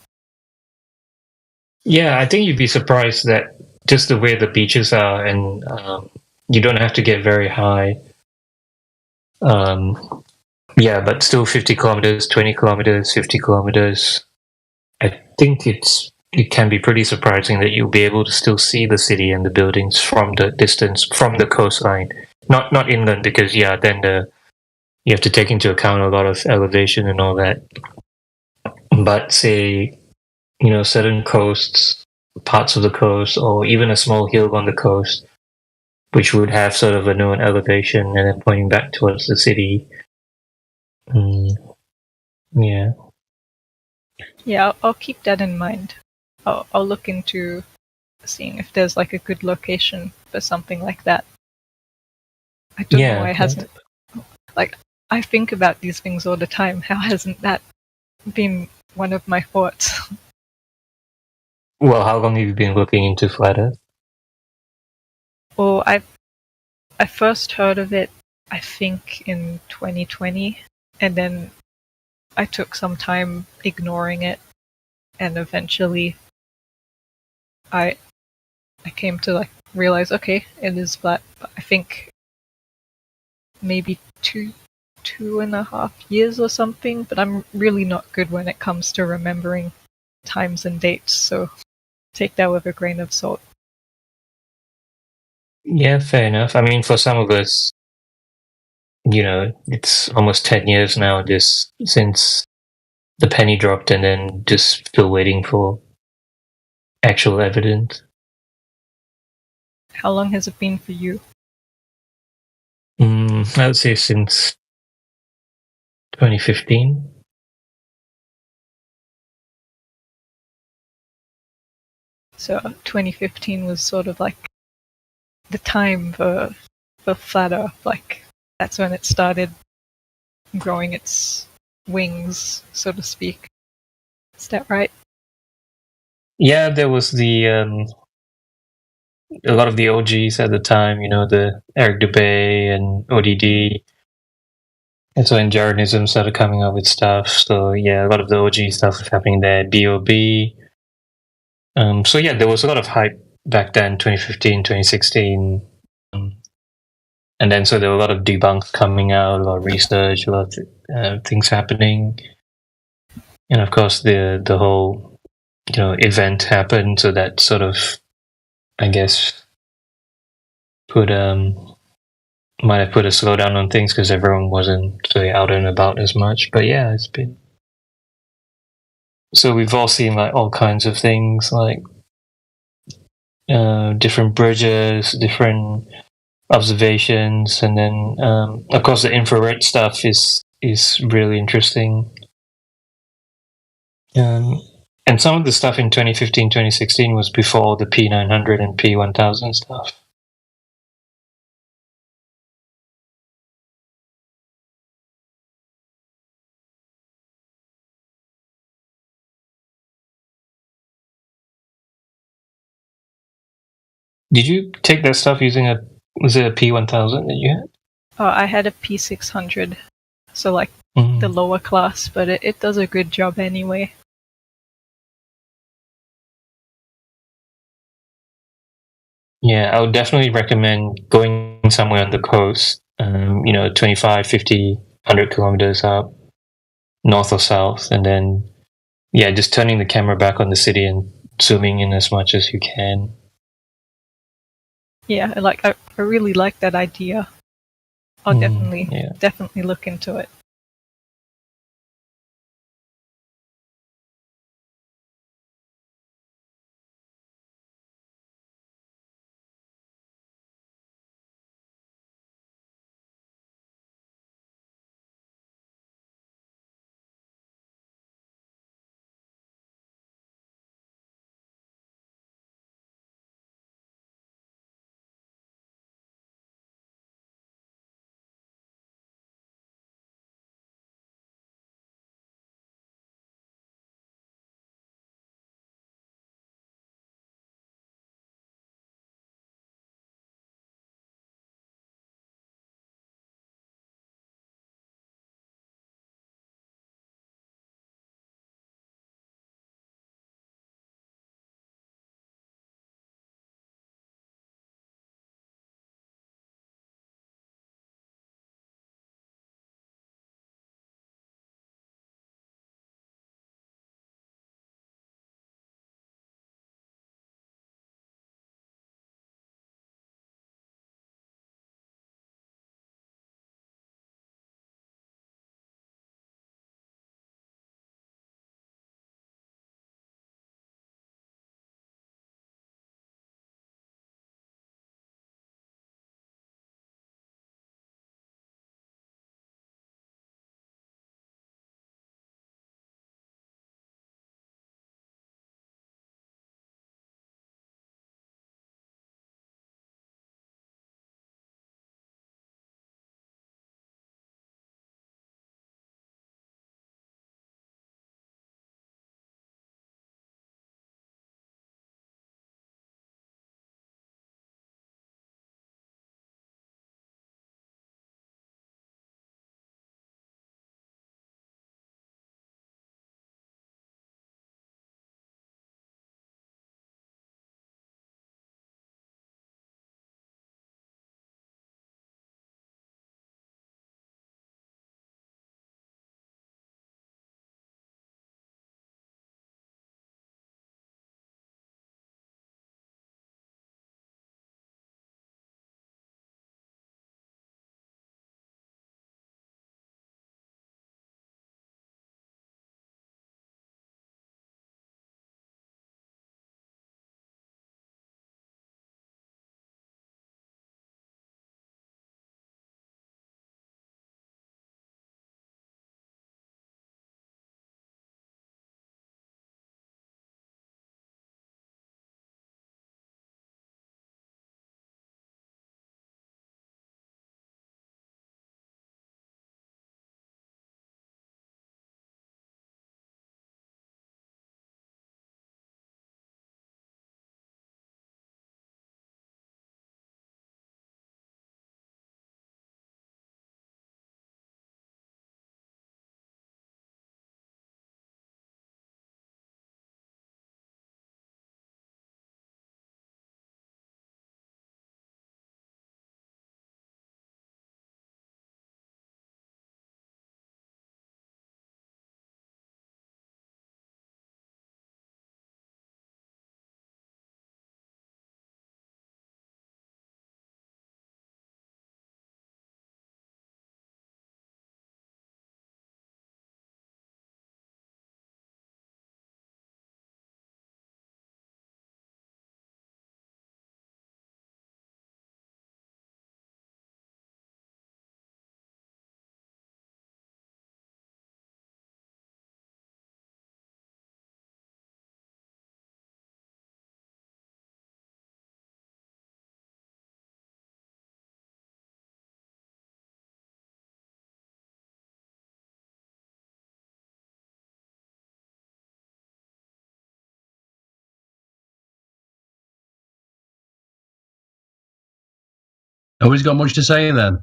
Yeah, I think you'd be surprised that just the way the beaches are, and you don't have to get very high. But still 50 kilometers, 20 kilometers, 50 kilometers. I think it can be pretty surprising that you'll be able to still see the city and the buildings from the distance, from the coastline. Not inland, because then you have to take into account a lot of elevation and all that. But say, certain coasts, parts of the coast, or even a small hill on the coast, which would have sort of a known elevation and then pointing back towards the city. Yeah. Yeah, I'll keep that in mind. I'll look into seeing if there's like a good location for something like that. I don't know why Like, I think about these things all the time. How hasn't that been one of my thoughts? Well, how long have you been looking into flat Earth? Well, I first heard of it, I think, in 2020, and then I took some time ignoring it, and eventually I came to like realize, okay, it is flat. But I think maybe 2.5 years or something, but I'm really not good when it comes to remembering times and dates, so take that with a grain of salt. Yeah, fair enough. I mean, for some of us, it's almost 10 years now since the penny dropped, and then just still waiting for actual evidence. How long has it been for you? I would say since 2015. So 2015 was sort of like the time for Flat Earth. Like, that's when it started growing its wings, so to speak. Is that right? Yeah, there was a lot of the OGs at the time, the Eric Dubay and ODD. And so when Jaranism started coming up with stuff, so yeah, a lot of the OG stuff was happening there. BOB. So yeah, there was a lot of hype back then, 2015, 2016. And then so there were a lot of debunks coming out, a lot of research, a lot of things happening. And of course the whole, event happened, so that sort of, I guess, might have put a slowdown on things because everyone wasn't really out and about as much. But yeah, it's been. So we've all seen like all kinds of things, like different bridges, different observations, and then of course the infrared stuff is really interesting. And some of the stuff in 2015, 2016 was before the P900 and P1000 stuff. Did you take that stuff using was it a P1000 that you had? Oh, I had a P600, so like the lower class, but it does a good job anyway. Yeah, I would definitely recommend going somewhere on the coast, 25, 50, 100 kilometers up, north or south, and then, yeah, just turning the camera back on the city and zooming in as much as you can. Yeah, I really like that idea. I'll definitely look into it. Nobody's got much to say then.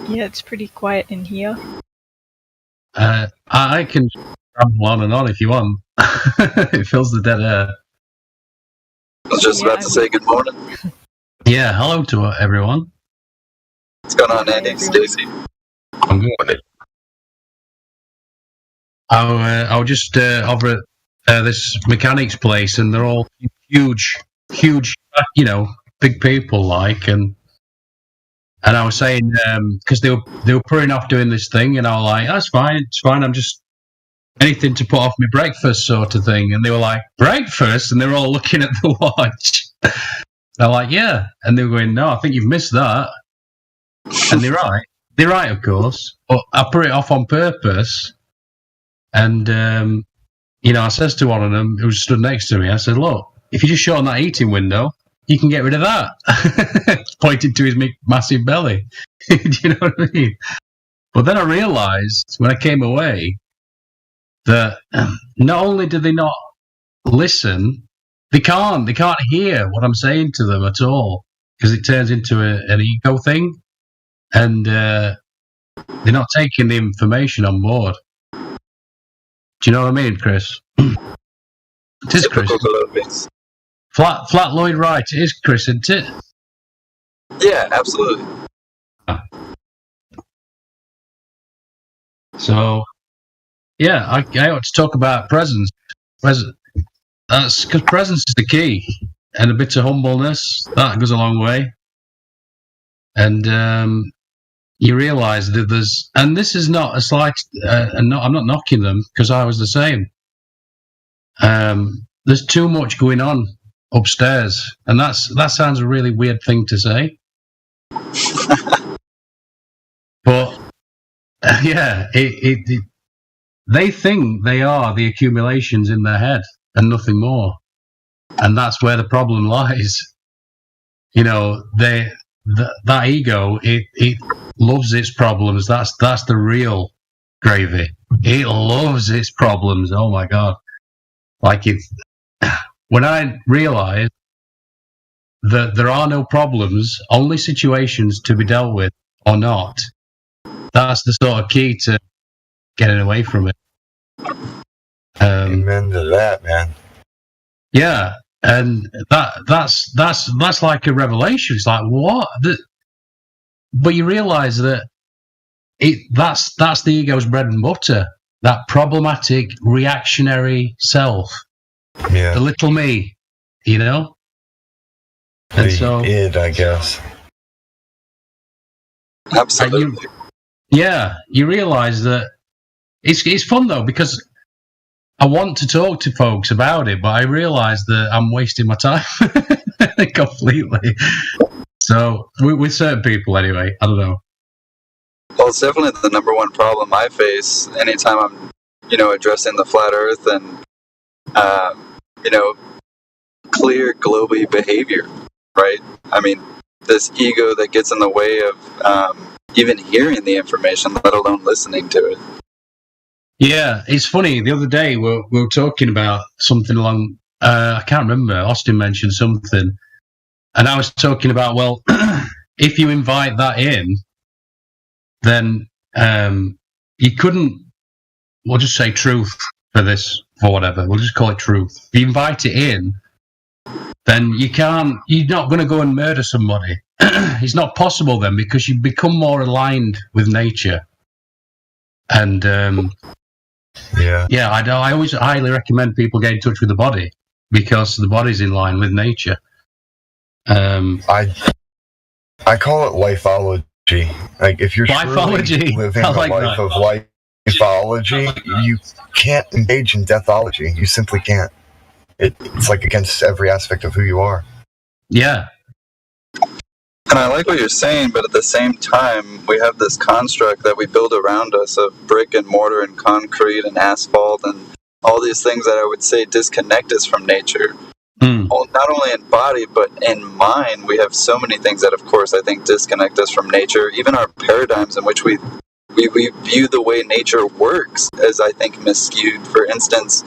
Yeah, it's pretty quiet in here. I can ramble on and on if you want. It fills the dead air. I was just about to say good morning. Yeah, hello to everyone. What's going on, Andy? Stacy? I'm good. I was just over at this mechanics place, and they're all huge, big people like, and I was saying because they were putting off doing this thing, and I was like, that's fine, it's fine. I'm just anything to put off my breakfast sort of thing, and they were like, breakfast, and they were all looking at the watch. I'm like, yeah, and they were going, no, I think you've missed that, and they're right, of course, but I put it off on purpose. And, I says to one of them who stood next to me, I said, look, if you just shorten that eating window, you can get rid of that. Pointing to his massive belly. Do you know what I mean? But then I realised when I came away that not only do they not listen, they can't hear what I'm saying to them at all because it turns into an ego thing. And they're not taking the information on board. Do you know what I mean, Chris? It is Chris. Flat Lloyd Wright. It is Chris, isn't it? Yeah, absolutely. So, yeah, I ought to talk about presence. That's because presence is the key, and a bit of humbleness that goes a long way. And you realise that there's, and this is not a slight, I'm not knocking them because I was the same. There's too much going on upstairs, and that sounds a really weird thing to say. But yeah, they think they are the accumulations in their head and nothing more, and that's where the problem lies. That ego, it loves its problems. That's the real gravy. It loves its problems. Oh my God! Like when I realised that there are no problems, only situations to be dealt with or not. That's the sort of key to getting away from it. Amen to that, man. Yeah. And that's like a revelation. It's like, what? But you realise that that's the ego's bread and butter. That problematic, reactionary self. Yeah. The little me, And so id, I guess. Absolutely. You realise that it's fun though, because I want to talk to folks about it, but I realise that I'm wasting my time completely. So, with certain people anyway, I don't know. Well, it's definitely the number one problem I face anytime I'm, addressing the flat earth and, clear globy behavior, right? I mean, this ego that gets in the way of even hearing the information, let alone listening to it. Yeah, it's funny. The other day we were talking about something along. I can't remember. Austin mentioned something, and I was talking about, well, if you invite that in, then you couldn't. We'll just say truth for whatever. We'll just call it truth. If you invite it in, then you can't. You're not going to go and murder somebody. It's not possible then, because you become more aligned with nature, and. I always highly recommend people get in touch with the body, because the body's in line with nature. I call it lifeology. Like, if you're truly living a life of lifeology, you can't engage in deathology. You simply can't. It's like against every aspect of who you are. Yeah. And I like what you're saying, but at the same time, we have this construct that we build around us of brick and mortar and concrete and asphalt and all these things that I would say disconnect us from nature. Not only in body, but in mind, we have so many things that, of course, I think disconnect us from nature. Even our paradigms in which we view the way nature works as, I think, miscued. For instance,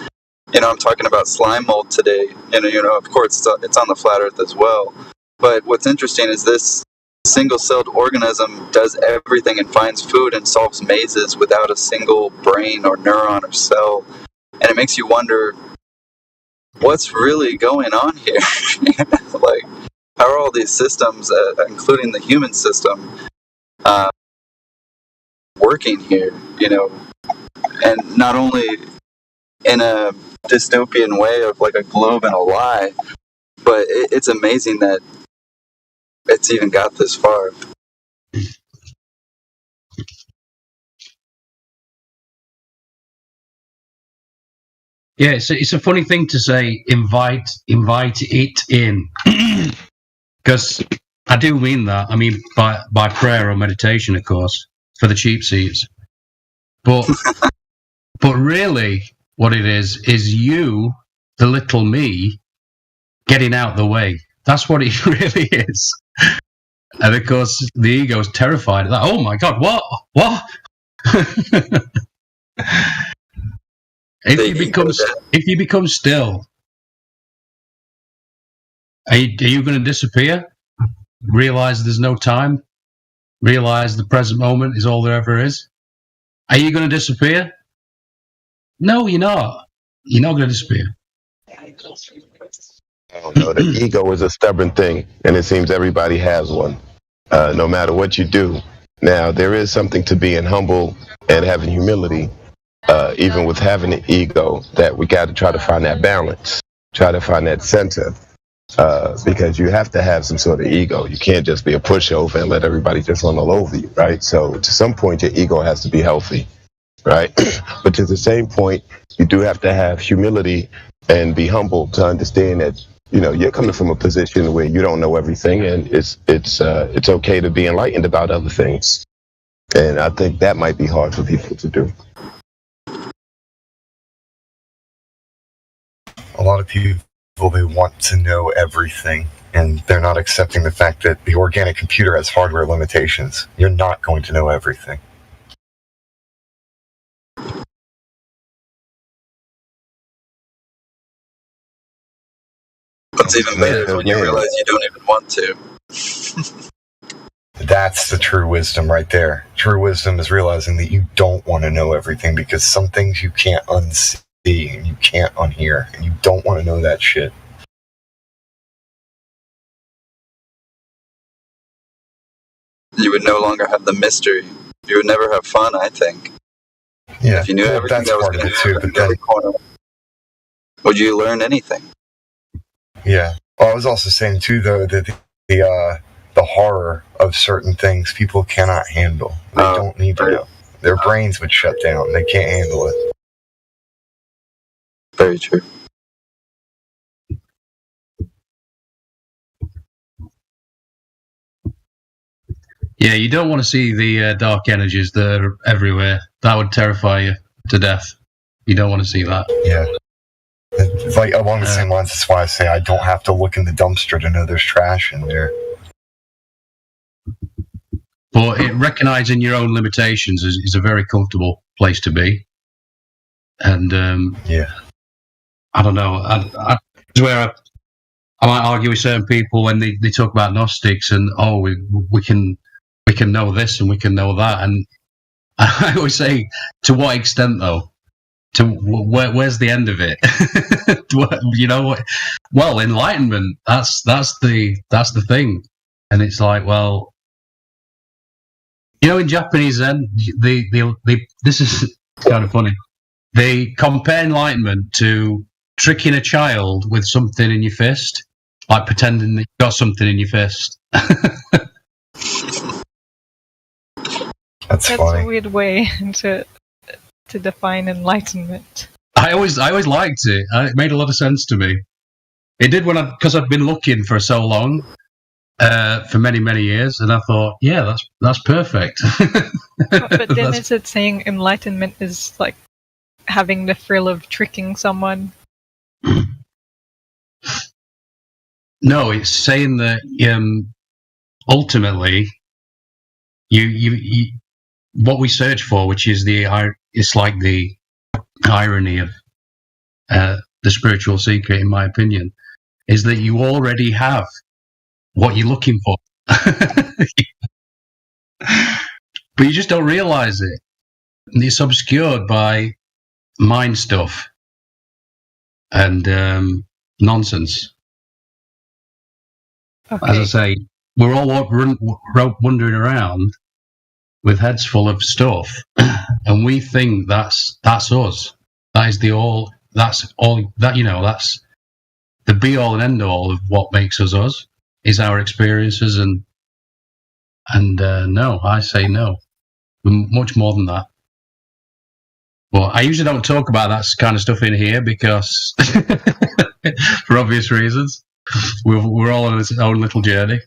I'm talking about slime mold today. Of course, it's on the flat Earth as well. But what's interesting is this single-celled organism does everything and finds food and solves mazes without a single brain or neuron or cell. And it makes you wonder, what's really going on here? Like, how are all these systems, including the human system, working here? And not only in a dystopian way of like a globe and a lie, but it's amazing that it's even got this far. Yeah, it's a funny thing to say, invite it in. Because I do mean that. I mean by prayer or meditation, of course, for the cheap seats. But really, what it is you, the little me, getting out the way. That's what it really is. And of course, the ego is terrified. Like, oh my God, what? If you become still, are you going to disappear? Realize there's no time. Realize the present moment is all there ever is. Are you going to disappear? No, you're not. You're not going to disappear. I don't know. The ego is a stubborn thing, and it seems everybody has one, no matter what you do. Now, there is something to being humble and having humility, even with having an ego, that we got to try to find that balance, try to find that center, because you have to have some sort of ego. You can't just be a pushover and let everybody just run all over you, right? So to some point, your ego has to be healthy, right? But to the same point, you do have to have humility and be humble to understand that, you're coming from a position where you don't know everything, and it's okay to be enlightened about other things. And I think that might be hard for people to do. A lot of people, they want to know everything, and they're not accepting the fact that the organic computer has hardware limitations. You're not going to know everything. What's even better when you realize you don't even want to. That's the true wisdom right there. True wisdom is realizing that you don't want to know everything, because some things you can't unsee and you can't unhear, and you don't want to know that shit. You would no longer have the mystery. You would never have fun, I think. Yeah, if you knew everything that was going to happen in every corner, would you learn anything? Yeah. Well, I was also saying too, though, that the horror of certain things people cannot handle. They don't need to know. Their brains would shut down. They can't handle it. Very true. Yeah, you don't want to see the dark energies that are everywhere. That would terrify you to death. You don't want to see that. Yeah. It's like along the same lines. That's why I say I don't have to look in the dumpster to know there's trash in there. But recognizing your own limitations is a very comfortable place to be. And yeah, I don't know. It's where I might argue with certain people when they talk about Gnostics and we can know this and we can know that, and I always say, to what extent though? To where's the end of it? Well, enlightenment. That's the thing, and it's like, well, in Japanese Zen, this is kind of funny. They compare enlightenment to tricking a child with something in your fist, like pretending that you've got something in your fist. That's funny. A weird way to define enlightenment. I always liked it. It made a lot of sense to me. It did because I've been looking for so long, for many, many years, and I thought, yeah, that's perfect. But then is it saying enlightenment is like having the thrill of tricking someone? No, it's saying that ultimately, you what we search for, which is it's like the irony of the spiritual secret, in my opinion, is that you already have what you're looking for. But you just don't realize it. It's obscured by mind stuff and nonsense. Okay. As I say, we're all wandering around with heads full of stuff, and we think that's us. That is the all. That's all. That that's the be all and end all of what makes us us. Is our experiences and no, I say no. Much more than that. Well, I usually don't talk about that kind of stuff in here because, for obvious reasons, we're all on our own little journey.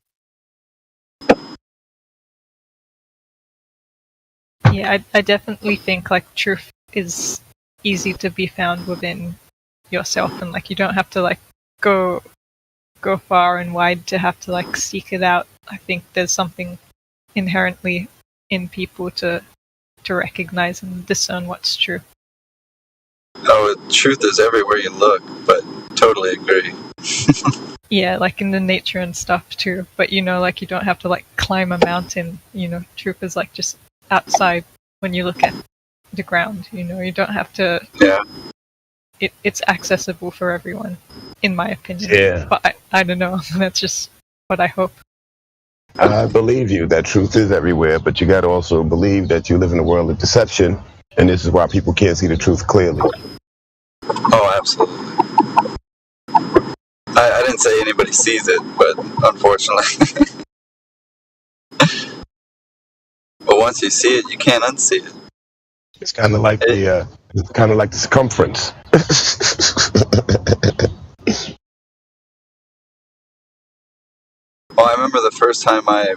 Yeah, I definitely think like truth is easy to be found within yourself, and like you don't have to like go far and wide to have to like seek it out. I think there's something inherently in people to recognize and discern what's true. Oh, truth is everywhere you look, but totally agree. Yeah, like in the nature and stuff too. But like you don't have to like climb a mountain. Truth is like just outside when you look at the ground. You don't have to. Yeah. It's accessible for everyone, in my opinion. Yeah. But I don't know. That's just what I hope. I believe you that truth is everywhere, but you got to also believe that you live in a world of deception, and this is why people can't see the truth clearly. Oh, absolutely. I didn't say anybody sees it, but unfortunately. But once you see it, you can't unsee it. It's kind of like the circumference. Well, I remember the first time I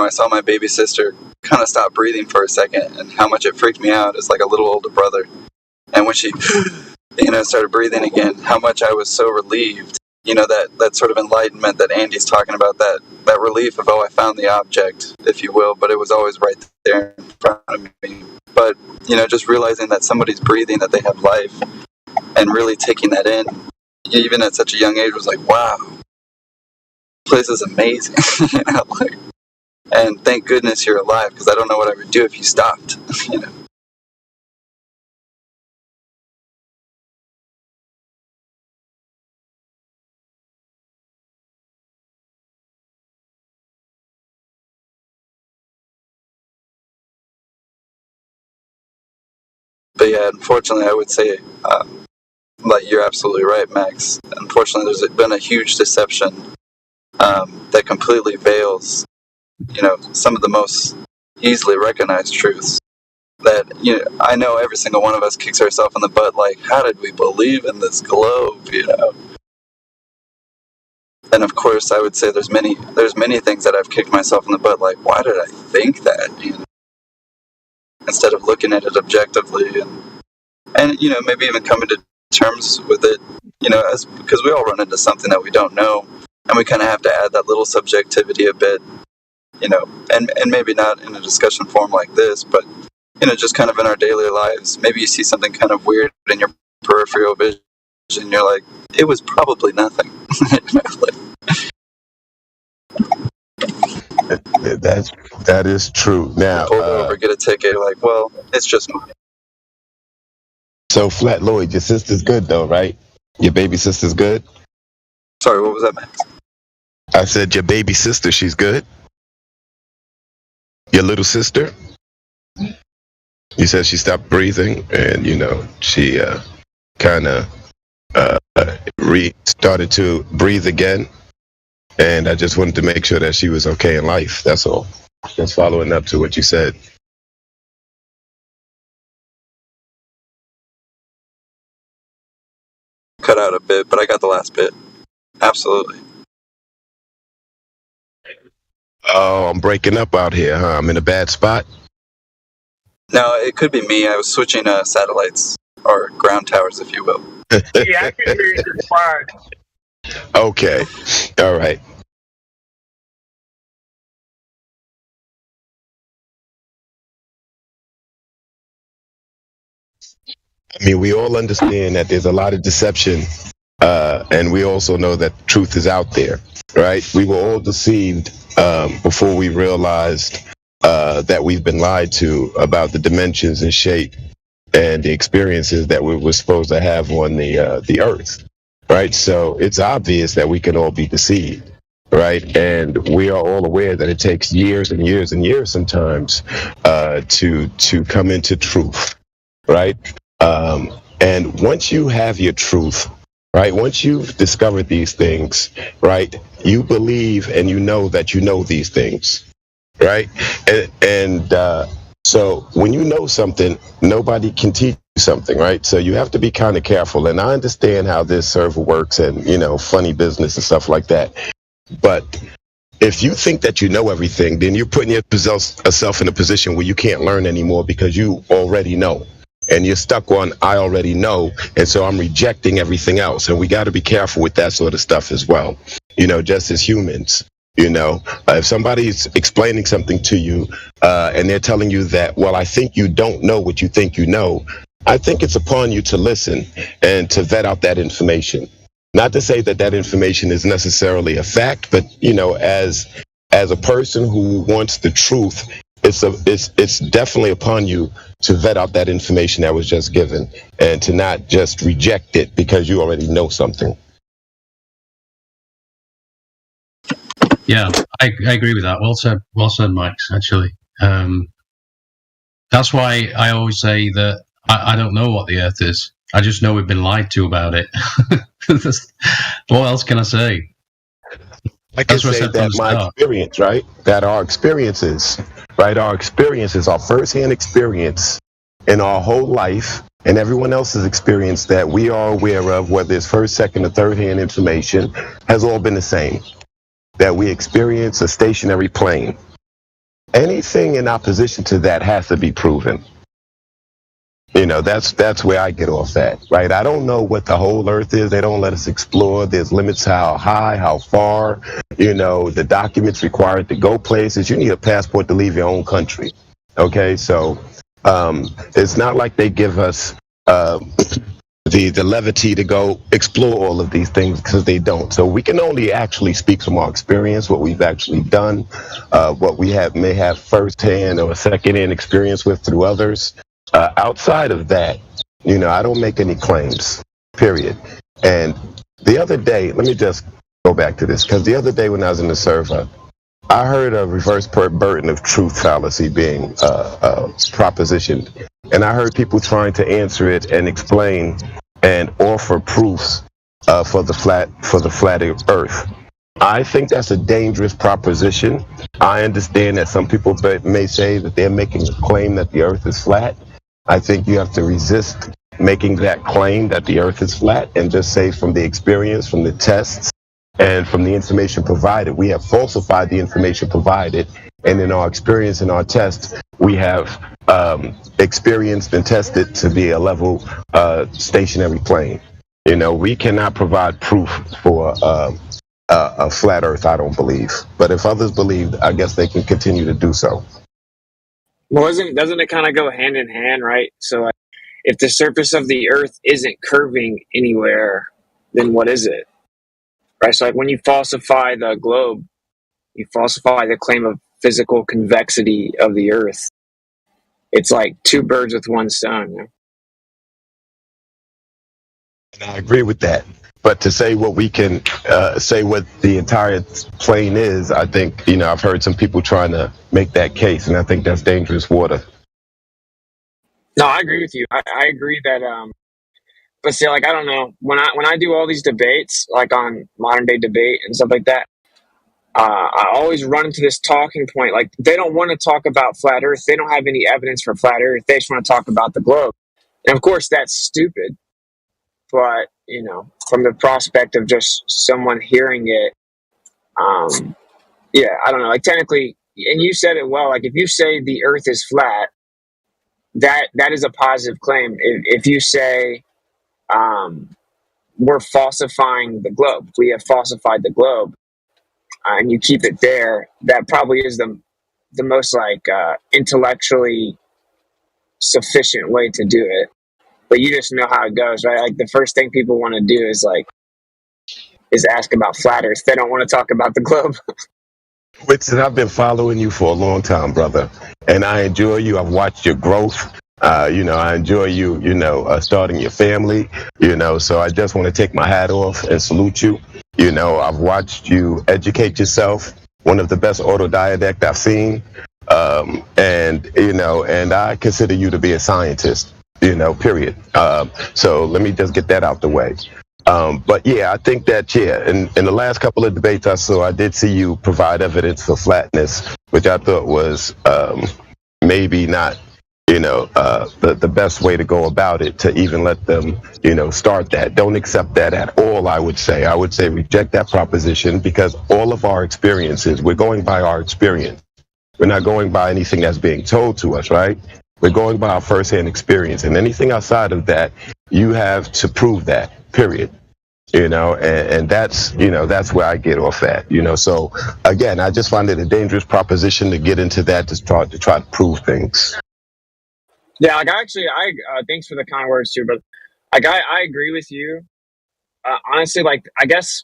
saw my baby sister kind of stop breathing for a second, and how much it freaked me out as like a little older brother. And when she, started breathing again, how much I was so relieved. That sort of enlightenment that Andy's talking about, that relief of, I found the object, if you will, but it was always right there in front of me. But, just realizing that somebody's breathing, that they have life, and really taking that in, even at such a young age, was like, wow, this place is amazing. And thank goodness you're alive, because I don't know what I would do if you stopped. But yeah, unfortunately, I would say, like you're absolutely right, Max. Unfortunately, there's been a huge deception that completely veils, some of the most easily recognized truths. That I know every single one of us kicks ourselves in the butt. Like, how did we believe in this globe? And of course, I would say there's many things that I've kicked myself in the butt. Like, why did I think that? Instead of looking at it objectively and maybe even coming to terms with it, because we all run into something that we don't know, and we kind of have to add that little subjectivity a bit, and maybe not in a discussion forum like this, but just kind of in our daily lives. Maybe you see something kind of weird in your peripheral vision, you're like, it was probably nothing. That is true. Now, pull over, get a ticket, like, well, it's just mine. So, Flat Lloyd, your sister's good though, right? Your baby sister's good? Sorry, what was that, Max? I said your baby sister, she's good? Your little sister? You said she stopped breathing, and she kind of started to breathe again. And I just wanted to make sure that she was okay in life. That's all. Just following up to what you said. Cut out a bit, but I got the last bit. Absolutely. Oh, I'm breaking up out here, huh? I'm in a bad spot. No, it could be me. I was switching satellites, or ground towers, if you will. Yeah, I can hear you just fine. Okay. All right. I mean, we all understand that there's a lot of deception, and we also know that truth is out there, right? We were all deceived before we realized that we've been lied to about the dimensions and shape and the experiences that we were supposed to have on the earth, right? So it's obvious that we can all be deceived, right? And we are all aware that it takes years and years and years sometimes to come into truth, right? And once you have your truth, right? Once you've discovered these things, right? You believe and you know that you know these things, right? So when you know something, nobody can teach you something, right? So you have to be kind of careful. And I understand how this server works and, you know, funny business and stuff like that. But if you think that you know everything, then you're putting yourself in a position where you can't learn anymore because you already know. And you're stuck on, I already know, and so I'm rejecting everything else. And we got to be careful with that sort of stuff as well, you know, just as humans. You know, if somebody's explaining something to you and they're telling you that, well, I think you don't know what you think you know, I think it's upon you to listen and to vet out that information. Not to say that that information is necessarily a fact, but, you know, as a person who wants the truth, it's definitely upon you to vet out that information that was just given and to not just reject it because you already know something. Yeah, I agree with that. Well said, Max, actually. That's why I always say that I don't know what the Earth is. I just know we've been lied to about it. What else can I say? I can say that my experience, right? That our experiences, right? Our experiences, our firsthand experience in our whole life and everyone else's experience that we are aware of, whether it's first, second, or third-hand information, has all been the same. That we experience a stationary plane. Anything in opposition to that has to be proven. You know, that's where I get off at, right? I don't know what the whole Earth is. They don't let us explore. There's limits how high, how far, you know, the documents required to go places. You need a passport to leave your own country. Okay, so it's not like they give us the levity to go explore all of these things because they don't. So we can only actually speak from our experience, what we've actually done, what we may have firsthand or secondhand experience with through others. Outside of that, you know, I don't make any claims, period. And the other day, let me just go back to this, because the other day when I was in the server, I heard a reverse burden of truth fallacy being propositioned. And I heard people trying to answer it and explain and offer proofs for the flat Earth. I think that's a dangerous proposition. I understand that some people may say that they're making a claim that the Earth is flat. I think you have to resist making that claim that the Earth is flat and just say from the experience, from the tests, and from the information provided, we have falsified the information provided. And in our experience, in our tests, we have experienced and tested to be a level stationary plane. You know, we cannot provide proof for a flat Earth, I don't believe. But if others believe, I guess they can continue to do so. Well, doesn't it kind of go hand in hand, right? So if the surface of the Earth isn't curving anywhere, then what is it? Right? So like when you falsify the globe, you falsify the claim of physical convexity of the Earth. It's like two birds with one stone. You know? And I agree with that. But to say what we can say what the entire plane is, I think, you know, I've heard some people trying to make that case, and I think that's dangerous water. No, I agree with you. I agree that, but see, like, I don't know, when I do all these debates, like on Modern Day Debate and stuff like that, I always run into this talking point. Like, they don't want to talk about flat Earth. They don't have any evidence for flat Earth. They just want to talk about the globe. And of course, that's stupid. But, you know, from the prospect of just someone hearing it, yeah, I don't know. Like, technically, and you said it well, like, if you say the Earth is flat, that is a positive claim. If you say we're falsifying the globe, we have falsified the globe, and you keep it there, that probably is the most, like, intellectually sufficient way to do it. but you just know how it goes, right? Like the first thing people want to do is ask about flat Earth. They don't want to talk about the globe. Whitson, I've been following you for a long time, brother, and I enjoy you. I've watched your growth. I enjoy you, starting your family, so I just want to take my hat off and salute you. I've watched you educate yourself, one of the best autodidact I've seen. And I consider you to be a scientist, period. So let me just get that out the way. But yeah, I think that, in the last couple of debates I saw, I did see you provide evidence for flatness, which I thought was maybe not, the best way to go about it, to even let them, start that. Don't accept that at all, I would say. I would say reject that proposition, because all of our experiences, we're going by our experience. We're not going by anything that's being told to us, right? We're going by our firsthand experience, and anything outside of that, you have to prove that, period. And that's where I get off at, So again, I just find it a dangerous proposition to get into that, to try to prove things. Yeah, like thanks for the kind words too, but like I agree with you. Honestly, like I guess,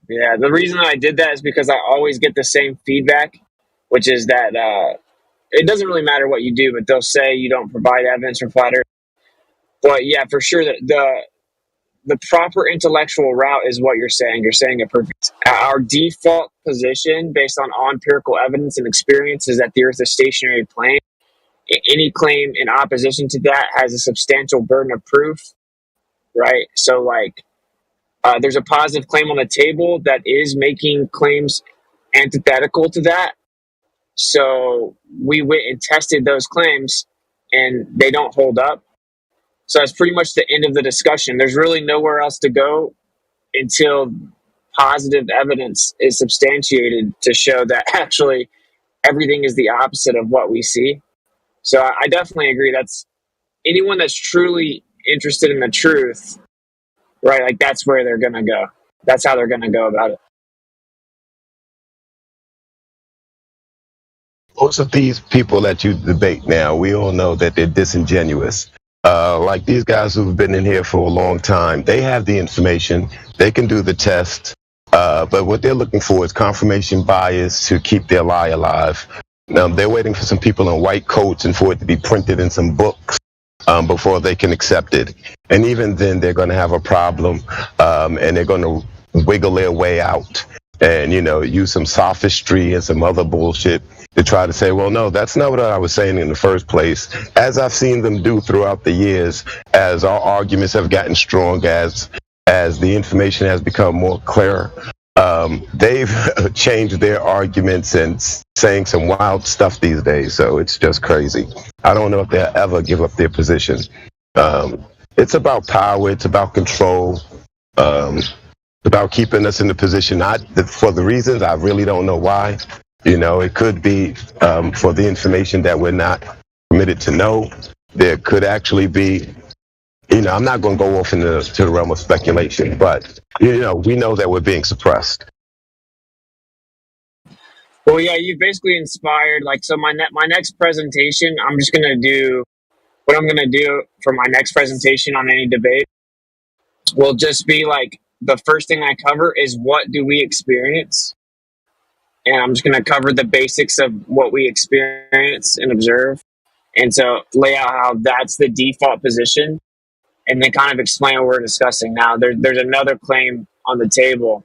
yeah, the reason I did that is because I always get the same feedback, which is that it doesn't really matter what you do, but they'll say you don't provide evidence for flat Earth. But yeah, for sure, the proper intellectual route is what you're saying. You're saying it perfect. Our default position, based on empirical evidence and experience, is that the Earth is a stationary plane. Any claim in opposition to that has a substantial burden of proof, right? So, like, there's a positive claim on the table that is making claims antithetical to that. So we went and tested those claims, and they don't hold up. So that's pretty much the end of the discussion. There's really nowhere else to go until positive evidence is substantiated to show that actually everything is the opposite of what we see. So I definitely agree. That's anyone that's truly interested in the truth, right? Like that's where they're going to go. That's how they're going to go about it. Most of these people that you debate now, we all know that they're disingenuous. Like these guys who've been in here for a long time, they have the information, they can do the test, but what they're looking for is confirmation bias to keep their lie alive. Now, they're waiting for some people in white coats and for it to be printed in some books before they can accept it. And even then, they're going to have a problem, and they're going to wiggle their way out and, use some sophistry and some other bullshit to try to say, well, no, that's not what I was saying in the first place. As I've seen them do throughout the years, as our arguments have gotten strong, as the information has become more clear, they've changed their arguments and saying some wild stuff these days. So it's just crazy. I don't know if they'll ever give up their position. It's about power. It's about control. About keeping us in the position. For the reasons I really don't know why. It could be for the information that we're not permitted to know. There could actually be, I'm not going to go off into the realm of speculation, but, we know that we're being suppressed. Well, yeah, you basically inspired, so my next presentation, I'm just going to do, what I'm going to do for my next presentation on any debate will just be the first thing I cover is what do we experience? And I'm just going to cover the basics of what we experience and observe. And so lay out how that's the default position and then kind of explain what we're discussing. Now, there's another claim on the table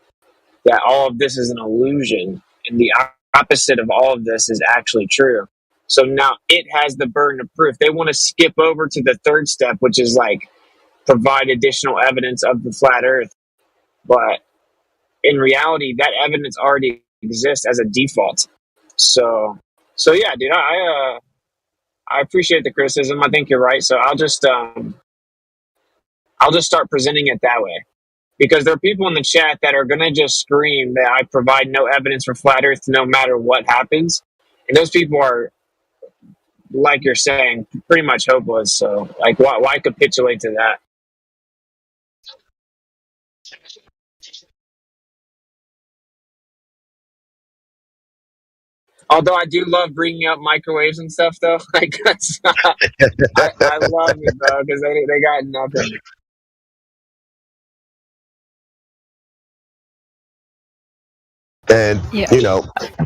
that all of this is an illusion and the opposite of all of this is actually true. So now it has the burden of proof. They want to skip over to the third step, which is provide additional evidence of the flat Earth. But in reality, that evidence already exists as a default. So yeah, dude, I appreciate the criticism. I think you're right. So I'll just start presenting it that way, because there are people in the chat that are gonna just scream that I provide no evidence for flat Earth no matter what happens, and those people are, like you're saying, pretty much hopeless. So why capitulate to that? Although I do love bringing up microwaves and stuff, though. Like that's I love it, bro, because they got nothing. And,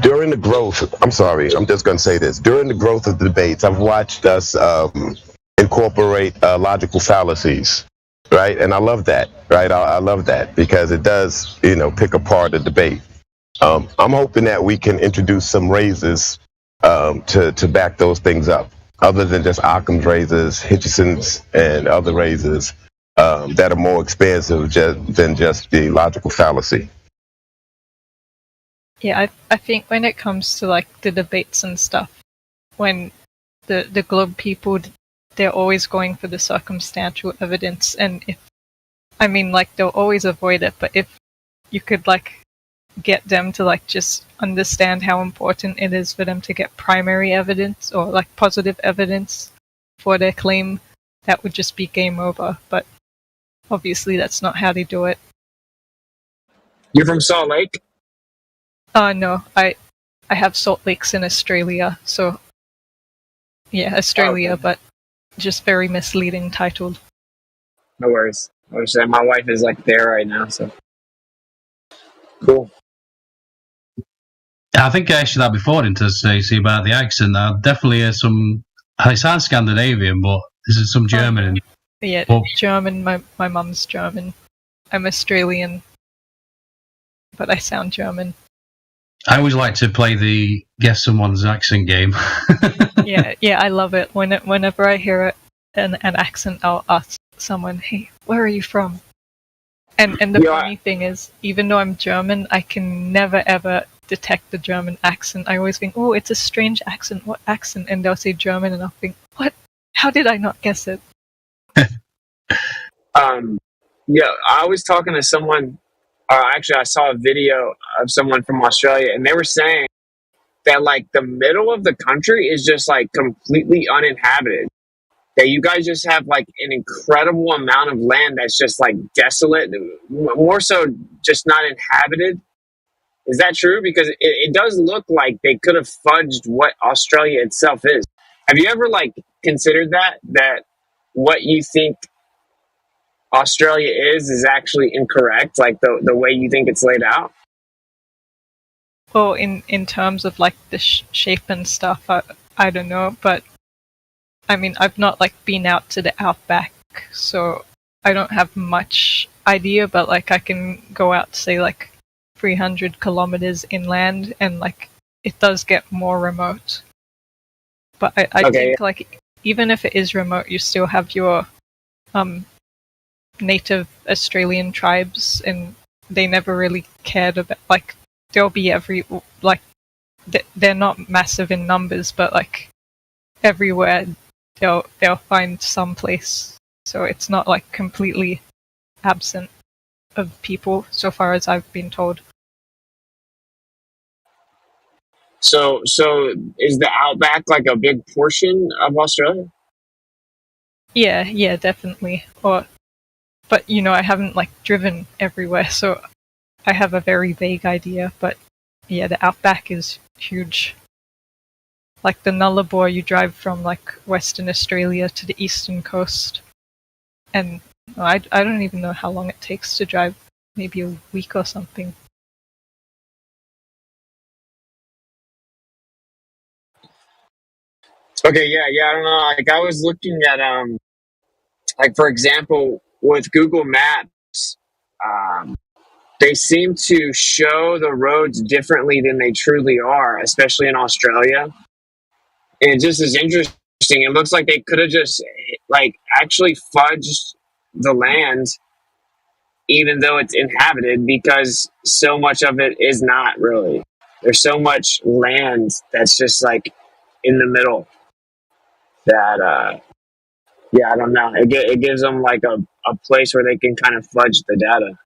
during the growth, I'm sorry, I'm just going to say this. During the growth of the debates, I've watched us incorporate logical fallacies, right? And I love that, right? I love that because it does, pick apart a debate. I'm hoping that we can introduce some raises to back those things up, other than just Occam's raises, Hitchison's, and other raises that are more expansive than just the logical fallacy. Yeah, I think when it comes to like the debates and stuff, when the Globe people, they're always going for the circumstantial evidence, and they'll always avoid it, but if you could like get them to like just understand how important it is for them to get primary evidence or like positive evidence for their claim, that would just be game over. But obviously that's not how they do it. You're from Salt Lake? No, I have Salt Lakes in Australia, so yeah, Australia, but just very misleading titled. No worries. I was saying my wife is like there right now, so cool. I think I asked you that before, didn't I, Stacey, about the accent. I definitely hear some. It sounds Scandinavian, but this is some German. In Yeah, Well- German. My mum's German. I'm Australian, but I sound German. I always like to play the guess someone's accent game. Yeah, I love it. Whenever I hear an accent, I'll ask someone, "Hey, where are you from?" And the funny thing is, even though I'm German, I can never ever detect the German accent. I always think, "Oh, it's a strange accent. What accent?" And they'll say German, and I'll think, "What? How did I not guess it?" Yeah, I was talking to someone. Actually, I saw a video of someone from Australia, and they were saying that like the middle of the country is just like completely uninhabited. That you guys just have like an incredible amount of land that's just like desolate, more so just not inhabited. Is that true? Because it does look like they could have fudged what Australia itself is. Have you ever like considered that what you think Australia is actually incorrect, like the way you think it's laid out? Well, in terms of like the shape and stuff, I don't know, but I mean, I've not like been out to the outback, so I don't have much idea, but like I can go out, say like 300 kilometers inland, and like it does get more remote. But I think like even if it is remote, you still have your native Australian tribes, and they never really cared about like they'll be they're not massive in numbers, but like everywhere they'll find some place. So it's not like completely absent of people, so far as I've been told. So is the outback like a big portion of Australia? Yeah, definitely. But I haven't like driven everywhere, so I have a very vague idea. But yeah, the outback is huge. Like the Nullarbor, you drive from like Western Australia to the eastern coast, and I don't even know how long it takes to drive. Maybe a week or something. Okay, yeah, I don't know. Like I was looking at like for example, with Google Maps, they seem to show the roads differently than they truly are, especially in Australia. And it just is interesting. It looks like they could have just like actually fudged the land, even though it's inhabited, because so much of it is not really. There's so much land that's just like in the middle that I don't know. It gives them like a place where they can kind of fudge the data.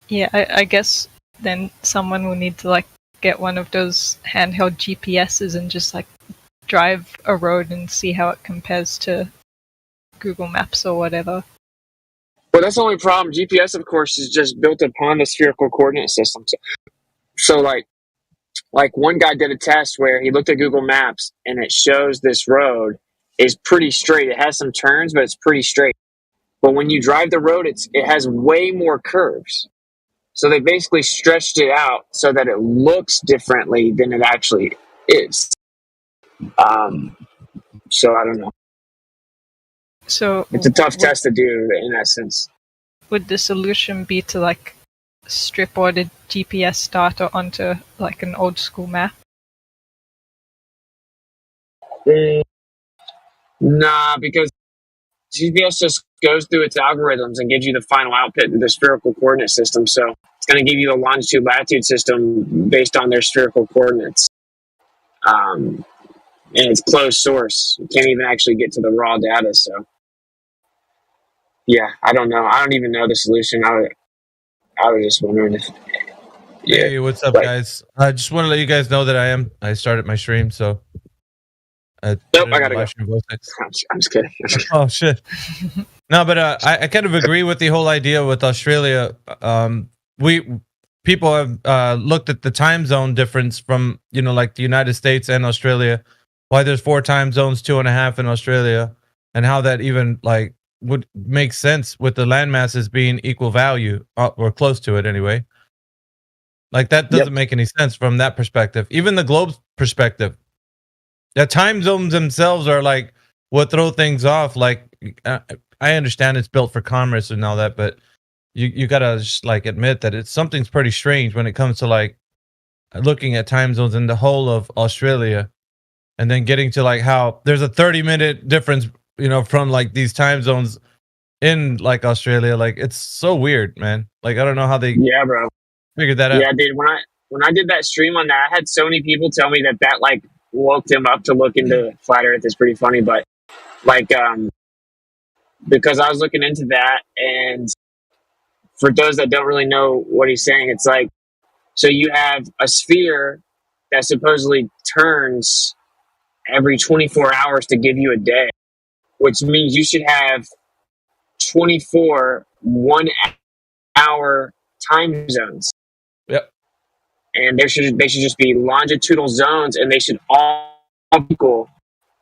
Yeah, I guess then someone will need to like get one of those handheld GPSs and just like drive a road and see how it compares to Google Maps or whatever. Well, that's the only problem. GPS, of course, is just built upon the spherical coordinate system. So like, Like one guy did a test where he looked at Google Maps and it shows this road is pretty straight. It has some turns, but it's pretty straight. But when you drive the road, it has way more curves. So they basically stretched it out so that it looks differently than it actually is. So I don't know. So it's a tough test to do in essence. Would the solution be to like strip all the GPS data onto like an old school map? Nah, because GPS just goes through its algorithms and gives you the final output of the spherical coordinate system. So it's going to give you the longitude latitude system based on their spherical coordinates. And it's closed source. You can't even actually get to the raw data. So yeah, I don't know. I don't even know the solution. I was just wondering if. Yeah. Hey, what's up, guys? I just want to let you guys know that I started my stream, so. Nope, I gotta go. I'm just kidding. Oh shit. No, but I kind of agree with the whole idea with Australia. People have looked at the time zone difference from like the United States and Australia. Why there's 4 time zones, 2.5 in Australia, and how that even like would make sense with the land masses being equal value or close to it anyway. Like that doesn't make any sense from that perspective. Even the globe's perspective. The time zones themselves are like what throw things off. Like I understand it's built for commerce and all that, but you gotta just like admit that something's pretty strange when it comes to like looking at time zones in the whole of Australia, and then getting to like how there's a 30-minute difference, from like these time zones in like Australia. Like it's so weird, man. Like I don't know how they bro figured that out. Yeah, dude. When I did that stream on that, I had so many people tell me that like woke them up to look into flat Earth. Is pretty funny, but like because I was looking into that, and for those that don't really know what he's saying, it's like, so you have a sphere that supposedly turns every 24 hours to give you a day, which means you should have 24 1-hour time zones. Yep. And they should just be longitudinal zones, and they should all be equal.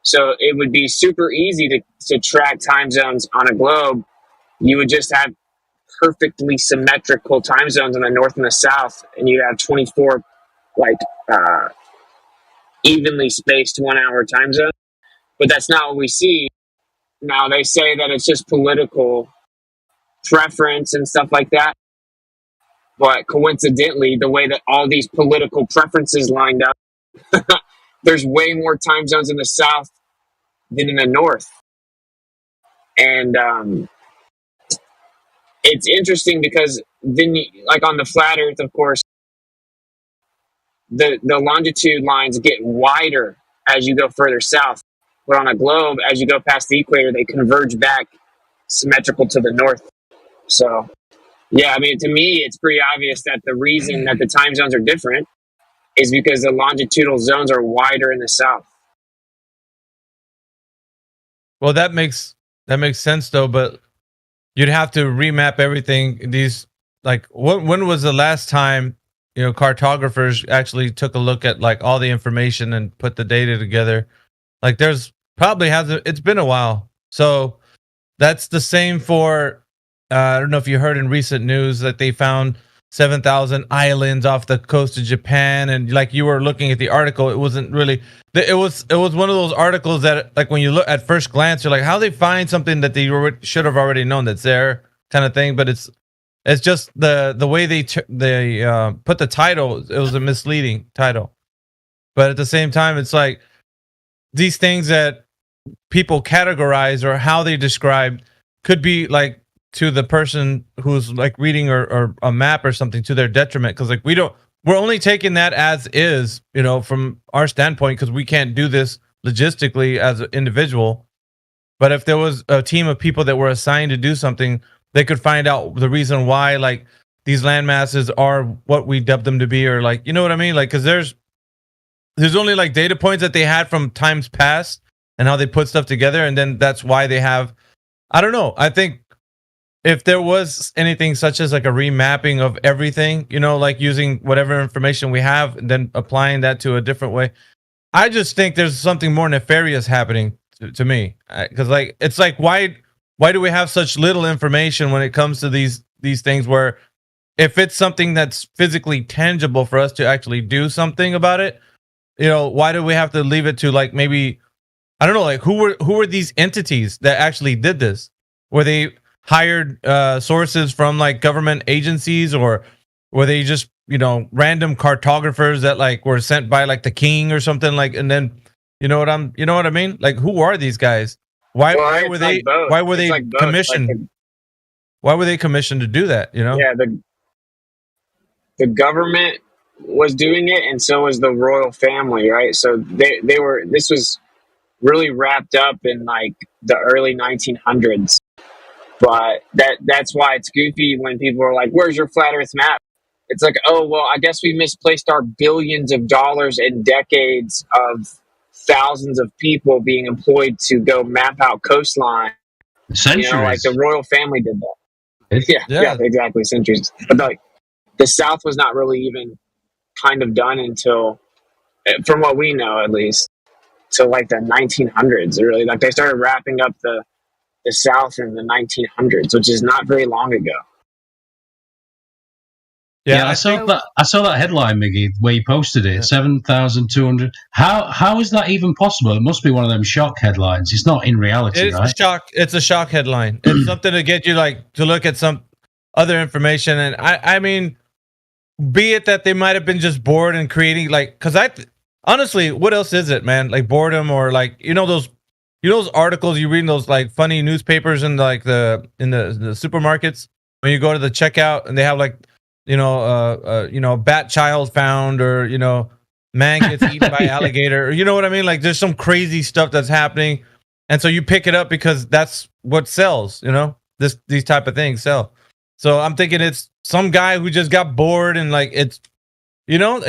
So it would be super easy to track time zones on a globe. You would just have perfectly symmetrical time zones in the north and the south, and you'd have 24 like evenly spaced 1-hour time zones. But that's not what we see. Now they say that it's just political preference and stuff like that. But coincidentally, the way that all these political preferences lined up, there's way more time zones in the south than in the north. And it's interesting because then, like on the flat Earth, of course, the longitude lines get wider as you go further south. But on a globe, as you go past the equator, they converge back symmetrical to the north. So, yeah, I mean, to me, it's pretty obvious that the reason that the time zones are different is because the longitudinal zones are wider in the south. Well, that makes sense though, but you'd have to remap everything. These like when was the last time cartographers actually took a look at like all the information and put the data together? Like there's probably hasn't. It's been a while. So that's the same for. I don't know if you heard in recent news that they found 7,000 islands off the coast of Japan, and like you were looking at the article, it wasn't really. It was one of those articles that like when you look at first glance, you're like, how they find something that they should have already known that's there, kind of thing. But it's just the way they put the title. It was a misleading title, but at the same time, it's like these things that people categorize or how they describe could be like to the person who's like reading or a map or something to their detriment, because like we're only taking that as is, from our standpoint, because we can't do this logistically as an individual. But if there was a team of people that were assigned to do something, they could find out the reason why like these land masses are what we dub them to be, or like, you know what I mean? Like, because there's only like data points that they had from times past and how they put stuff together, and then that's why they have, I don't know. I think if there was anything such as like a remapping of everything, like using whatever information we have and then applying that to a different way, I just think there's something more nefarious happening to me. Because like it's like why do we have such little information when it comes to these things? Where if it's something that's physically tangible for us to actually do something about it, why do we have to leave it to like maybe I don't know, like who were these entities that actually did this? Were they hired sources from like government agencies, or were they just random cartographers that like were sent by like the king or something, like, and then you know what I mean, like who are these guys? Why were they commissioned? Why were they commissioned to do that? Yeah, the government was doing it, and so was the royal family, right? So they were. This was really wrapped up in like the early 1900s. But that's why it's goofy when people are like, "Where's your flat Earth map?" It's like, oh well, I guess we misplaced our billions of dollars and decades of thousands of people being employed to go map out coastline. Centuries. Like the royal family did that. Yeah, exactly, centuries. But like the South was not really even kind of done until, from what we know at least, till like the 1900s. Really, like they started wrapping up the South in the 1900s, which is not very long ago. Yeah, I saw that headline, Miggy, where you posted it. 7,200. How is that even possible? It must be one of them shock headlines. It's not in reality, right? It's a shock headline. It's something to get you like to look at some other information. And I mean, be it that they might have been just bored and creating like, because honestly, what else is it, man? Like boredom, or like those articles you read in those like funny newspapers in like the supermarkets when you go to the checkout and they have like bat child found, or man gets eaten by alligator, or you know what I mean? Like there's some crazy stuff that's happening, and so you pick it up because that's what sells. These type of things sell. So I'm thinking it's some guy who just got bored and like it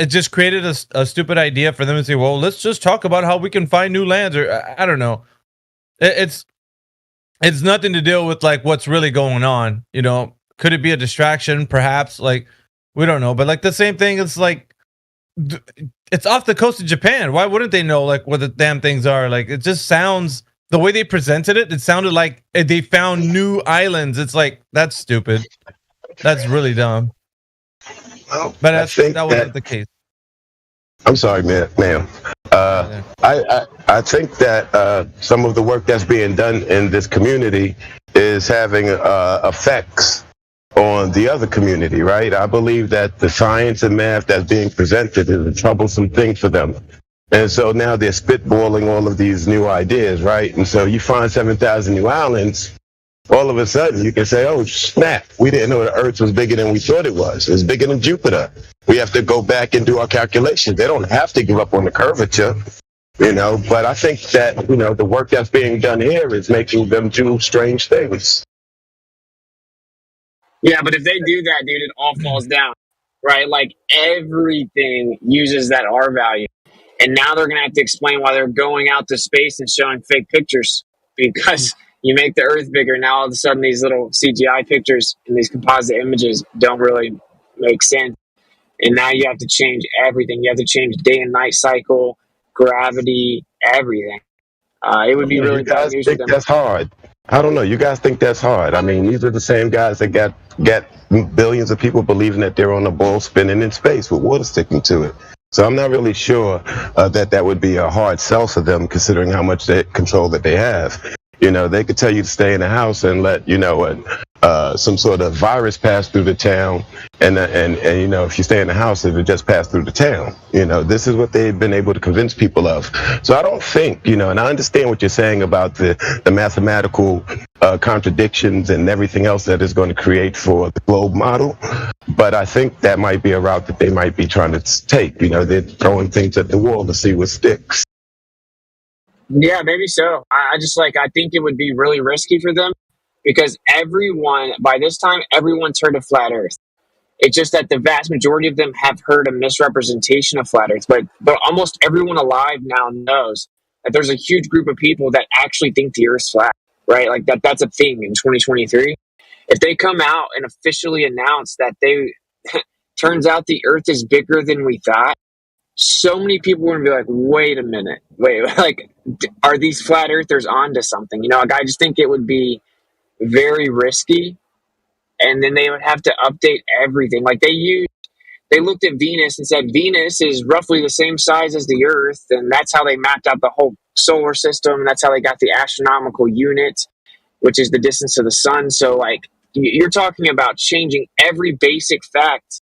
just created a stupid idea for them to say, well, let's just talk about how we can find new lands, or I don't know. It's nothing to deal with like what's really going on. Could it be a distraction? Perhaps. Like we don't know. But like the same thing, it's like it's off the coast of Japan. Why wouldn't they know like what the damn things are? Like it just sounds, the way they presented it, it sounded like they found new islands. It's like that's stupid. That's really dumb. Well, but that wasn't the case. I'm sorry, ma'am. I think that some of the work that's being done in this community is having effects on the other community, right? I believe that the science and math that's being presented is a troublesome thing for them. And so now they're spitballing all of these new ideas, right? And so you find 7,000 new islands, all of a sudden you can say, oh, snap, we didn't know the Earth was bigger than we thought it was. It was bigger than Jupiter. We have to go back and do our calculations. They don't have to give up on the curvature, but I think that, the work that's being done here is making them do strange things. Yeah, but if they do that, dude, it all falls down, right? Like everything uses that R value. And now they're going to have to explain why they're going out to space and showing fake pictures, because you make the Earth bigger. Now all of a sudden these little CGI pictures and these composite images don't really make sense. And now you have to change everything. You have to change day and night cycle, gravity, everything. It would be really bad news for them. That's hard. I don't know. You guys think that's hard? I mean, these are the same guys that got billions of people believing that they're on a ball spinning in space with water sticking to it. So I'm not really sure that would be a hard sell for them, considering how much control that they have. They could tell you to stay in the house and let some sort of virus pass through the town, and if you stay in the house, it would just pass through the town. This is what they've been able to convince people of. So I don't think, and I understand what you're saying about the mathematical contradictions and everything else that is going to create for the globe model, but I think that might be a route that they might be trying to take. They're throwing things at the wall to see what sticks. Yeah, maybe so. I think it would be really risky for them, because by this time, everyone's heard of flat Earth. It's just that the vast majority of them have heard a misrepresentation of flat Earth, but almost everyone alive now knows that there's a huge group of people that actually think the Earth's flat, right? Like that's a thing in 2023. if they come out and officially announce that they turns out the Earth is bigger than we thought, so many people would be like, wait a minute, like, are these flat earthers onto something? Like, I just think it would be very risky, and then they would have to update everything. Like, they looked at Venus and said Venus is roughly the same size as the Earth, and that's how they mapped out the whole solar system, and that's how they got the astronomical unit, which is the distance to the sun. So, like, you're talking about changing every basic fact.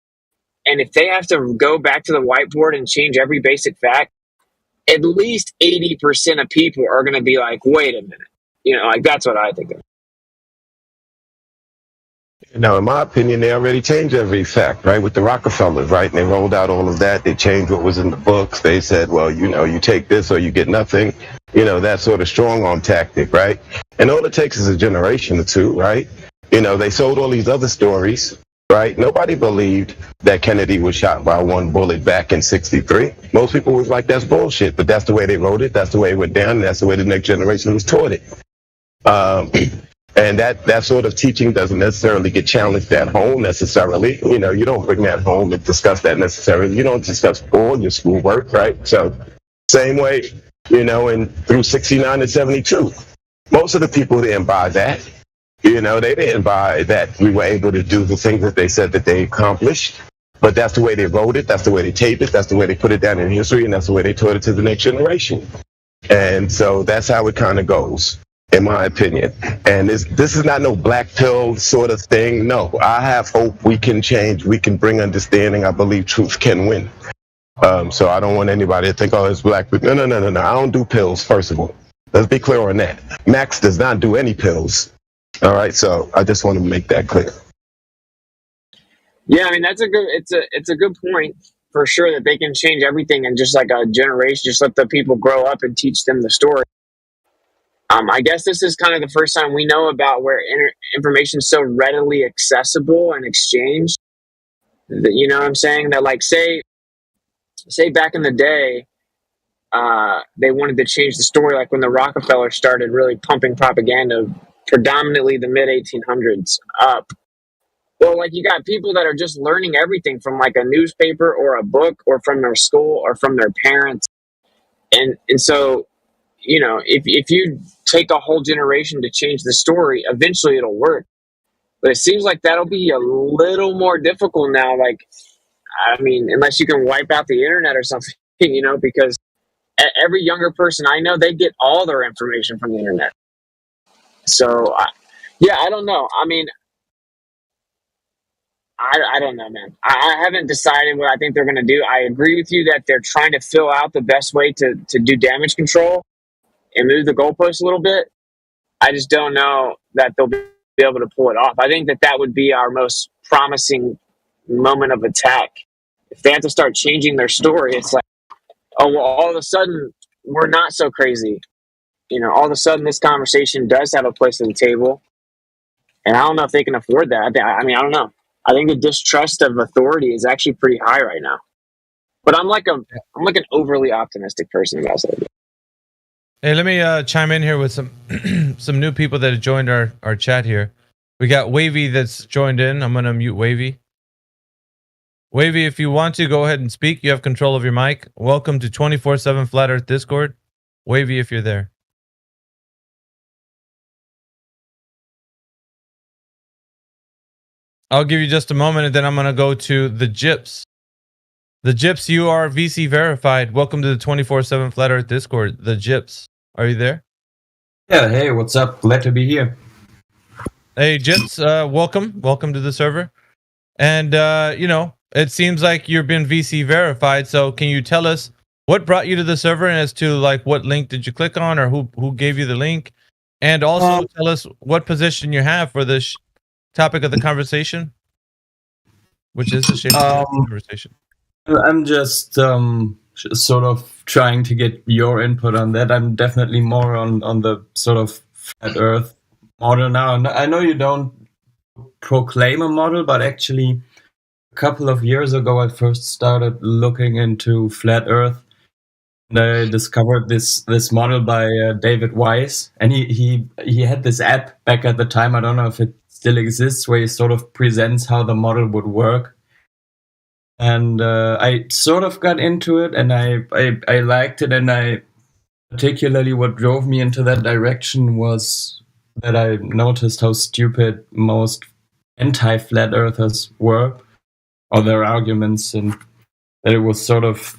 And if they have to go back to the whiteboard and change every basic fact, at least 80% of people are going to be like, wait a minute. Like, that's what I think of. Now, in my opinion, they already changed every fact, right, with the Rockefellers, right? And they rolled out all of that. They changed what was in the books. They said, well, you take this or you get nothing. That sort of strong arm tactic, right? And all it takes is a generation or two, right? They sold all these other stories, right? Nobody believed that Kennedy was shot by one bullet back in '63. Most people was like, that's bullshit. But that's the way they wrote it. That's the way it went down. And that's the way the next generation was taught it. And that sort of teaching doesn't necessarily get challenged at home necessarily. You don't bring that home and discuss that necessarily. You don't discuss all your schoolwork, right? So same way, and through 69 and 72, most of the people didn't buy that. They didn't buy that we were able to do the things that they said that they accomplished. But that's the way they wrote it. That's the way they taped it. That's the way they put it down in history. And that's the way they taught it to the next generation. And so that's how it kind of goes, in my opinion. And this is not no black pill sort of thing. No, I have hope we can change. We can bring understanding. I believe truth can win. So I don't want anybody to think, oh, it's black. No. I don't do pills, first of all. Let's be clear on that. Max does not do any pills. All right, so I just want to make that clear. Yeah, I mean, it's a good point for sure, that they can change everything in just like a generation. Just let the people grow up and teach them the story. I guess this is kind of the first time we know about where information is so readily accessible and exchanged. You know what I'm saying? That, like, say back in the day, they wanted to change the story, like when the Rockefellers started really pumping propaganda, predominantly the mid 1800s up. Well, like, you got people that are just learning everything from like a newspaper or a book or from their school or from their parents. And so, if you take a whole generation to change the story, eventually it'll work. But it seems like that'll be a little more difficult now. Like, I mean, unless you can wipe out the internet or something, because every younger person I know, they get all their information from the internet. So, I don't know. I mean, I don't know, man. I haven't decided what I think they're going to do. I agree with you that they're trying to fill out the best way to do damage control and move the goalposts a little bit. I just don't know that they'll be able to pull it off. I think that would be our most promising moment of attack. If they have to start changing their story, it's like, oh, well, all of a sudden, we're not so crazy. All of a sudden, this conversation does have a place at the table. And I don't know if they can afford that. I mean, I don't know. I think the distrust of authority is actually pretty high right now. But I'm like an overly optimistic person about it. Hey, let me chime in here with some new people that have joined our chat here. We got Wavy that's joined in. I'm going to mute Wavy. Wavy, if you want to, go ahead and speak. You have control of your mic. Welcome to 24/7 Flat Earth Discord. Wavy, if you're there. I'll give you just a moment, and then I'm going to go to the Gyps. The Gyps, you are VC verified. Welcome to the 24/7 Flat Earth Discord. The Gyps, are you there? Yeah, hey, what's up? Glad to be here. Hey, Gyps, welcome. Welcome to the server. And, it seems like you've been VC verified, so can you tell us what brought you to the server, and as to, like, what link did you click on, or who gave you the link? And also tell us what position you have for this topic of the conversation, which is the shape of the conversation. I'm just sort of trying to get your input on that. I'm definitely more on the sort of flat Earth model now. And I know you don't proclaim a model, but actually a couple of years ago I first started looking into flat Earth. And I discovered this model by David Weiss, and he had this app back at the time. I don't know if it's still exists, where he sort of presents how the model would work. And I sort of got into it, and I liked it, and I particularly what drove me into that direction was that I noticed how stupid most anti-flat earthers were, or their arguments, and that it was sort of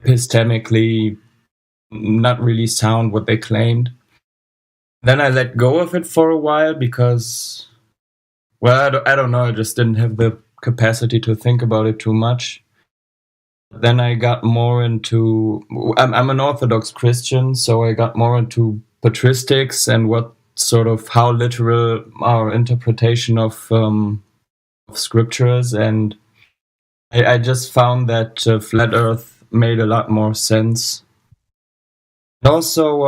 epistemically not really sound what they claimed. Then I let go of it for a while because, well, I don't know, I just didn't have the capacity to think about it too much. Then I got more into, I'm an Orthodox Christian, so I got more into patristics and what sort of how literal our interpretation of scriptures, and I just found that flat Earth made a lot more sense. Also,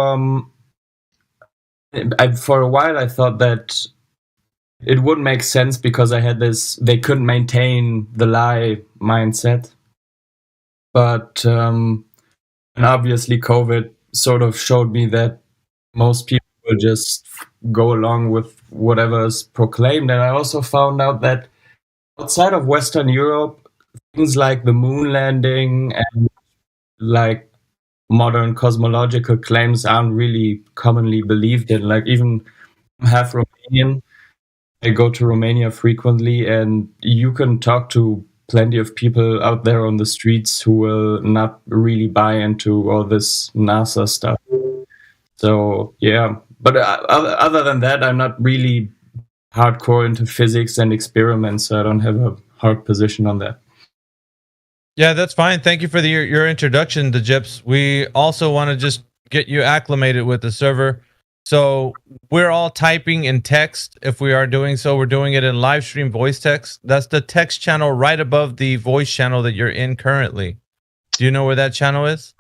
for a while I thought that it would make sense because I had this, they couldn't maintain the lie mindset. But and obviously COVID sort of showed me that most people will just go along with whatever is proclaimed. And I also found out that outside of Western Europe, things like the moon landing and like modern cosmological claims aren't really commonly believed in. Like, even I'm half Romanian, I go to Romania frequently, and you can talk to plenty of people out there on the streets who will not really buy into all this NASA stuff. So yeah, but other than that, I'm not really hardcore into physics and experiments, so I don't have a hard position on that. Yeah, that's fine. Thank you for your introduction to Gyps. We also want to just get you acclimated with the server. So we're all typing in text. If we are doing so, we're doing it in live stream voice text. That's the text channel right above the voice channel that you're in currently. Do you know where that channel is?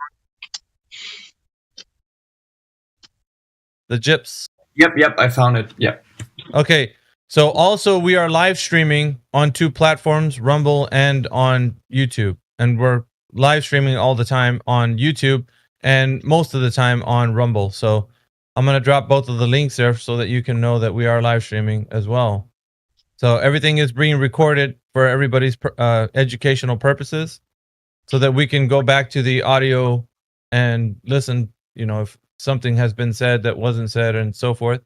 The Gyps. Yep, I found it. Yep. Okay. So also we are live streaming on 2 platforms, Rumble and on YouTube. And we're live streaming all the time on YouTube and most of the time on Rumble. So I'm going to drop both of the links there so that you can know that we are live streaming as well. So everything is being recorded for everybody's educational purposes so that we can go back to the audio and listen, you know, if something has been said that wasn't said and so forth.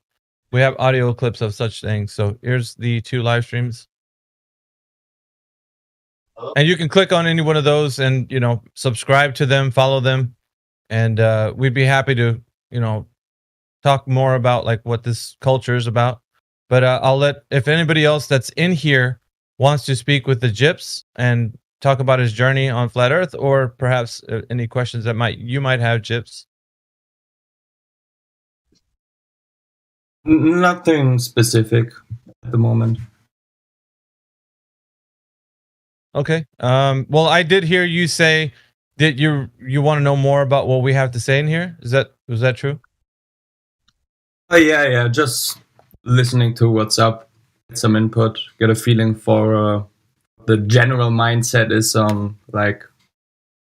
We have audio clips of such things. So here's the 2 live streams. And you can click on any one of those and, you know, subscribe to them, follow them. And we'd be happy to, you know, talk more about like what this culture is about. But I'll let, if anybody else that's in here wants to speak with the Gyps and talk about his journey on Flat Earth, or perhaps any questions that you might have, Gyps. Nothing specific at the moment. Okay. Well, I did hear you say that you want to know more about what we have to say in here. Was that true? Yeah. Just listening to what's up, get some input, get a feeling for the general mindset is on like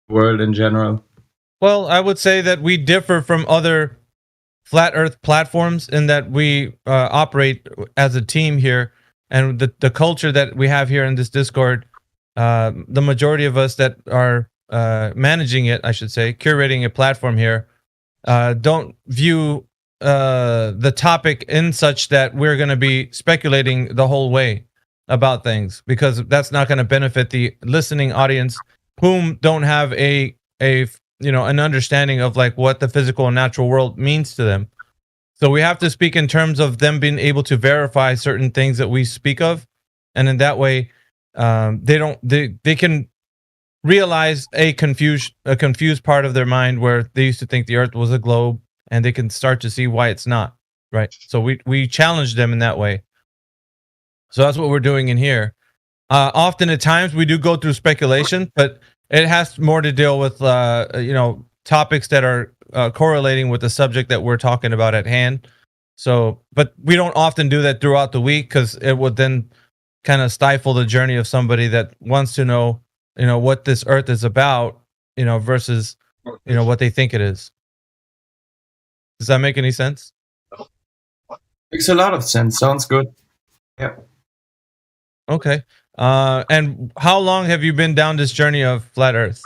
world in general. Well, I would say that we differ from other Flat Earth platforms in that we operate as a team here, and the culture that we have here in this Discord. The majority of us that are managing it, I should say, curating a platform here, don't view the topic in such that we're going to be speculating the whole way about things, because that's not going to benefit the listening audience, whom don't have a an understanding of like what the physical and natural world means to them. So we have to speak in terms of them being able to verify certain things that we speak of, and in that way they can realize a confused part of their mind where they used to think the Earth was a globe, and they can start to see why it's not, right? So we challenge them in that way. So that's what we're doing in here. Often at times we do go through speculation, but it has more to deal with topics that are correlating with the subject that we're talking about at hand. So, but we don't often do that throughout the week, because it would then kind of stifle the journey of somebody that wants to know, what this Earth is about, versus, what they think it is. Does that make any sense? Makes a lot of sense. Sounds good. Yeah. Okay. And how long have you been down this journey of flat Earth?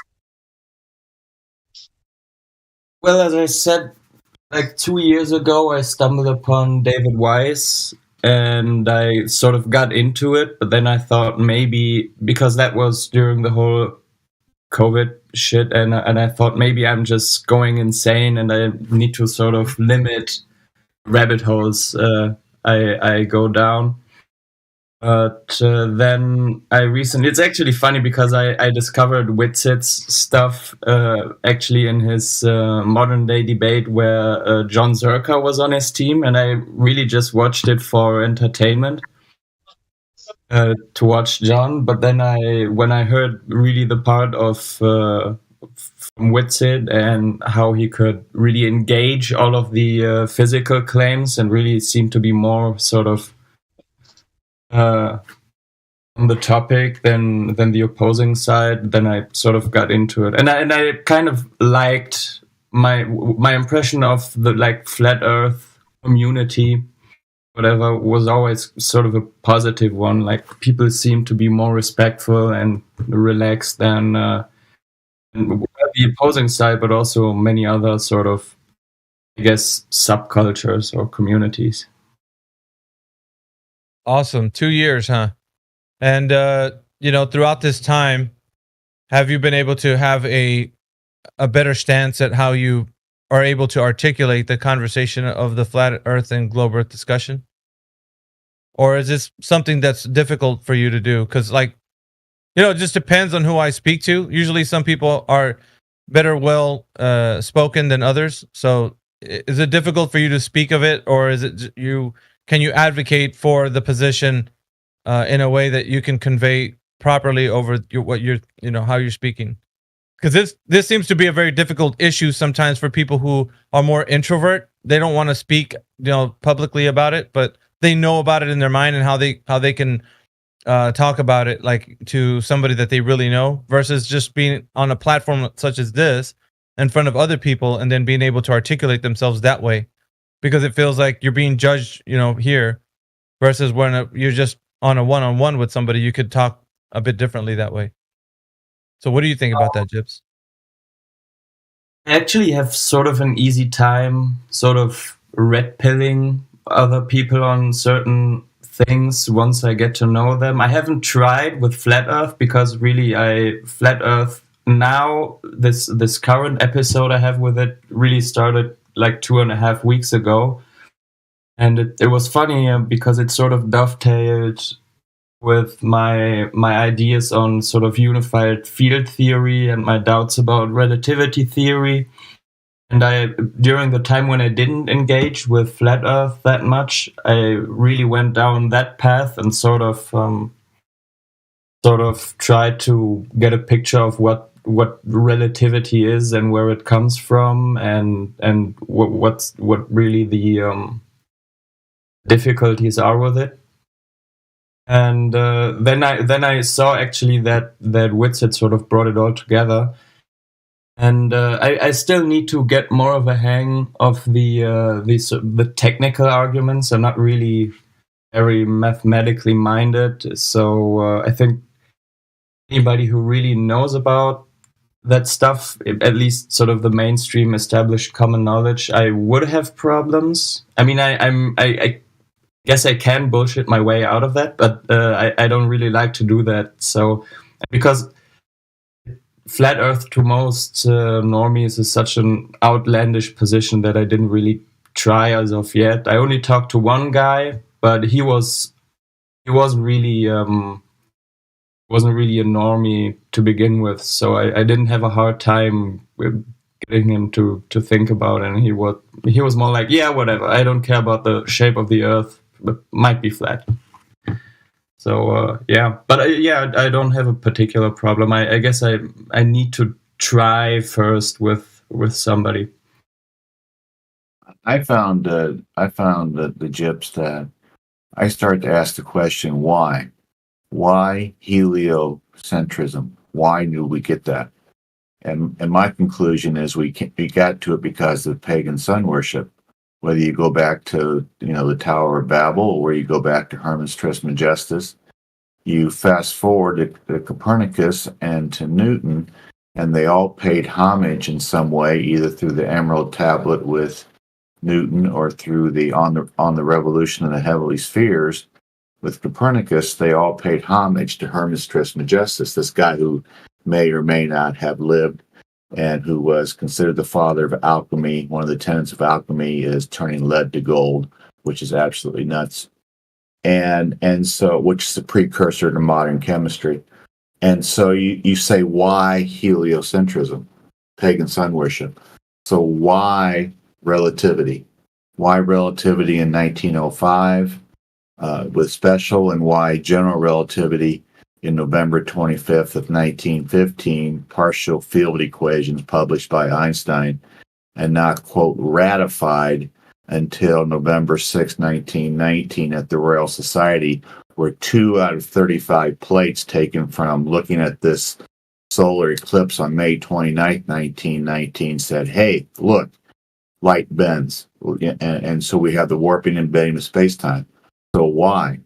Well, as I said, like 2 years ago, I stumbled upon David Weiss and I sort of got into it, but then I thought maybe because that was during the whole COVID shit, and I thought maybe I'm just going insane and I need to sort of limit rabbit holes I go down. But then I recently, it's actually funny because I discovered Witzit's stuff actually in his modern day debate where John Zerka was on his team, and I really just watched it for entertainment to watch John. But then when I heard really the part of from Witzit and how he could really engage all of the physical claims and really seem to be more sort of on the topic than the opposing side, then I sort of got into it, and I kind of liked my impression of the like flat Earth community, whatever, was always sort of a positive one. Like people seem to be more respectful and relaxed than the opposing side, but also many other sort of, I guess, subcultures or communities. Awesome. 2 years, huh? And throughout this time, have you been able to have a better stance at how you are able to articulate the conversation of the flat Earth and globe Earth discussion? Or is this something that's difficult for you to do? Because, it just depends on who I speak to. Usually some people are better spoken than others. So is it difficult for you to speak of it, or is it can you advocate for the position in a way that you can convey properly over how you're speaking? Because this seems to be a very difficult issue sometimes for people who are more introvert. They don't want to speak, publicly about it, but they know about it in their mind and how they can talk about it like to somebody that they really know, versus just being on a platform such as this in front of other people and then being able to articulate themselves that way. Because it feels like you're being judged, here, versus when you're just on a one-on-one with somebody, you could talk a bit differently that way. So what do you think about that, Gyps? I actually have sort of an easy time sort of red pilling other people on certain things once I get to know them. I haven't tried with Flat Earth because really Flat Earth now, this current episode I have with it really started like 2.5 weeks ago. And it was funny because it sort of dovetailed with my ideas on sort of unified field theory and my doubts about relativity theory. And during the time when I didn't engage with Flat Earth that much, I really went down that path and sort of tried to get a picture of what relativity is and where it comes from, and what really the difficulties are with it. And then I saw actually that Witzit sort of brought it all together. And I still need to get more of a hang of the technical arguments. I'm not really very mathematically minded, so I think anybody who really knows about that stuff, at least sort of the mainstream established common knowledge, I would have problems. I mean, I guess I can bullshit my way out of that, but I don't really like to do that. So because Flat Earth to most normies is such an outlandish position that I didn't really try as of yet. I only talked to one guy, but he wasn't really a normie to begin with, so I didn't have a hard time with getting him to think about it. And he was more like, yeah, whatever, I don't care about the shape of the Earth, but might be flat. So yeah, but I don't have a particular problem. I guess I need to try first with somebody. I found that the Gyps that I start to ask the question, why heliocentrism? Why do we get that? And my conclusion is we got to it because of pagan sun worship whether you go back to, the Tower of Babel, or where you go back to Hermes Trismegistus. You fast forward to Copernicus and to Newton, and they all paid homage in some way, either through the Emerald Tablet with Newton or through the on the Revolution of the Heavenly Spheres with Copernicus. They all paid homage to Hermes Trismegistus, this guy who may or may not have lived and who was considered the father of alchemy. One of the tenets of alchemy is turning lead to gold, which is absolutely nuts. And so, which is a precursor to modern chemistry. And so you say, why heliocentrism, pagan sun worship? So why relativity? Why relativity in 1905 with special, and why general relativity in November 25th of 1915, partial field equations published by Einstein, and not, quote, ratified until November 6, 1919 at the Royal Society, where 2 out of 35 plates taken from looking at this solar eclipse on May 29th, 1919 said, hey, look, light bends. And so we have the warping and bending of space-time. So why?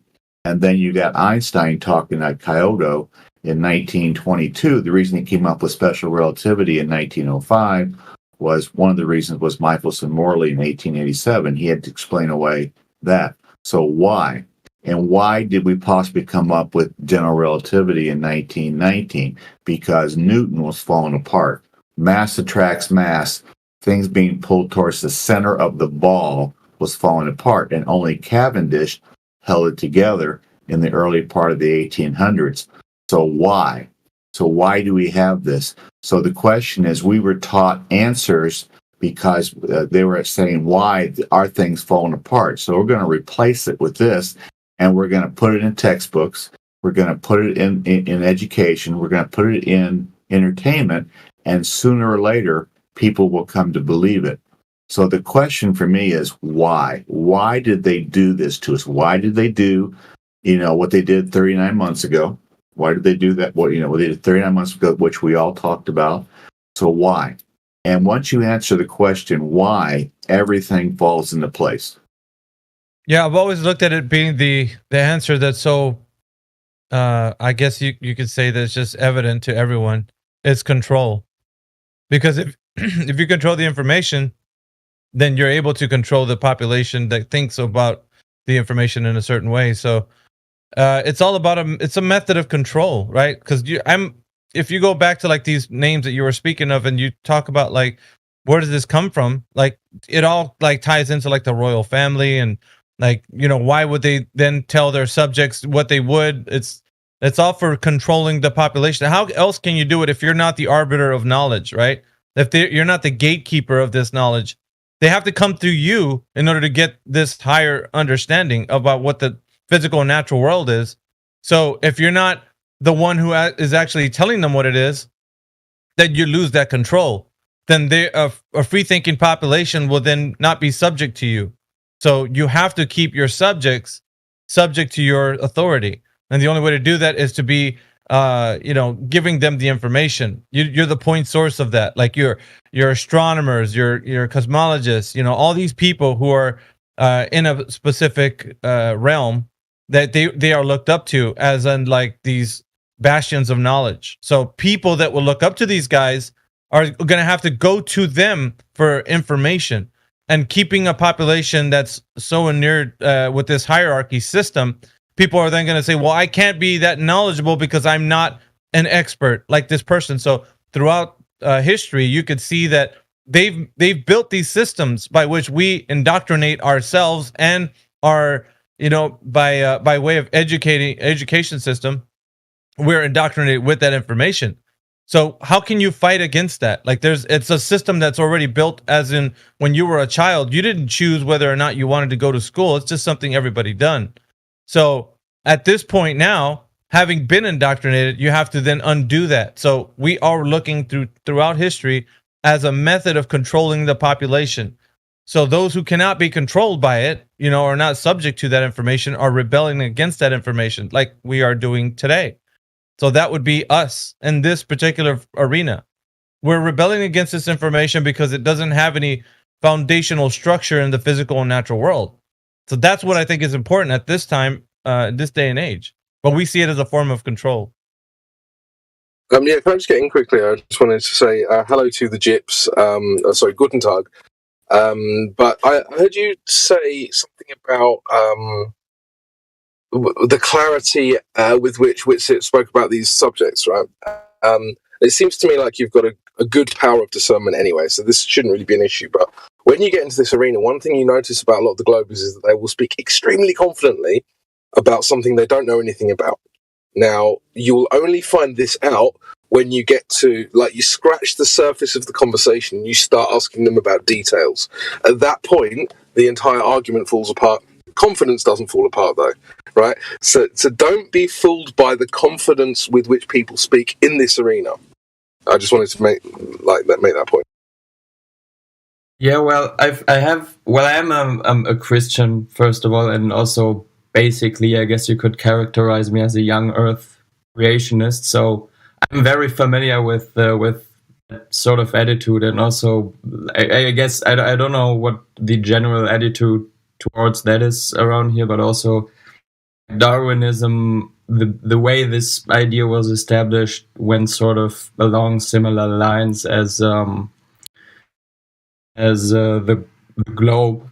And then you got Einstein talking at Kyoto in 1922. The reason he came up with special relativity in 1905 was, one of the reasons was Michelson-Morley in 1887. He had to explain away that. So why? And why did we possibly come up with general relativity in 1919? Because Newton was falling apart. Mass attracts mass. Things being pulled towards the center of the ball was falling apart, and only Cavendish held it together in the early part of the 1800s. So why? So why do we have this? So the question is, we were taught answers because they were saying, why are things falling apart? So we're going to replace it with this, and we're going to put it in textbooks. We're going to put it in education. We're going to put it in entertainment, and sooner or later, people will come to believe it. So the question for me is, why? Why did they do this to us? Why did they do, what they did 39 months ago? Why did they do that? What they did 39 months ago, which we all talked about. So why? And once you answer the question why, everything falls into place. Yeah, I've always looked at it being the answer that's so, I guess you could say that's just evident to everyone. It's control. Because if you control the information, then you're able to control the population that thinks about the information in a certain way. So it's all about it's a method of control, right? Because if you go back to like these names that you were speaking of, and you talk about like, where does this come from? Like, it all like ties into like the royal family, and like, why would they then tell their subjects what they would? It's all for controlling the population. How else can you do it if you're not the arbiter of knowledge, right? If you're not the gatekeeper of this knowledge, they have to come through you in order to get this higher understanding about what the physical and natural world is. So if you're not the one who is actually telling them what it is, then you lose that control. Then a free-thinking population will then not be subject to you. So you have to keep your subjects subject to your authority. And the only way to do that is to be giving them the information. You're the point source of that. Like your astronomers, your cosmologists, all these people who are in a specific realm that they are looked up to as in like these bastions of knowledge. So people that will look up to these guys are going to have to go to them for information. And keeping a population that's so inured with this hierarchy system, people are then going to say, well, I can't be that knowledgeable because I'm not an expert like this person. So throughout history, you could see that they've built these systems by which we indoctrinate ourselves and our, by way of education system, we're indoctrinated with that information. So how can you fight against that? Like it's a system that's already built, as in when you were a child, you didn't choose whether or not you wanted to go to school. It's just something everybody done. So at this point now, having been indoctrinated, you have to then undo that. So we are looking throughout history as a method of controlling the population. So those who cannot be controlled by it, are not subject to that information, are rebelling against that information like we are doing today. So that would be us in this particular arena. We're rebelling against this information because it doesn't have any foundational structure in the physical and natural world. So that's what I think is important at this time, this day and age. But we see it as a form of control. Yeah, can I just get in quickly? I just wanted to say hello to the Gyps. Sorry, Guten Tag. But I heard you say something about the clarity with which Whitsitt spoke about these subjects, right? It seems to me like you've got a good power of discernment anyway, so this shouldn't really be an issue. But when you get into this arena, one thing you notice about a lot of the Globers is that they will speak extremely confidently about something they don't know anything about. Now, you'll only find this out when you get to, like, you scratch the surface of the conversation and you start asking them about details. At that point, the entire argument falls apart. Confidence doesn't fall apart, though, right? So don't be fooled by the confidence with which people speak in this arena. I just wanted to make that point. Yeah, well, I am a Christian, first of all, and also basically, I guess you could characterize me as a young Earth creationist. So I'm very familiar with that sort of attitude, and also I guess I don't know what the general attitude towards that is around here, but also Darwinism, the way this idea was established went sort of along similar lines as the globe,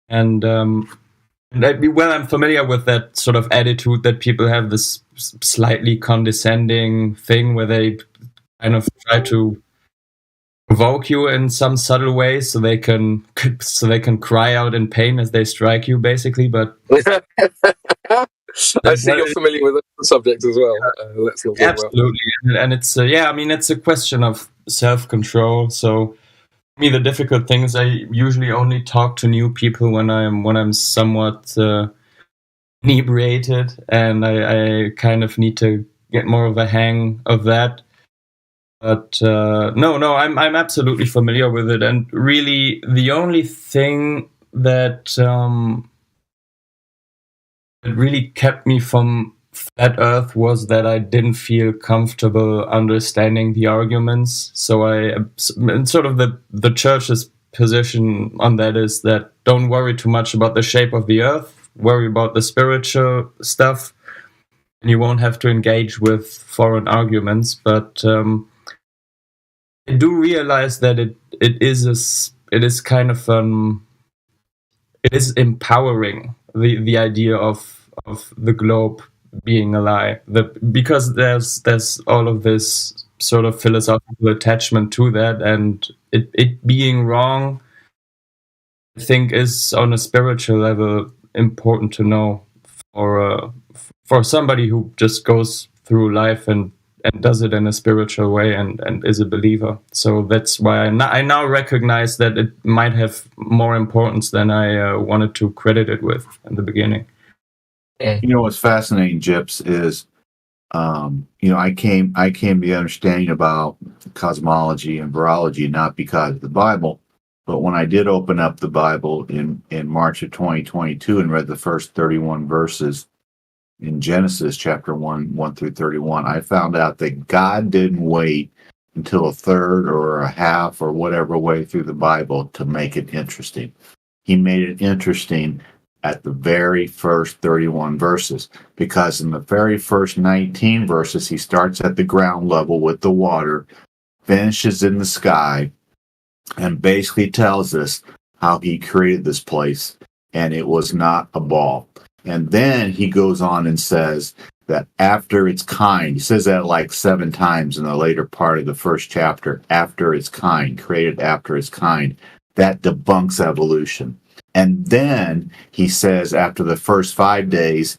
and I'm familiar with that sort of attitude that people have, this slightly condescending thing where they kind of try to provoke you in some subtle way so they can cry out in pain as they strike you, basically. But I see you're familiar with the subject as well. Let's not absolutely, and it's it's a question of self-control. So for me, the difficult thing is I usually only talk to new people when I'm somewhat inebriated, and I kind of need to get more of a hang of that. But no, I'm absolutely familiar with it, and really the only thing that really kept me from flat Earth was that I didn't feel comfortable understanding the arguments. So and sort of the church's position on that is that don't worry too much about the shape of the Earth, worry about the spiritual stuff, and you won't have to engage with foreign arguments. But I do realize that it is kind of it is empowering, the idea of the globe being a lie, because there's all of this sort of philosophical attachment to that, and it being wrong, I think, is on a spiritual level important to know for somebody who just goes through life and does it in a spiritual way and is a believer. So that's why I now recognize that it might have more importance than I wanted to credit it with in the beginning. You know what's fascinating, Gyps, is I came to the understanding about cosmology and virology not because of the Bible, but when I did open up the Bible in March of 2022 and read the first 31 verses in Genesis chapter 1 through 31, I found out that God didn't wait until a third or a half or whatever way through the Bible to make it interesting. He made it interesting at the very first 31 verses, because in the very first 19 verses, he starts at the ground level with the water, finishes in the sky, and basically tells us how he created this place, and it was not a ball. And then he goes on and says that after its kind, he says that like 7 times in the later part of the first chapter, after its kind, created after its kind, that debunks evolution. And then he says after the first 5 days,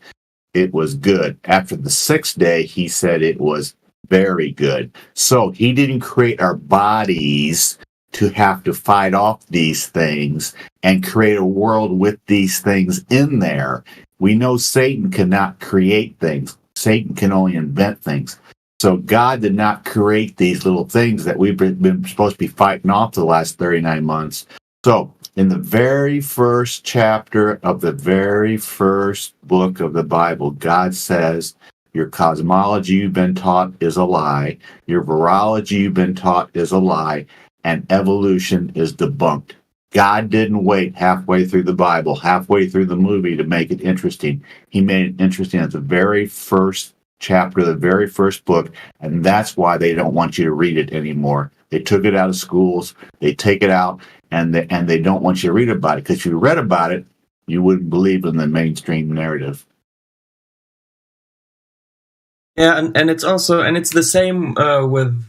it was good. After the 6th day, he said it was very good. So he didn't create our bodies to have to fight off these things and create a world with these things in there. We know Satan cannot create things. Satan can only invent things. So God did not create these little things that we've been supposed to be fighting off the last 39 months. So in the very first chapter of the very first book of the Bible, God says, your cosmology you've been taught is a lie. Your virology you've been taught is a lie. And evolution is debunked. God didn't wait halfway through the Bible, halfway through the movie to make it interesting. He made it interesting at the very first chapter, the very first book, and that's why they don't want you to read it anymore. They took it out of schools, they take it out, and they don't want you to read about it, because if you read about it, you wouldn't believe in the mainstream narrative. Yeah, and it's also, and it's the same with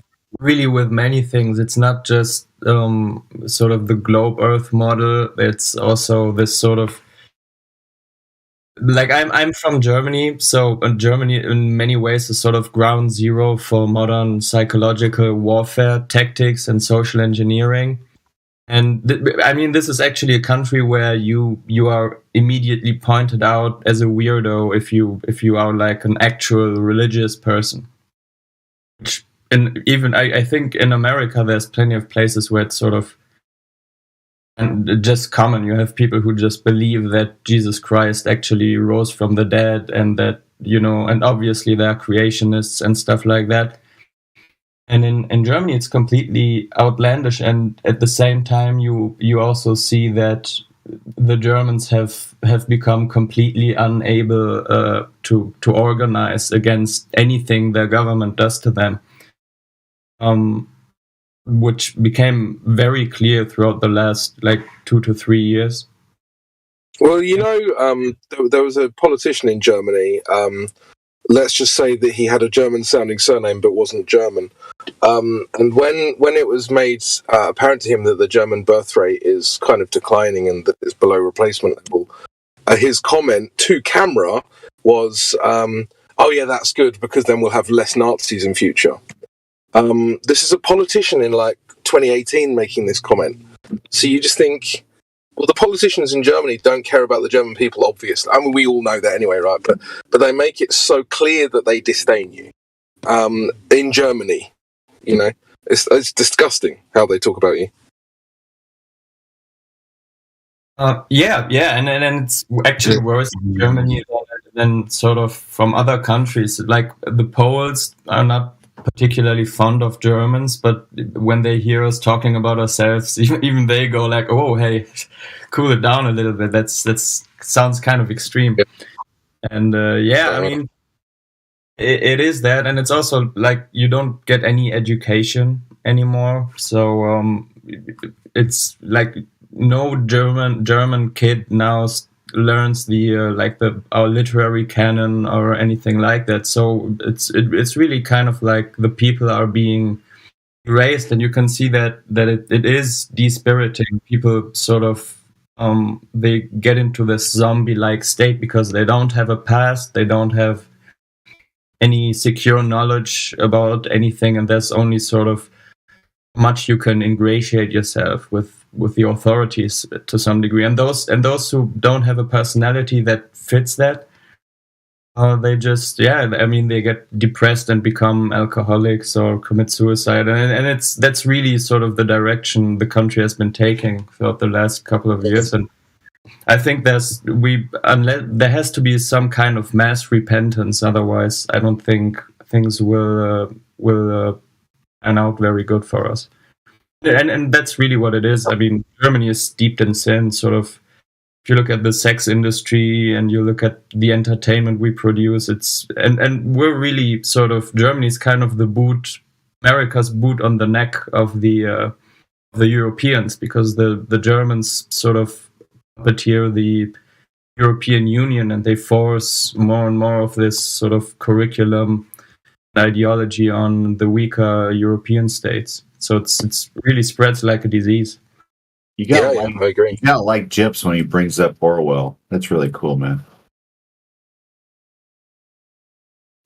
many things. It's not just sort of the globe Earth model. It's also this sort of, like, I'm from Germany, so Germany in many ways is sort of ground zero for modern psychological warfare tactics and social engineering. And I mean, this is actually a country where you are immediately pointed out as a weirdo if you are like an actual religious person. And even I think in America there's plenty of places where it's sort of and just common. You have people who just believe that Jesus Christ actually rose from the dead, and that, you know, and obviously they're creationists and stuff like that. And in Germany, it's completely outlandish. And at the same time, you also see that the Germans have become completely unable to organize against anything their government does to them, which became very clear throughout the last 2 to 3 years. Well, you know, there was a politician in Germany. Let's just say that he had a German-sounding surname but wasn't German. And when it was made apparent to him that the German birth rate is kind of declining and that it's below replacement level, his comment to camera was, "Oh yeah, that's good, because then we'll have less Nazis in future." This is a politician in 2018 making this comment. So you just think, well, the politicians in Germany don't care about the German people, obviously. I mean, we all know that anyway, right? But they make it so clear that they disdain you. In Germany, you know, it's disgusting how they talk about you. Yeah, and it's actually worse in Germany than sort of from other countries. Like, the Poles are not particularly fond of Germans, but when they hear us talking about ourselves, even they go like, "Oh, hey, cool it down a little bit. That's sounds kind of extreme." And I mean, it is that, and it's also like you don't get any education anymore. So it's like no German kid now learns our literary canon or anything like that. So it's really kind of like the people are being erased, and you can see that it is dispiriting. People sort of they get into this zombie-like state because they don't have a past, they don't have any secure knowledge about anything, and there's only sort of much you can ingratiate yourself with the authorities to some degree, and those who don't have a personality that fits that, they just they get depressed and become alcoholics or commit suicide, and that's really sort of the direction the country has been taking throughout the last couple of years. And I think unless there has to be some kind of mass repentance, otherwise I don't think things will turn out very good for us. And that's really what it is. I mean, Germany is steeped in sin. Sort of, if you look at the sex industry and you look at the entertainment we produce, and we're really sort of, Germany's kind of America's boot on the neck of the Europeans, because the Germans sort of puppeteer the European Union, and they force more and more of this sort of curriculum ideology on the weaker European states. So it's really spreads like a disease. I agree. You gotta like Gyps when he brings up Orwell. That's really cool, man.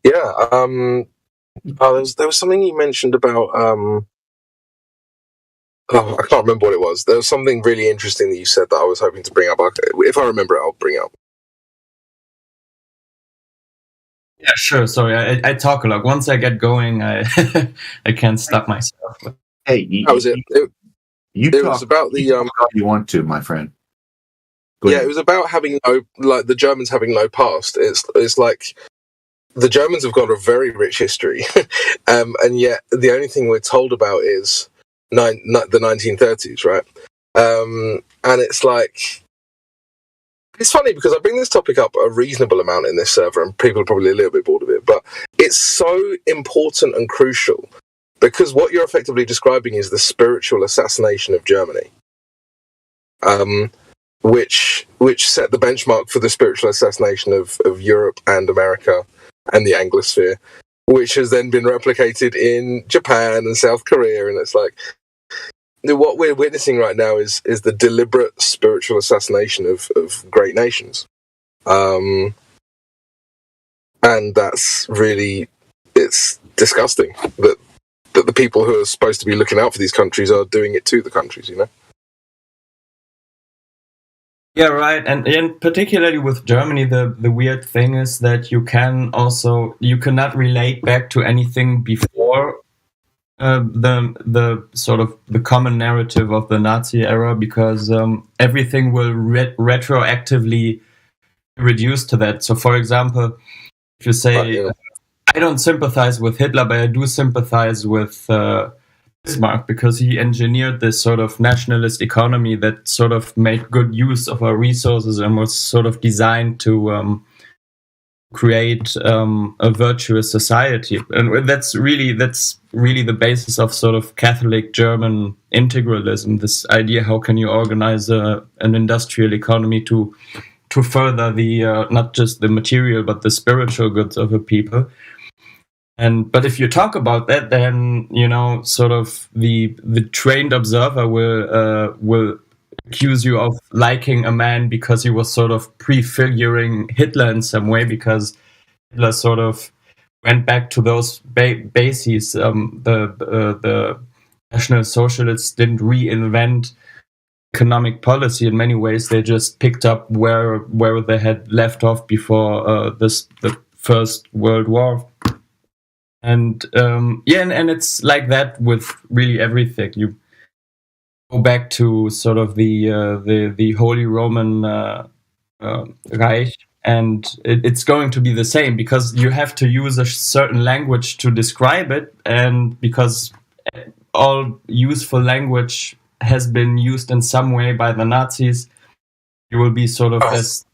Yeah. There was something you mentioned about. I can't remember what it was. There was something really interesting that you said that I was hoping to bring up. If I remember it, I'll bring it up. Yeah, sure. Sorry, I talk a lot. Once I get going, I can't stop myself. Hey, that was it. It was about the you want to, my friend. It was about having the Germans having no past. It's like the Germans have got a very rich history, and yet the only thing we're told about is the 1930s, right? And it's like, it's funny because I bring this topic up a reasonable amount in this server, and people are probably a little bit bored of it, but it's so important and crucial because what you're effectively describing is the spiritual assassination of Germany, which set the benchmark for the spiritual assassination of Europe and America and the Anglosphere, which has then been replicated in Japan and South Korea. And it's like, what we're witnessing right now is the deliberate spiritual assassination of great nations. And that's really, it's disgusting that the people who are supposed to be looking out for these countries are doing it to the countries, you know? Yeah, right. And particularly with Germany, the weird thing is that you cannot relate back to anything before the sort of the common narrative of the Nazi era, because everything will retroactively reduce to that. So, for example, if you say, I don't sympathize with Hitler, but I do sympathize with Bismarck, because he engineered this sort of nationalist economy that sort of made good use of our resources and was sort of designed to create a virtuous society. And that's really the basis of sort of Catholic German integralism, this idea, how can you organize an industrial economy to further the not just the material but the spiritual goods of a people. But if you talk about that, then sort of the trained observer will accuse you of liking a man because he was sort of prefiguring Hitler in some way, because Hitler sort of went back to those bases. The National Socialists didn't reinvent economic policy in many ways. They just picked up where they had left off before the First World War. And and it's like that with really everything. You go back to sort of the Holy Roman Reich, and it's going to be the same, because you have to use a certain language to describe it, and because all useful language has been used in some way by the Nazis, you will be sort of as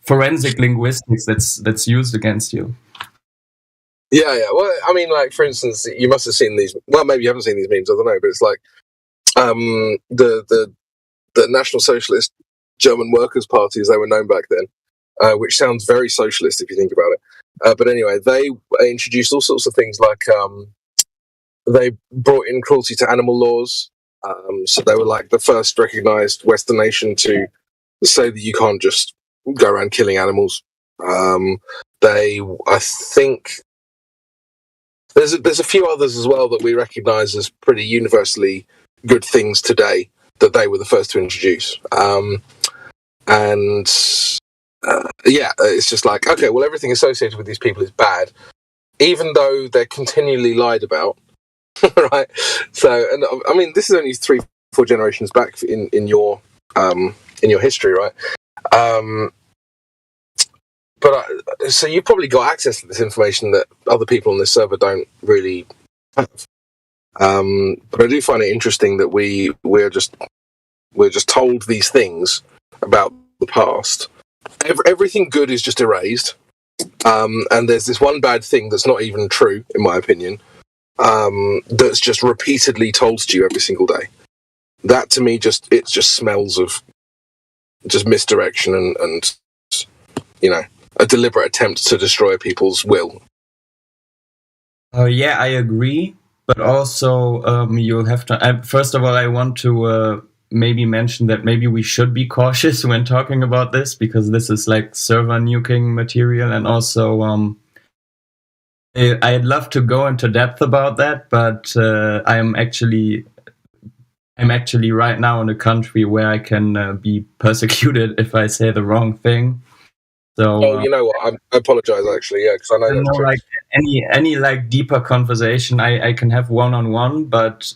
forensic linguistics that's used against you. Yeah. Well, I mean, like, for instance, you must have seen these. Well, maybe you haven't seen these memes. I don't know, but it's like the National Socialist German Workers' Party, as they were known back then, which sounds very socialist if you think about it. But anyway, they introduced all sorts of things, like they brought in cruelty to animal laws. So they were like the first recognised Western nation to say that you can't just go around killing animals. I think. There's a few others as well that we recognise as pretty universally good things today that they were the first to introduce. It's just like, okay, well, everything associated with these people is bad, even though they're continually lied about, right? So, and I mean, this is only 3-4 generations back in your history, right? So you've probably got access to this information that other people on this server don't really have. But I do find it interesting that we're just told these things about the past. Everything good is just erased, and there's this one bad thing that's not even true, in my opinion, that's just repeatedly told to you every single day. That to me just smells of just misdirection and a deliberate attempt to destroy people's will. Yeah, I agree. But also, you'll have to... first of all, I want to maybe mention that maybe we should be cautious when talking about this, because this is like server nuking material. And also, I'd love to go into depth about that, but I'm actually right now in a country where I can be persecuted if I say the wrong thing. So, you know what? I apologize, actually, yeah, because I know that's like any like deeper conversation I can have one-on-one, but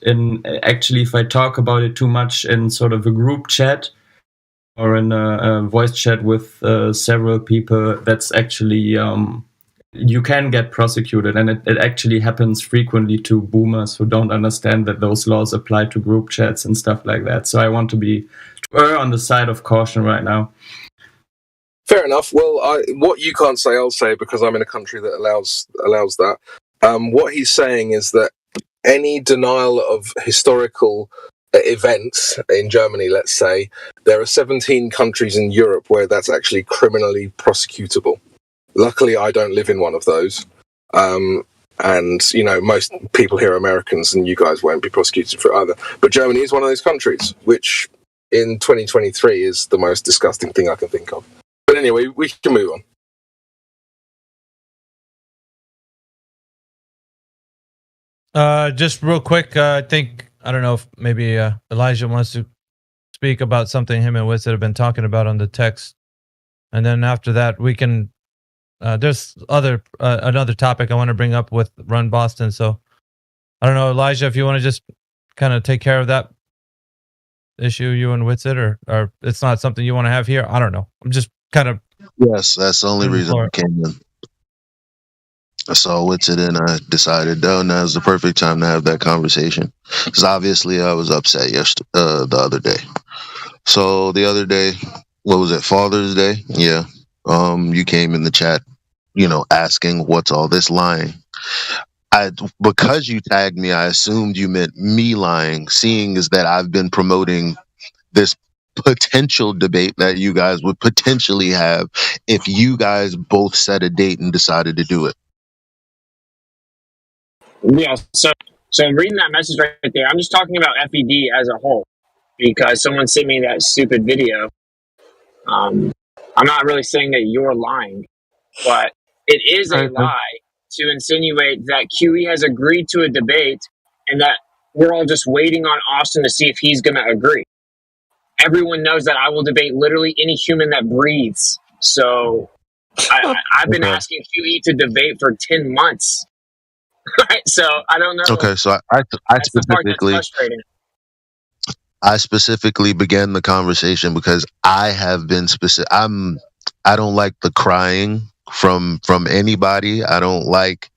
actually if I talk about it too much in sort of a group chat or in a voice chat with several people, that's actually you can get prosecuted, and it actually happens frequently to boomers who don't understand that those laws apply to group chats and stuff like that. So I want to err on the side of caution right now. Fair enough. Well, what you can't say, I'll say, because I'm in a country that allows that. What he's saying is that any denial of historical events in Germany, let's say, there are 17 countries in Europe where that's actually criminally prosecutable. Luckily, I don't live in one of those. And, you know, most people here are Americans, and you guys won't be prosecuted for it either. But Germany is one of those countries, which in 2023 is the most disgusting thing I can think of. But anyway, we can move on. Just real quick, I don't know if maybe Elijah wants to speak about something him and Witsit have been talking about on the text. And then after that, we can... there's another topic I want to bring up with Run Boston. So I don't know, Elijah, if you want to just kind of take care of that issue, you and Witsit, or it's not something you want to have here. I don't know. I'm just kind of... Yes, that's the only reason I came in. I saw Witsit and I decided, now's the perfect time to have that conversation. Because obviously I was upset the other day. So the other day, what was it, Father's Day? Yeah. You came in the chat, you know, asking what's all this lying. Because you tagged me, I assumed you meant me lying, seeing as that I've been promoting this potential debate that you guys would potentially have if you guys both set a date and decided to do it. Yeah, so reading that message right there, I'm just talking about FED as a whole, because someone sent me that stupid video. I'm not really saying that you're lying, but it is a lie to insinuate that QE has agreed to a debate and that we're all just waiting on Austin to see if he's going to agree. Everyone knows that I will debate literally any human that breathes. So I've been asking QE to debate for 10 months. Right? So I don't know. Okay, so I specifically began the conversation because I have been specific. I don't like the crying from anybody. I don't like,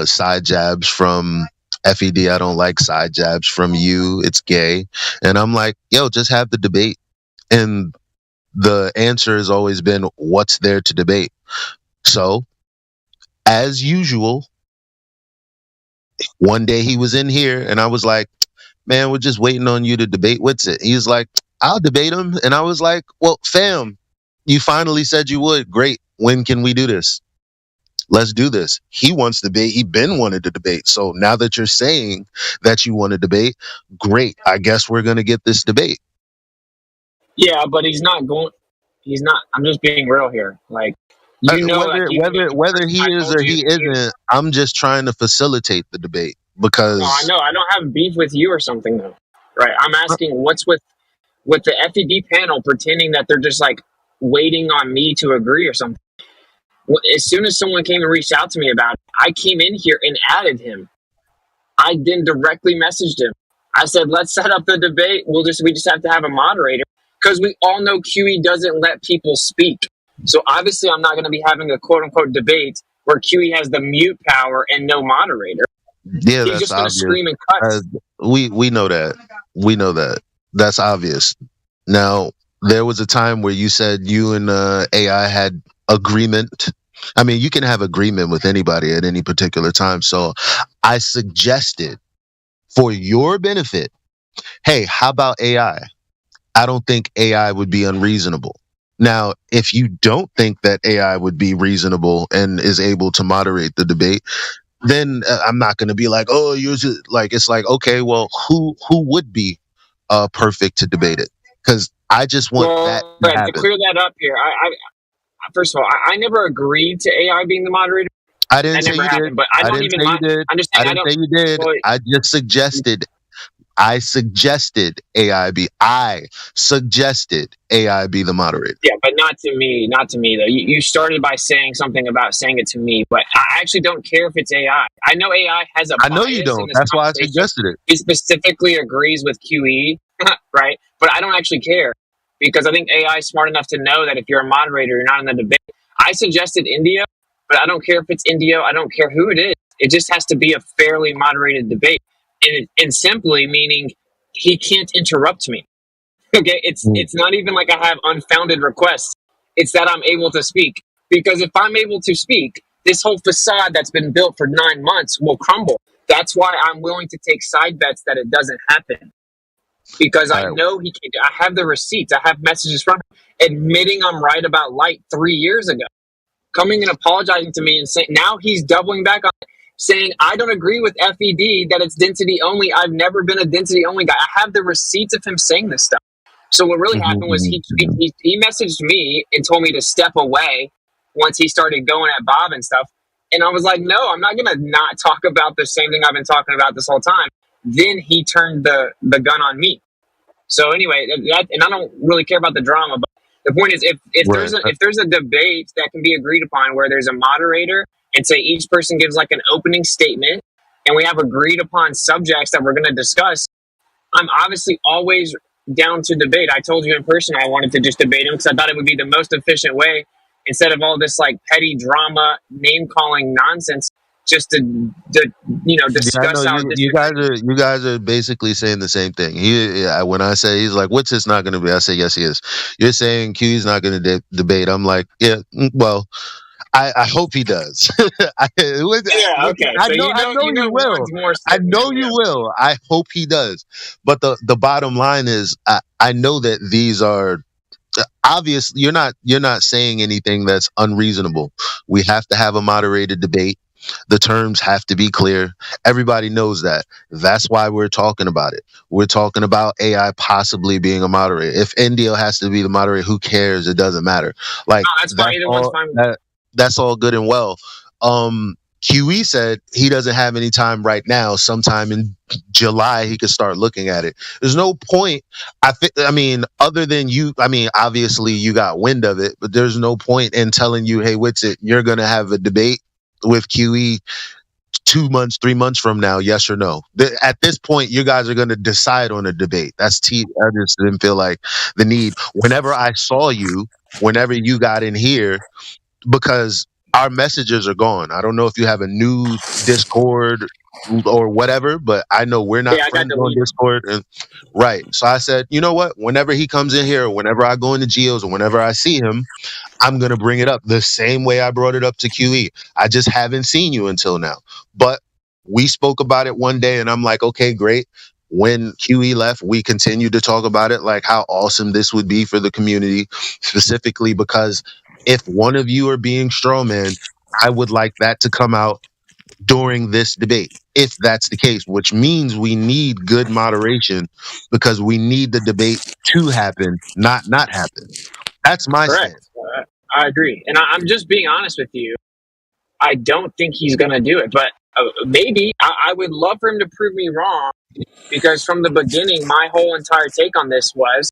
side jabs from FED. I don't like side jabs from you. It's gay. And I'm like, yo, just have the debate. And the answer has always been, what's there to debate? So, as usual, one day he was in here and I was like, man, we're just waiting on you to debate Witsit. He was like, I'll debate him. And I was like, well, fam, you finally said you would. Great. When can we do this? Let's do this. He wants to debate. He been wanted to debate. So now that you're saying that you want to debate, great. I guess we're going to get this debate. Yeah, but he's not. I'm just being real here. Like, whether he is or he isn't, I'm just trying to facilitate the debate because. No, I know. I don't have beef with you or something though, right? I'm asking what's with the FED panel pretending that they're just like waiting on me to agree or something. As soon as someone came and reached out to me about it, I came in here and added him. I then directly messaged him. I said, let's set up the debate. We just have to have a moderator because we all know QE doesn't let people speak. So obviously I'm not going to be having a quote unquote debate where QE has the mute power and no moderator. Yeah, he's that's just going to obvious. scream and cut. We know that. We know that. That's obvious. Now, there was a time where you said you and AI had agreement. I mean, you can have agreement with anybody at any particular time. So I suggested for your benefit, hey, how about AI? I don't think AI would be unreasonable. Now, if you don't think that AI would be reasonable and is able to moderate the debate, then I'm not going to be like, oh, you're just like, it's like, okay, well, who would be perfect to debate it? Because I just want that to happen. To clear that up here, first of all, I never agreed to AI being the moderator. I didn't say you happened, did. But I didn't say you did. I'm just saying, I didn't say you did. I just suggested. I suggested AI be the moderator. Yeah, but not to me. Not to me though. You started by saying something about saying it to me, but I actually don't care if it's AI. I know AI has a bias. I know you don't. That's why I suggested it. It specifically agrees with QE, right? But I don't actually care because I think AI is smart enough to know that if you're a moderator, you're not in the debate. I suggested India but I don't care if it's Indio. I don't care who it is. It just has to be a fairly moderated debate, and simply meaning he can't interrupt me. Okay, it's not even like I have unfounded requests. It's that I'm able to speak, because if I'm able to speak, this whole facade that's been built for 9 months will crumble. That's why I'm willing to take side bets that it doesn't happen, because I know he can. I have the receipts. I have messages from him admitting I'm right about light 3 years ago, coming and apologizing to me and saying now he's doubling back on it, saying I don't agree with FED that it's density only. I've never been a density only guy. I have the receipts of him saying this stuff. So what really happened was he messaged me and told me to step away once he started going at Bob and stuff. And I was like, no, I'm not going to not talk about the same thing I've been talking about this whole time. Then he turned the gun on me. So anyway, and I don't really care about the drama, but the point is if there's a debate that can be agreed upon where there's a moderator and say each person gives like an opening statement and we have agreed upon subjects that we're going to discuss, I'm obviously always down to debate. I told you in person I wanted to just debate him because I thought it would be the most efficient way instead of all this like petty drama, name calling nonsense, just to discuss how you guys are basically saying the same thing. When I say he's like, what's this not going to be? I say yes, he is. You're saying QE's not going to debate. I'm like, yeah, well. I hope he does. I know you will. I know you will. I hope he does. But the bottom line is, I know that these are obviously you're not saying anything that's unreasonable. We have to have a moderated debate. The terms have to be clear. Everybody knows that. That's why we're talking about it. We're talking about AI possibly being a moderator. If Indio has to be the moderator, who cares? It doesn't matter. Like that's fine. Either one's fine. That's all good and well. QE said he doesn't have any time right now. Sometime in July, he could start looking at it. There's no point. I mean, other than you, I mean, obviously you got wind of it, but there's no point in telling you, hey, Witsit, you're going to have a debate with QE 2 months, 3 months from now, yes or no. At this point, you guys are going to decide on a debate. I just didn't feel like the need. Whenever you got in here, because our messages are gone. I don't know if you have a new Discord or whatever, but I know we're not friends on Discord. Right. So I said, you know what? Whenever he comes in here, whenever I go into Geos, or whenever I see him, I'm going to bring it up the same way I brought it up to QE. I just haven't seen you until now. But we spoke about it one day, and I'm like, okay, great. When QE left, we continued to talk about it, like how awesome this would be for the community, specifically because if one of you are being strawman, I would like that to come out during this debate, if that's the case, which means we need good moderation because we need the debate to happen, not happen. That's my stance. I agree. And I'm just being honest with you. I don't think he's going to do it, but maybe I would love for him to prove me wrong, because from the beginning, my whole entire take on this was,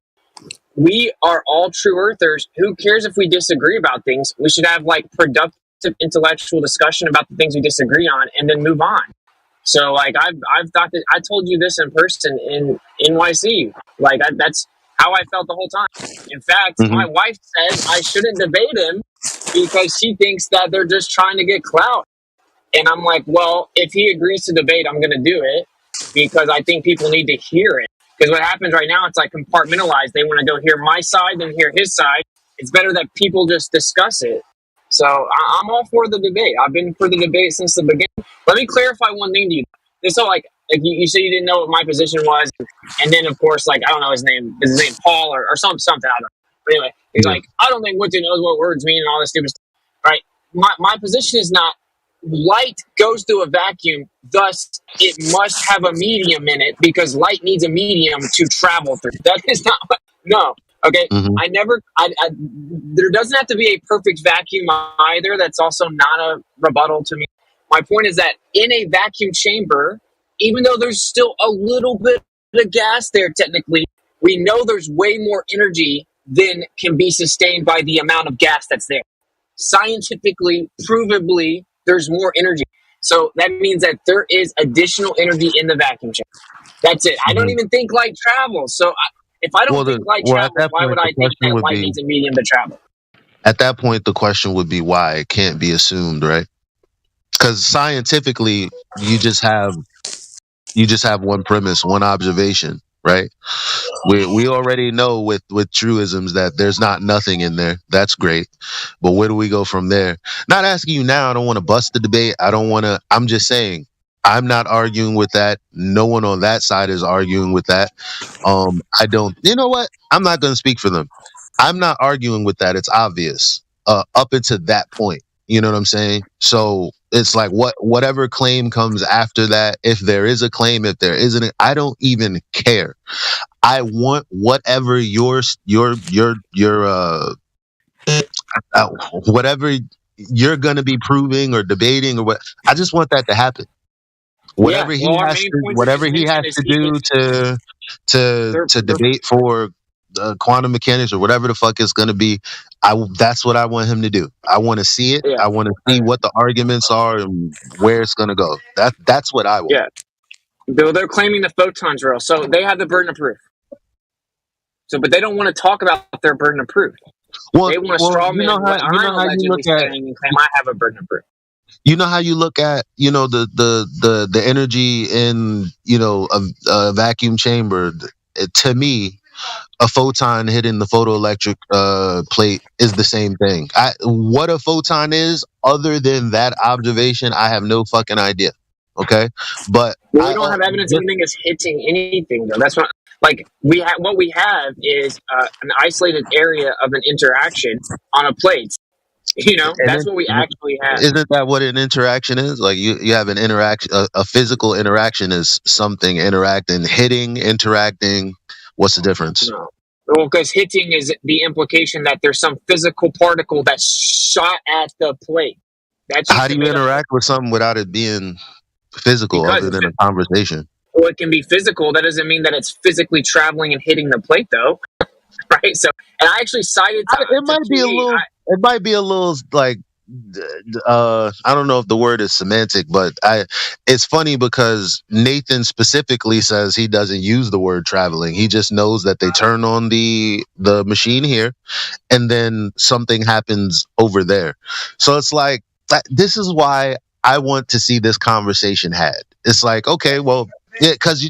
we are all true earthers. Who cares if we disagree about things? We should have like productive intellectual discussion about the things we disagree on and then move on. So like I've thought that I told you this in person in NYC. Like that's how I felt the whole time. In fact, my wife says I shouldn't debate him because she thinks that they're just trying to get clout. And I'm like, well, if he agrees to debate, I'm going to do it because I think people need to hear it. Because what happens right now, it's like compartmentalized. They want to go hear my side, then hear his side. It's better that people just discuss it. So I'm all for the debate. I've been for the debate since the beginning. Let me clarify one thing to you. This whole like you said you didn't know what my position was, and then of course like I don't know his name. Is his name Paul or something? I don't know. But anyway, he's like, I don't think Woodson knows what words mean and all this stupid stuff. Right? My position is not. Light goes through a vacuum, thus it must have a medium in it because light needs a medium to travel through. That is not no. Okay, there doesn't have to be a perfect vacuum either. That's also not a rebuttal to me. My point is that in a vacuum chamber, even though there's still a little bit of gas there technically, we know there's way more energy than can be sustained by the amount of gas that's there. Scientifically, provably, there's more energy. So that means that there is additional energy in the vacuum chamber. That's it. I don't even think light travels. So if I don't think light travels, why would I think that light needs a medium to travel? at that point, the question would be why. It can't be assumed, right? Because scientifically, you just have one premise, one observation, right? We already know with truisms that there's not nothing in there. That's great, but where do we go from there? Not asking you now. I don't want to bust the debate. I don't want to. I'm just saying. I'm not arguing with that. No one on that side is arguing with that. I don't. You know what? I'm not going to speak for them. I'm not arguing with that. It's obvious. Up until that point, you know what I'm saying? So it's like whatever claim comes after that. If there is a claim, if there isn't, I don't even care. I want whatever whatever you're going to be proving or debating or what. I just want that to happen. Whatever he has to do to debate for quantum mechanics or whatever the fuck it's going to be, that's what I want him to do. I want to see it. I want to see what the arguments are and where it's going to go. That's what I want. Yeah. They're claiming the photon's real, so they have the burden of proof. So, but they don't want to talk about their burden of proof. Well, they want to straw man what I'm allegedly saying and claim I have a burden of proof. You know how you look at, the energy in, a vacuum chamber. To me, a photon hitting the photoelectric plate is the same thing. What a photon is, other than that observation, I have no fucking idea. Okay, but we don't have evidence anything is hitting anything, though. That's what. Like what we have is an isolated area of an interaction on a plate. That's what we actually have. Isn't that what an interaction is? Like you have an interaction, a physical interaction is something interacting, hitting, interacting. What's the difference? No. Well, because hitting is the implication that there's some physical particle that's shot at the plate. How do you interact with something without it being physical, other than a conversation? Well, it can be physical. That doesn't mean that it's physically traveling and hitting the plate, though. Right? So, and I actually cited. It might be a little like, I don't know if the word is semantic, but it's funny because Nathan specifically says he doesn't use the word traveling. He just knows that they turn on the machine here, and then something happens over there. So it's like this is why I want to see this conversation had. It's like, okay, well. Yeah, because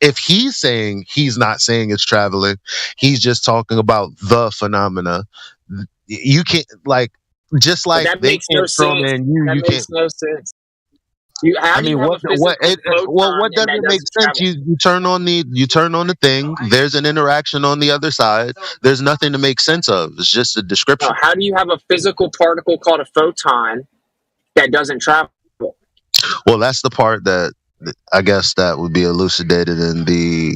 if he's saying he's not saying it's traveling, he's just talking about the phenomena. You can't just like that they makes no can't throw sense. in you. That you makes can't. no sense. What doesn't make sense? You turn on the thing. There's an interaction on the other side. There's nothing to make sense of. It's just a description. No, how do you have a physical particle called a photon that doesn't travel? Well, that's the part that I guess that would be elucidated in the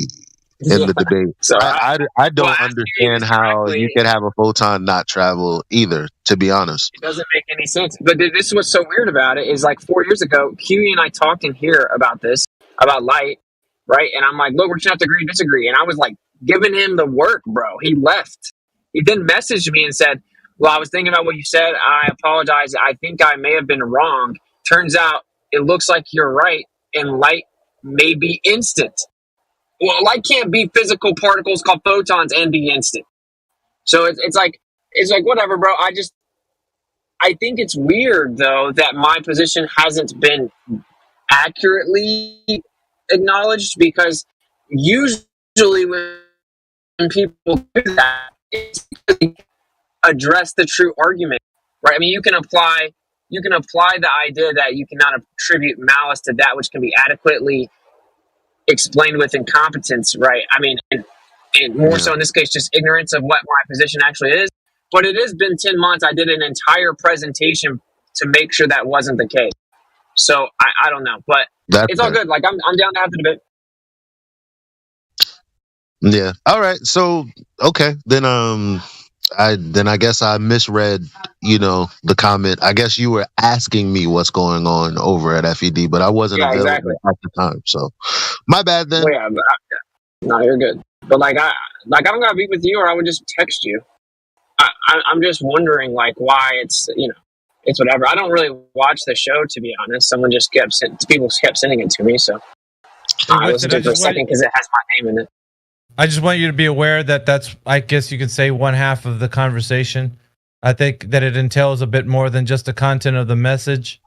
debate. So I don't understand how you can have a photon not travel either, to be honest. It doesn't make any sense. But this is what's so weird about it is like 4 years ago, Huey and I talked in here about this, about light, right? And I'm like, look, we're just gonna have to agree and disagree. And I was like giving him the work, bro. He left. He then messaged me and said, well, I was thinking about what you said. I apologize. I think I may have been wrong. Turns out it looks like you're right. And light may be instant. Well, light can't be physical particles called photons and be instant. So it's like whatever, bro. I think it's weird though that my position hasn't been accurately acknowledged, because usually when people do that, it's to address the true argument, right? I mean, you can apply the idea that you cannot attribute malice to that which can be adequately explained with incompetence, right? I mean, and more so in this case, just ignorance of what my position actually is. But it has been 10 months. I did an entire presentation to make sure that wasn't the case. So I don't know, but it's all good. Like I'm down to have the debate. Yeah. All right. So okay, then I guess I misread, the comment. I guess you were asking me what's going on over at FED, but I wasn't available at the time. So my bad then. Well, no, you're good. But I'm gonna meet with you, or I would just text you. I'm just wondering why it's it's whatever. I don't really watch the show, to be honest. People kept sending it to me, so I listened to it for a second because it has my name in it. I just want you to be aware that that's, I guess you could say, one half of the conversation. I think that it entails a bit more than just the content of the message.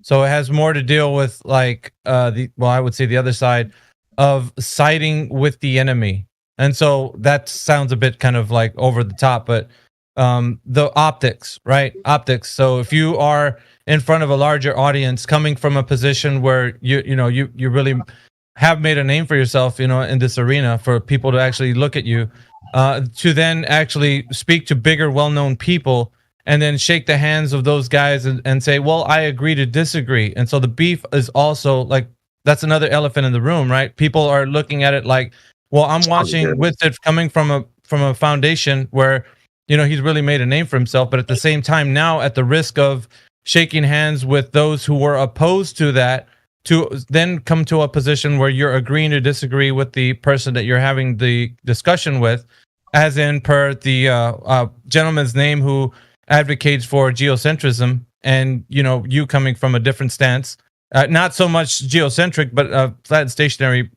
So it has more to deal with, like, I would say the other side of siding with the enemy. And so that sounds a bit kind of like over the top, but the optics, right? Optics. So if you are in front of a larger audience, coming from a position where you really have made a name for yourself, in this arena, for people to actually look at you, to then actually speak to bigger, well-known people, and then shake the hands of those guys and say, well, I agree to disagree. And so the beef is also like, that's another elephant in the room, right? People are looking at it like, well, I'm watching Witsit coming from a foundation where, he's really made a name for himself, but at the same time, now at the risk of shaking hands with those who were opposed to that, to then come to a position where you're agreeing to disagree with the person that you're having the discussion with, as in per the gentleman's name who advocates for geocentrism, and you coming from a different stance, not so much geocentric, but a flat and stationary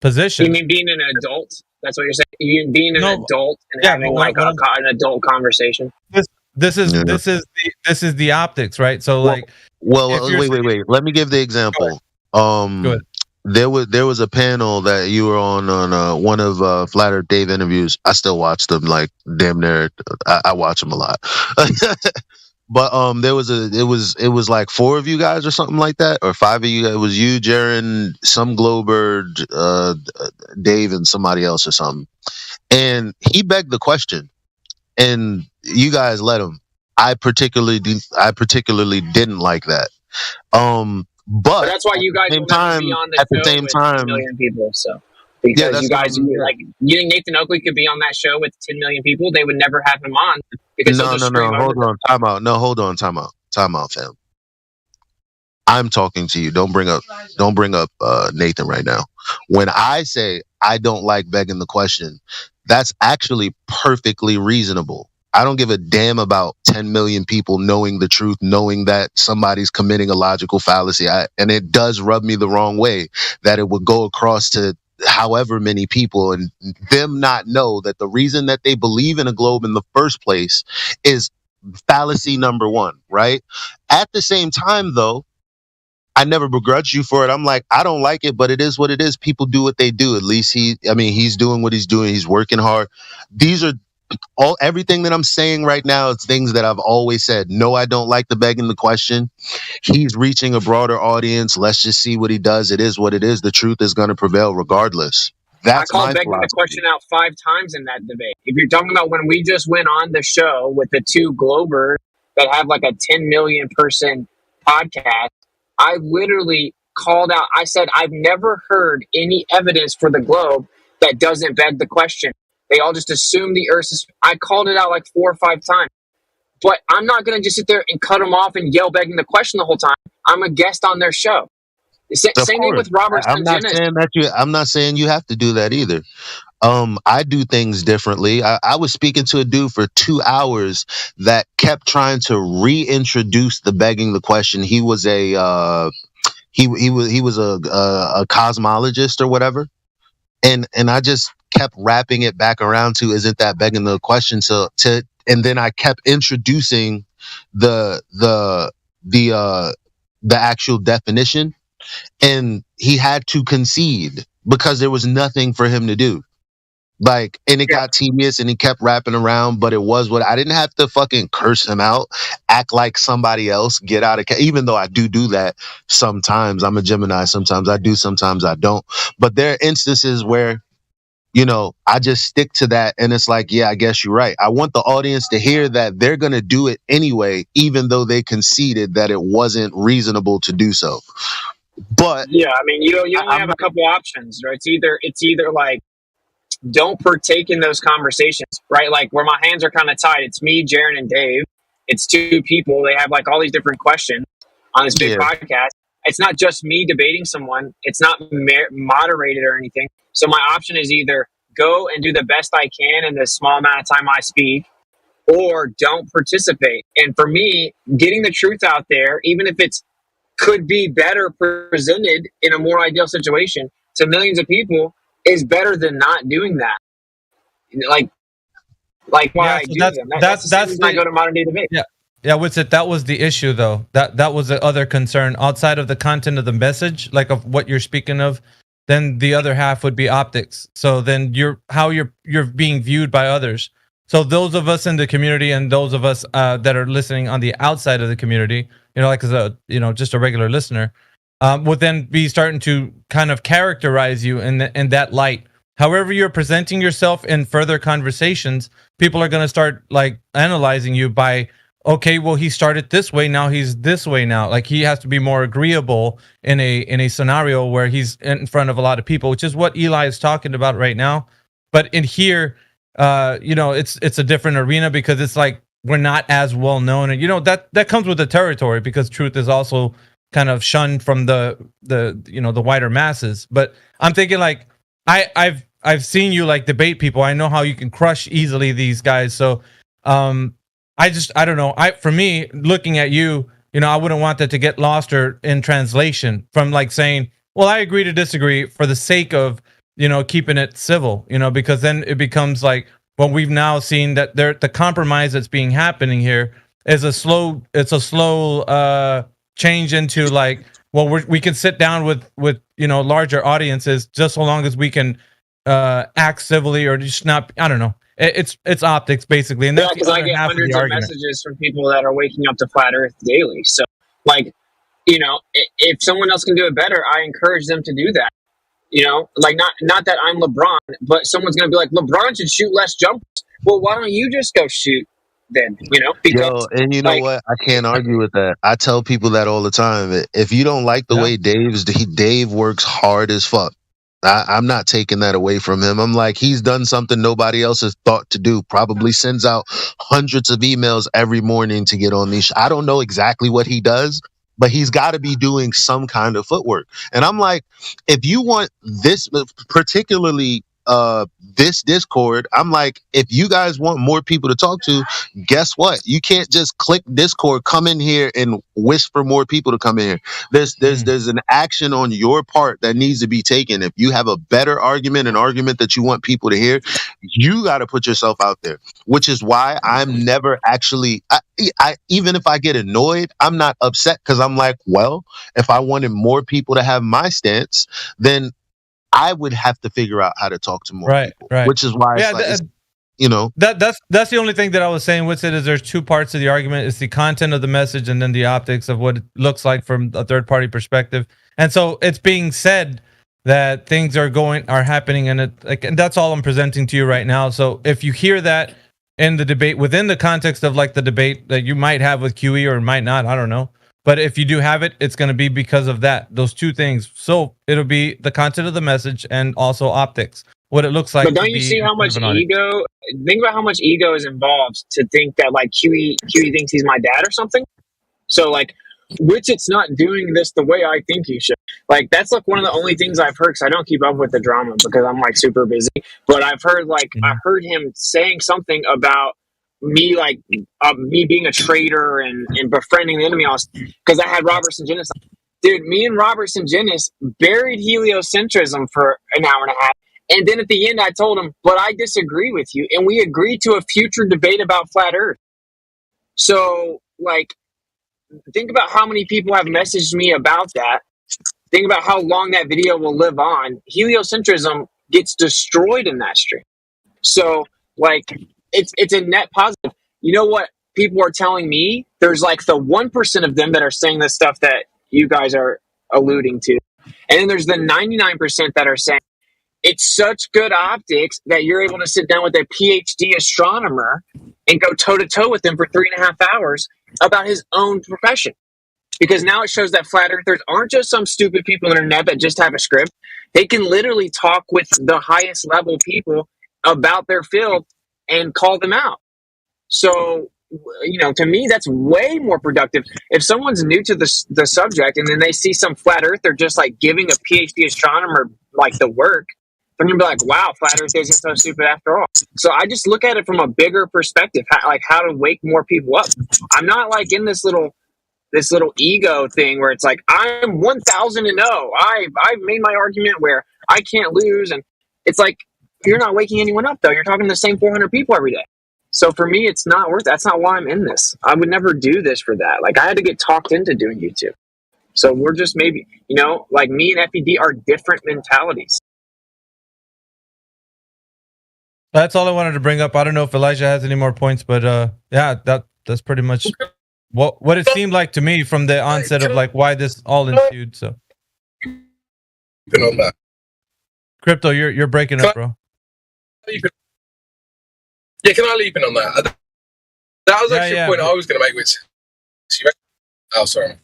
position. You mean being an adult? That's what you're saying? You being an adult and having like an adult conversation? This is the optics, right? So wait. Let me give the example. Go ahead. There was a panel that you were on one of Flat Earth Dave interviews. I still watch them, like damn near. I watch them a lot. But it was like 4 of you guys or something like that, or 5 of you. It was you, Jaren, some Glowbird, Dave, and somebody else or something. And he begged the question, and you guys let him. I particularly didn't like that. But that's why you guys will never be on the show with 10 million people. So because you guys, like, you think Nathan Oakley could be on that show with 10 million people? They would never have him on because no. Hold on, time out. No, hold on, time out, fam. I'm talking to you. Don't bring up Nathan right now. When I say I don't like begging the question, that's actually perfectly reasonable. I don't give a damn about 10 million people knowing the truth, knowing that somebody's committing a logical fallacy. And it does rub me the wrong way that it would go across to however many people and them not know that the reason that they believe in a globe in the first place is fallacy number one, right? At the same time, though, I never begrudge you for it. I'm like, I don't like it, but it is what it is. People do what they do. At least he's doing what he's doing. He's working hard. These are everything that I'm saying right now is things that I've always said. No, I don't like the begging the question. He's reaching a broader audience. Let's just see what he does. It is what it is. The truth is going to prevail regardless. That's I called begging the question out 5 times in that debate. If you're talking about when we just went on the show with the 2 Globers that have like a 10 million person podcast, I literally called out. I said, I've never heard any evidence for the globe that doesn't beg the question. They all just assume the Earth is. I called it out like 4 or 5 times. But I'm not going to just sit there and cut them off and yell begging the question the whole time. I'm a guest on their show. Same thing with Robert Stengenis. I'm not saying you have to do that either. I do things differently. I was speaking to a dude for 2 hours that kept trying to reintroduce the begging the question. He was a he was a cosmologist or whatever, and I just kept wrapping it back around to, isn't that begging the question? And then I kept introducing the actual definition, and he had to concede because there was nothing for him to do. Like, and it got tedious, and he kept wrapping around, but it was what I didn't have to fucking curse him out, act like somebody else, get out of even though I do that sometimes. I'm a Gemini. Sometimes I do, sometimes I don't. But there are instances where, I just stick to that, and it's like, yeah, I guess you're right. I want the audience to hear that they're going to do it anyway, even though they conceded that it wasn't reasonable to do so. But yeah, I mean, you only have a couple options, right? It's either like, don't partake in those conversations, right? Like where my hands are kind of tied. It's me, Jaren, and Dave. It's 2 people. They have like all these different questions on this big podcast. It's not just me debating someone. It's not moderated or anything. So my option is either go and do the best I can in the small amount of time I speak, or don't participate. And for me, getting the truth out there, even if it's could be better presented in a more ideal situation to millions of people, is better than not doing that. Like why I do them. That's the same reason I go to modern day debate. Yeah, Witsit, that was the issue though. That was the other concern outside of the content of the message, like of what you're speaking of. Then the other half would be optics. So then you're being viewed by others. So those of us in the community and those of us that are listening on the outside of the community, like as a just a regular listener, would then be starting to kind of characterize you in that light. However you're presenting yourself in further conversations, people are going to start like analyzing you by, okay, well, he started this way, now he's this way now. Like he has to be more agreeable in a scenario where he's in front of a lot of people, which is what Eli is talking about right now. But in here, it's a different arena because it's like we're not as well known, and that comes with the territory because truth is also kind of shunned from the wider masses. But I'm thinking like I've seen you like debate people. I know how you can crush easily these guys. So I don't know. For me, looking at you, I wouldn't want that to get lost or in translation from like saying, well, I agree to disagree for the sake of, keeping it civil, because then it becomes like, well, we've now seen that the compromise that's being happening here is a slow change into like, well, we can sit down with larger audiences just so long as we can act civilly or just not, I don't know. It's optics basically, and that's because I get hundreds of messages from people that are waking up to flat Earth daily. So, like, if someone else can do it better, I encourage them to do that. Like not that I'm LeBron, but someone's gonna be like, LeBron should shoot less jumpers. Well, why don't you just go shoot then? Because and you know what? I can't argue with that. I tell people that all the time. If you don't like the way Dave works hard as fuck. I'm not taking that away from him. I'm like, he's done something nobody else has thought to do. Probably sends out hundreds of emails every morning to get on these. I don't know exactly what he does, but he's got to be doing some kind of footwork. And I'm like, if you want this, particularly this Discord, I'm like, if you guys want more people to talk to, guess what? You can't just click Discord, come in here and whisper more people to come in here. There's an action on your part that needs to be taken. If you have a better argument, an argument that you want people to hear, you got to put yourself out there, which is why I'm never actually, I even if I get annoyed, I'm not upset because I'm like, well, if I wanted more people to have my stance, then I would have to figure out how to talk to more people, which is why that's the only thing that I was saying with it is there's two parts of the argument. It's the content of the message and then the optics of what it looks like from a third party perspective. And so it's being said that things are happening, and and that's all I'm presenting to you right now. So if you hear that in the debate within the context of like the debate that you might have with QE or might not, I don't know. But if you do have it, it's going to be because of those two things. So it'll be the content of the message and also optics, what it looks like. But don't you see how much ego? Think about how much ego is involved to think that like QE thinks he's my dad or something. So like, Witchit's not doing this the way I think he should. Like that's like one of the only things I've heard. Cause I don't keep up with the drama because I'm like super busy. But I've heard I heard him saying something about me me being a traitor and befriending the enemy, because I had Robertson Genis. Dude, me and Robertson Genis buried heliocentrism for an hour and a half, and then at the end I told him, but I disagree with you, and we agreed to a future debate about flat Earth. So like, think about how many people have messaged me about that. Think about how long that video will live on. Heliocentrism gets destroyed in that stream. So like, it's a net positive. You know what people are telling me? There's like the 1% of them that are saying the stuff that you guys are alluding to. And then there's the 99% that are saying it's such good optics that you're able to sit down with a PhD astronomer and go toe to toe with him for 3.5 hours about his own profession. Because now it shows that flat earthers aren't just some stupid people on the internet that just have a script. They can literally talk with the highest level people about their field and call them out. So, to me, that's way more productive. If someone's new to the subject and then they see some flat earther just like giving a PhD astronomer like the work, they're gonna be like, wow, flat earth isn't so stupid after all. So I just look at it from a bigger perspective, how to wake more people up. I'm not like in this little ego thing where it's like, I'm 1,000-0. I've made my argument where I can't lose. And it's like you're not waking anyone up though. You're talking to the same 400 people every day. So for me, it's not worth it. That's not why I'm in this. I would never do this for that. Like I had to get talked into doing YouTube. So we're just maybe, like me and FED are different mentalities. That's all I wanted to bring up. I don't know if Elijah has any more points, but yeah, that's pretty much what it seemed like to me from the onset of like why this all ensued. So, Crypto, you're breaking up, bro. Yeah, can I leap in on that? That was actually a point I was going to make. Which, oh, sorry.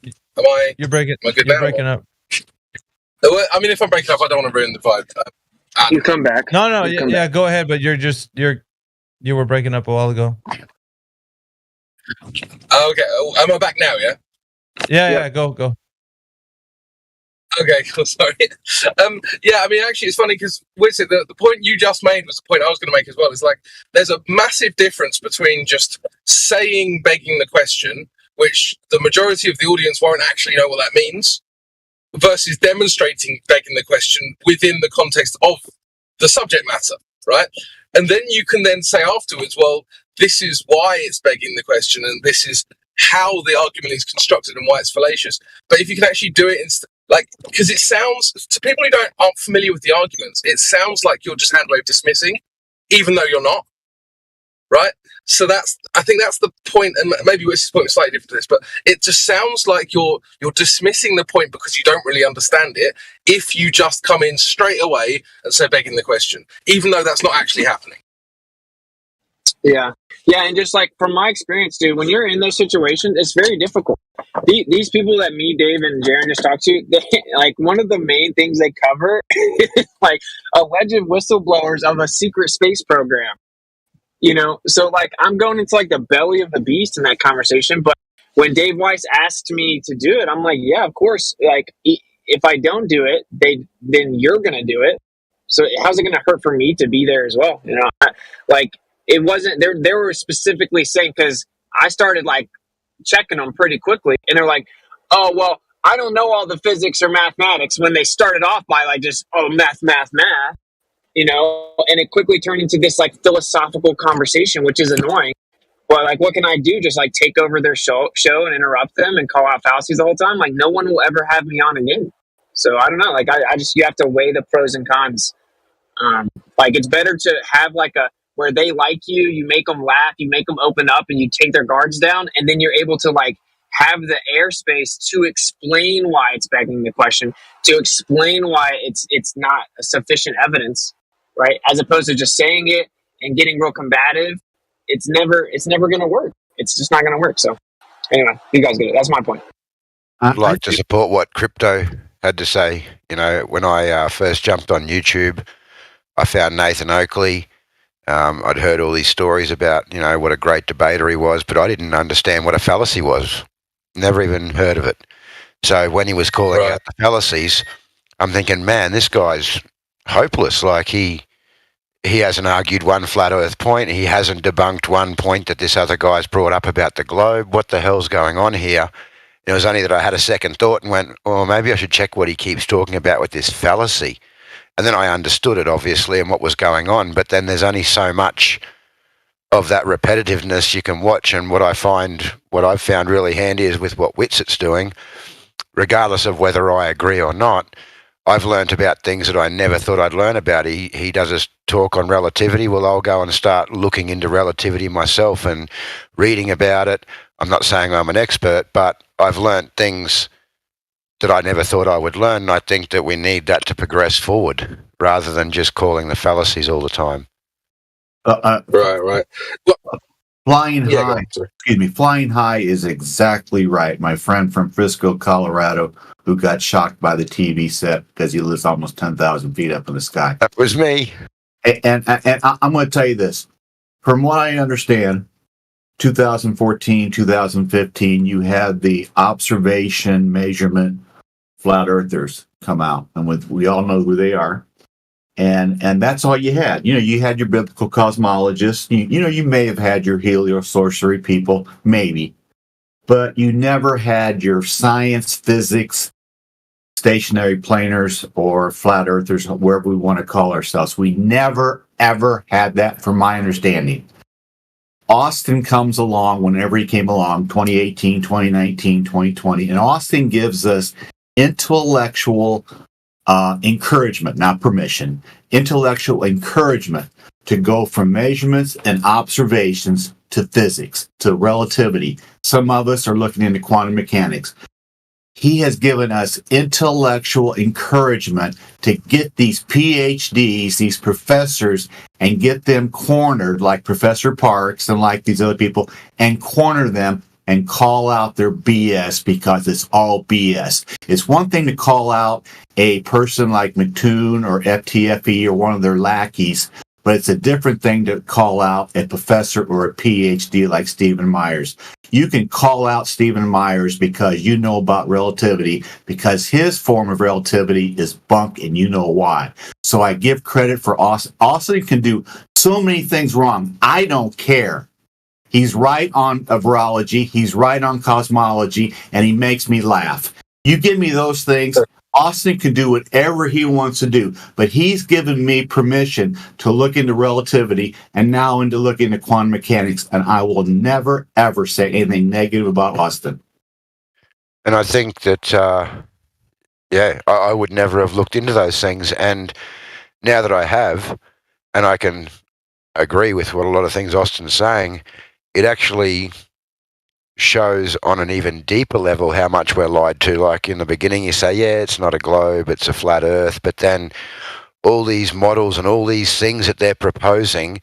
You're breaking. Am I good you're now? breaking up. I mean, if I'm breaking up, I don't want to ruin the vibe. You come back. No, yeah, go ahead. But you were breaking up a while ago. Okay, am I back now? Yeah. Yeah, go. Okay, cool. Sorry. Yeah, I mean, actually, it's funny because the point you just made was the point I was going to make as well. It's like there's a massive difference between just begging the question, which the majority of the audience won't actually know what that means, versus demonstrating begging the question within the context of the subject matter, right? And then you can then say afterwards, well, this is why it's begging the question, and this is how the argument is constructed and why it's fallacious. But if you can actually do it because it sounds, to people who aren't familiar with the arguments, it sounds like you're just hand wave dismissing, even though you're not, right? So I think that's the point, and maybe this point is slightly different to this, but it just sounds like you're dismissing the point because you don't really understand it if you just come in straight away and say begging the question, even though that's not actually happening. Yeah, and just like from my experience, dude, when you're in those situations, it's very difficult. These people that me, Dave, and Jaren just talked to, like one of the main things they cover is like alleged whistleblowers of a secret space program. So like I'm going into like the belly of the beast in that conversation. But when Dave Weiss asked me to do it, I'm like, yeah, of course. Like if I don't do it, then you're gonna do it. So how's it gonna hurt for me to be there as well? It wasn't there. They were specifically saying, because I started like checking them pretty quickly, and they're like, "Oh well, I don't know all the physics or mathematics." When they started off by like just math, and it quickly turned into this like philosophical conversation, which is annoying. But like, what can I do? Just like take over their show and interrupt them and call out fallacies the whole time? Like, no one will ever have me on again. So I don't know. Like, I just you have to weigh the pros and cons. Like, it's better to have like where they like you, you make them laugh, you make them open up, and you take their guards down, and then you're able to like have the airspace to explain why it's begging the question, to explain why it's not sufficient evidence, right? As opposed to just saying it and getting real combative. It's never going to work. It's just not going to work. So anyway, you guys get it. That's my point. I'd like to support what Crypto had to say. When I first jumped on YouTube, I found Nathan Oakley. I'd heard all these stories about, what a great debater he was, but I didn't understand what a fallacy was. Never even heard of it. So when he was calling out the fallacies, I'm thinking, man, this guy's hopeless. Like he hasn't argued one flat earth point. He hasn't debunked one point that this other guy's brought up about the globe. What the hell's going on here? It was only that I had a second thought and went, oh, maybe I should check what he keeps talking about with this fallacy. And then I understood it, obviously, and what was going on. But then there's only so much of that repetitiveness you can watch. And what I've found really handy is with what Whitsit's doing, regardless of whether I agree or not, I've learned about things that I never thought I'd learn about. He does a talk on relativity. Well, I'll go and start looking into relativity myself and reading about it. I'm not saying I'm an expert, but I've learned things that I never thought I would learn, and I think that we need that to progress forward rather than just calling the fallacies all the time. Right. Flying high is exactly right. My friend from Frisco, Colorado, who got shocked by the TV set because he lives almost 10,000 feet up in the sky. That was me. And I'm going to tell you this. From what I understand, 2014, 2015, you had the observation measurement flat earthers come out, and we all know who they are, and that's all you had. You had your biblical cosmologists. You may have had your heliosorcery people, maybe, but you never had your science, physics, stationary planers or flat earthers, wherever we want to call ourselves. We never, ever had that, from my understanding. Austin comes along whenever he came along, 2018, 2019, 2020, and Austin gives us intellectual encouragement, not permission, intellectual encouragement to go from measurements and observations to physics, to relativity. Some of us are looking into quantum mechanics. He has given us intellectual encouragement to get these PhDs, these professors, and get them cornered, like Professor Parks and like these other people, and corner them and call out their BS, because it's all BS. It's one thing to call out a person like Mattoon or FTFE or one of their lackeys, but it's a different thing to call out a professor or a PhD like Stephen Myers. You can call out Stephen Myers because you know about relativity, because his form of relativity is bunk, and you know why. So I give credit for Austin. Austin can do so many things wrong. I don't care. He's right on virology, he's right on cosmology, and he makes me laugh. You give me those things, Austin can do whatever he wants to do, but he's given me permission to look into relativity and now into looking into quantum mechanics, and I will never, ever say anything negative about Austin. And I think that, I would never have looked into those things. And now that I have, and I can agree with what a lot of things Austin's saying, it actually shows on an even deeper level how much we're lied to. Like in the beginning, you say, yeah, it's not a globe, it's a flat earth. But then all these models and all these things that they're proposing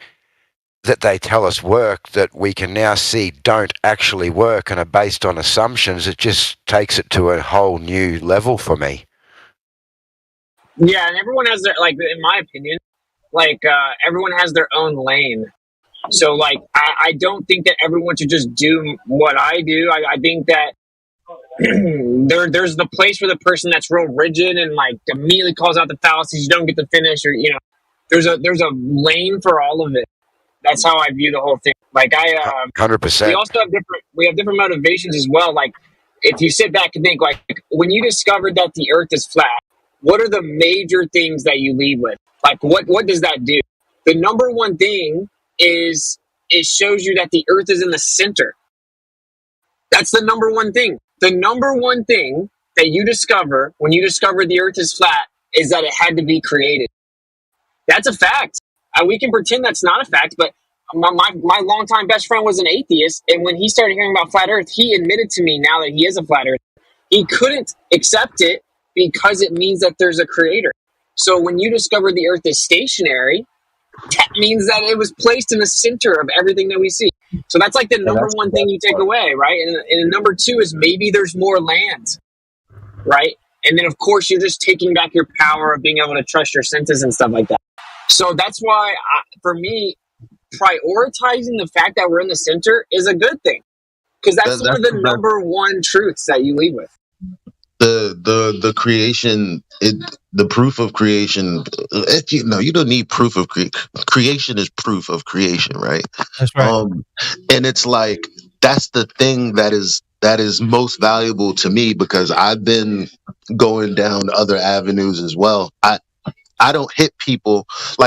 that they tell us work, that we can now see don't actually work and are based on assumptions, it just takes it to a whole new level for me. Yeah, and everyone has their, like, in my opinion, everyone has their own lane. So, I don't think that everyone should just do what I do. I think that there's the place for the person that's real rigid and, immediately calls out the fallacies. You don't get to finish, or, there's a lane for all of it. That's how I view the whole thing. 100%. We have different motivations as well. Like, if you sit back and think, when you discovered that the Earth is flat, what are the major things that you lead with? What does that do? The number one thing is it shows you that the Earth is in the center. That's the number one thing. The number one thing that you discover when you discover the Earth is flat is that it had to be created. That's a fact. We can pretend that's not a fact, but my longtime best friend was an atheist, and when he started hearing about flat Earth, he admitted to me now that he is a flat Earth. He couldn't accept it because it means that there's a creator. So when you discover the Earth is stationary, that means that it was placed in the center of everything that we see. So that's the number one thing you take away, right? And number two is maybe there's more land, right? And then, of course, you're just taking back your power of being able to trust your senses and stuff like that. So that's why, for me, prioritizing the fact that we're in the center is a good thing, because that's one of the number one truths that you lead with. The creation, the proof of creation. You don't need proof of creation is proof of creation, right? That's right. And it's that's the thing that is most valuable to me, because I've been going down other avenues as well. I don't hit people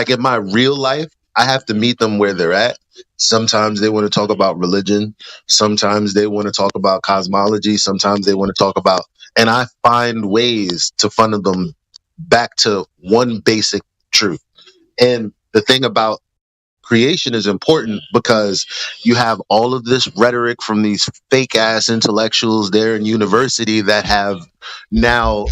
in my real life. I have to meet them where they're at. Sometimes they want to talk about religion. Sometimes they want to talk about cosmology. Sometimes they want to talk about, and I find ways to funnel them back to one basic truth. And the thing about creation is important because you have all of this rhetoric from these fake ass intellectuals there in university that have now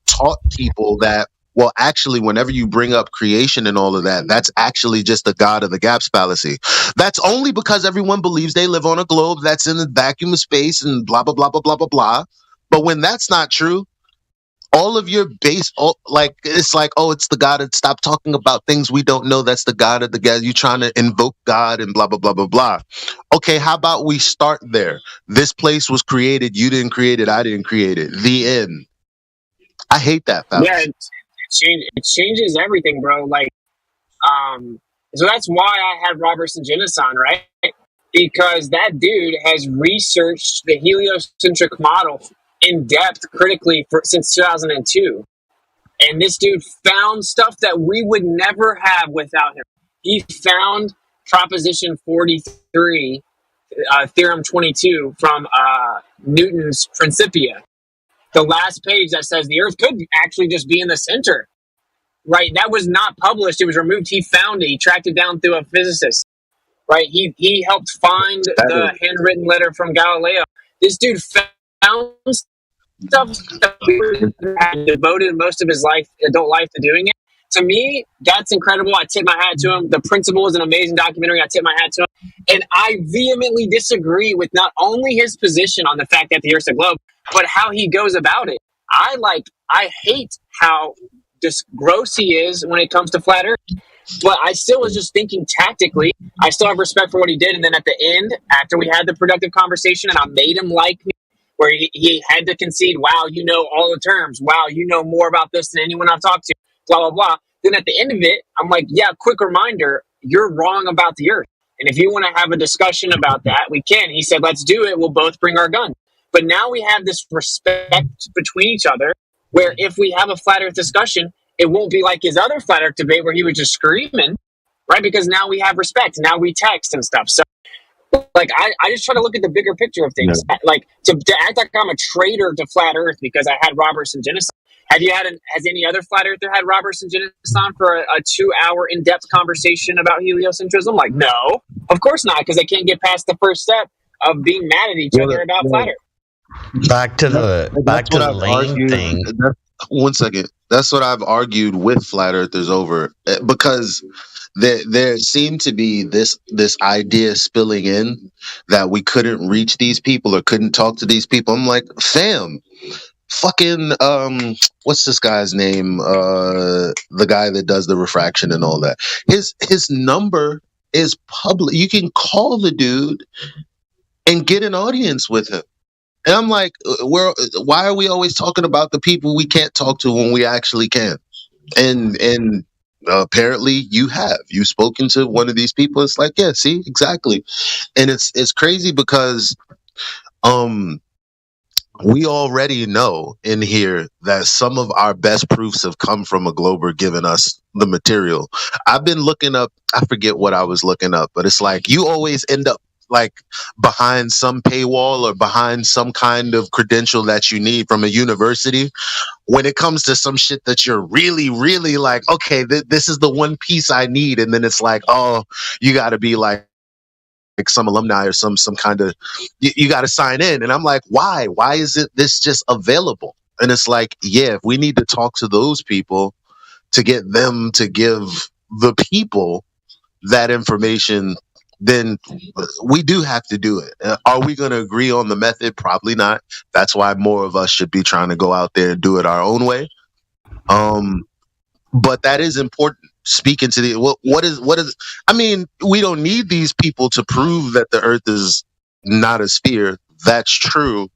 taught people that, well, actually, whenever you bring up creation and all of that, that's actually just the God of the gaps fallacy. That's only because everyone believes they live on a globe that's in the vacuum of space and blah, blah, blah, blah, blah, blah, blah. But when that's not true, all of your it's the God of, stop talking about things we don't know. That's the God of the gaps. You're trying to invoke God and blah, blah, blah, blah, blah. Okay, how about we start there? This place was created. You didn't create it. I didn't create it. The end. I hate that fallacy. Yeah, it changes everything, bro. So that's why I had Robert Sungenis on, right? Because that dude has researched the heliocentric model in depth critically since 2002. And this dude found stuff that we would never have without him. He found Proposition 43, Theorem 22 from Newton's Principia. The last page that says the Earth could actually just be in the center. Right? That was not published. It was removed. He found it. He tracked it down through a physicist. Right? He helped find the handwritten letter from Galileo. This dude found stuff that we had devoted most of his adult life to doing it. To me, that's incredible. I tip my hat to him. The Principle is an amazing documentary. I tip my hat to him. And I vehemently disagree with not only his position on the fact that the Earth's a globe, but how he goes about it. I hate how gross he is when it comes to flat Earth. But I still was just thinking tactically. I still have respect for what he did. And then at the end, after we had the productive conversation and I made him like me, where he had to concede, wow, you know all the terms. Wow, you know more about this than anyone I've talked to, blah, blah, blah. Then at the end of it, I'm like, yeah, quick reminder, you're wrong about the Earth. And if you want to have a discussion about that, we can. He said, let's do it. We'll both bring our guns. But now we have this respect between each other where if we have a flat Earth discussion, it won't be like his other flat Earth debate where he was just screaming, right? Because now we have respect. Now we text and stuff. So, like, I just try to look at the bigger picture of things. Yeah. Like, to act like I'm a traitor to flat Earth because I had Robertson Genesis. Has any other flat earther had Robertson Genesis on for a 2-hour in-depth conversation about heliocentrism? Like, no, of course not, because they can't get past the first step of being mad at each other about flat Earth. Back to the Lane thing. One second. That's what I've argued with flat earthers over, because there seemed to be this idea spilling in that we couldn't reach these people or couldn't talk to these people. I'm like, fam, fucking what's this guy's name? The guy that does the refraction and all that. His number is public. You can call the dude and get an audience with him. And I'm like, why are we always talking about the people we can't talk to when we actually can? And apparently you've spoken to one of these people. It's like, yeah, see, exactly. And it's crazy because we already know in here that some of our best proofs have come from a glober giving us the material. I've been looking up, I forget what I was looking up, but it's like you always end up like behind some paywall or behind some kind of credential that you need from a university when it comes to some shit that you're really, really like, okay, this is the one piece I need. And then it's like, oh, you got to be like some alumni or some kind of, you got to sign in. And I'm like, why is this just available? And it's like, yeah, if we need to talk to those people to get them to give the people that information, then we do have to do it. Are we going to agree on the method? Probably not. That's why more of us should be trying to go out there and do it our own way. But that is important. Speaking to the what is I mean, we don't need these people to prove that the Earth is not a sphere. That's true.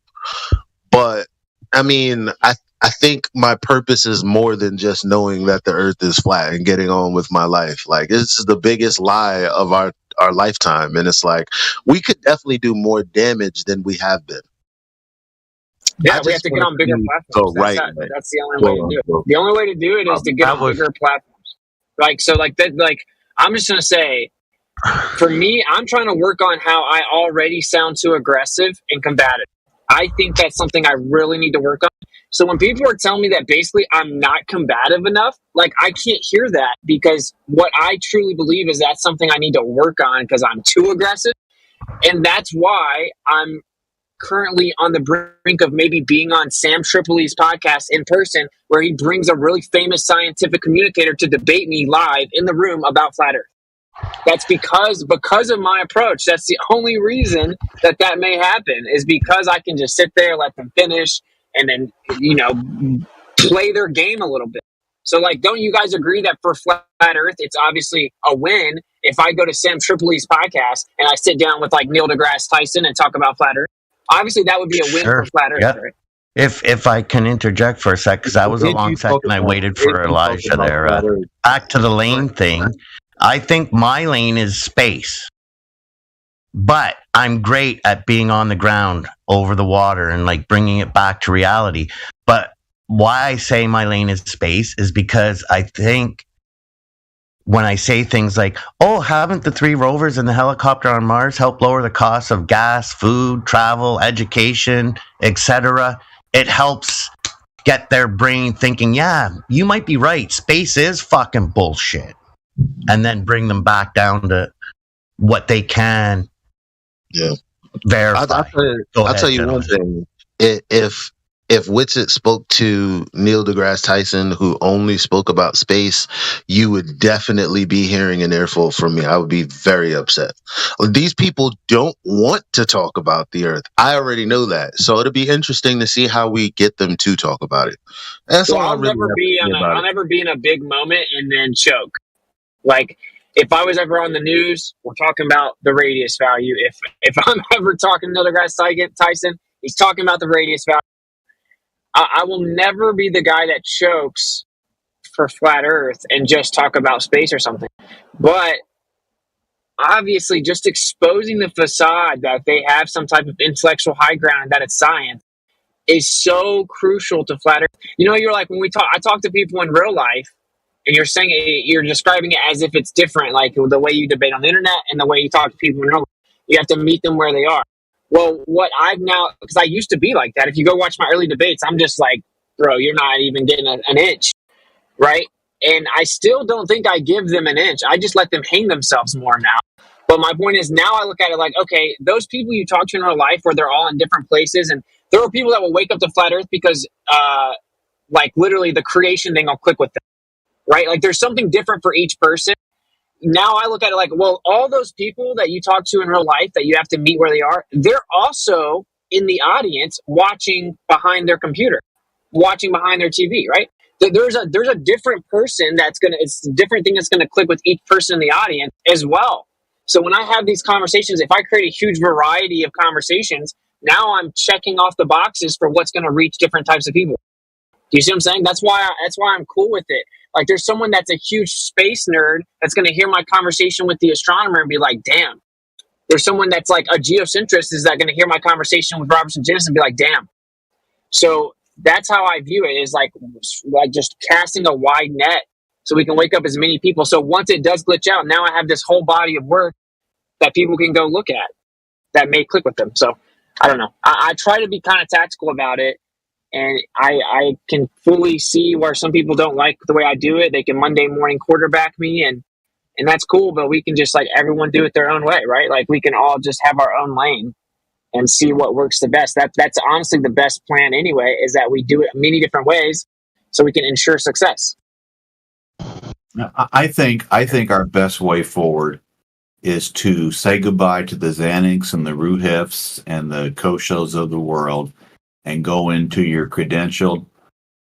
But I mean, I think my purpose is more than just knowing that the Earth is flat and getting on with my life. Like, this is the biggest lie of our lifetime. And it's like, we could definitely do more damage than we have been. Yeah, we have to get on bigger platforms. That's the only way to do it. The only way to do it is to get on bigger platforms. I'm just going to say, for me, I'm trying to work on how I already sound too aggressive and combative. I think that's something I really need to work on. So when people are telling me that basically I'm not combative enough, like, I can't hear that, because what I truly believe is that's something I need to work on because I'm too aggressive. And that's why I'm currently on the brink of maybe being on Sam Tripoli's podcast in person, where he brings a really famous scientific communicator to debate me live in the room about flat Earth. That's because of my approach. That's the only reason that may happen, is because I can just sit there, let them finish, and then, play their game a little bit. So, like, don't you guys agree that for flat Earth, it's obviously a win if I go to Sam Tripoli's podcast and I sit down with, like, Neil deGrasse Tyson and talk about flat Earth? Obviously, that would be a win for flat Earth, right? If I can interject for a sec, because I was a long second, I waited for Elijah there. Back to the lane thing. I think my lane is space. but I'm great at being on the ground over the water and like bringing it back to reality. But why I say my lane is space is because I think when I say things like, oh, haven't the 3 rovers and the helicopter on Mars helped lower the cost of gas, food, travel, education, etc., it helps get their brain thinking, yeah, you might be right. Space is fucking bullshit. And then bring them back down to what they can verify. I'll tell you one thing. If Whitsitt spoke to Neil deGrasse Tyson, who only spoke about space, you would definitely be hearing an earful from me. I would be very upset. These people don't want to talk about the Earth. I already know that. So it'll be interesting to see how we get them to talk about it. That's all I really I'll never be in a big moment and then choke. Like, if I was ever on the news, we're talking about the radius value. If I'm ever talking to Neil deGrasse Tyson, he's talking about the radius value. I will never be the guy that chokes for flat Earth and just talk about space or something. But obviously, just exposing the facade that they have some type of intellectual high ground and that it's science is so crucial to flat Earth. You know, you're like, I talk to people in real life, and you're saying you're describing it as if it's different, like the way you debate on the internet and the way you talk to people in real life. You have to meet them where they are. Well, what I've now, because I used to be like that. If you go watch my early debates, I'm just like, bro, you're not even getting an inch, right? And I still don't think I give them an inch. I just let them hang themselves more now. But my point is, now I look at it like, okay, those people you talk to in real life where they're all in different places, and there are people that will wake up to flat Earth because, like, literally the creation thing will click with them, right? Like, there's something different for each person. Now I look at it like, well, all those people that you talk to in real life that you have to meet where they are, they're also in the audience watching behind their computer, watching behind their TV, right? There's a different person it's a different thing that's gonna click with each person in the audience as well. So when I have these conversations, if I create a huge variety of conversations, now I'm checking off the boxes for what's gonna reach different types of people. Do you see what I'm saying? That's why I'm cool with it. Like, there's someone that's a huge space nerd that's going to hear my conversation with the astronomer and be like, damn. There's someone that's like a geocentrist is that going to hear my conversation with Robertson Jennison and be like, damn. So that's how I view it, is like just casting a wide net so we can wake up as many people. So once it does glitch out, now I have this whole body of work that people can go look at that may click with them. So I don't know. I try to be kind of tactical about it. And I can fully see where some people don't like the way I do it. They can Monday morning quarterback me, and that's cool. But we can just, like, everyone do it their own way, right? Like, we can all just have our own lane and see what works the best. That's honestly the best plan anyway, is that we do it many different ways so we can ensure success. I think our best way forward is to say goodbye to the Xanax and the Ruhefs and the Koshos of the world, and go into your credentialed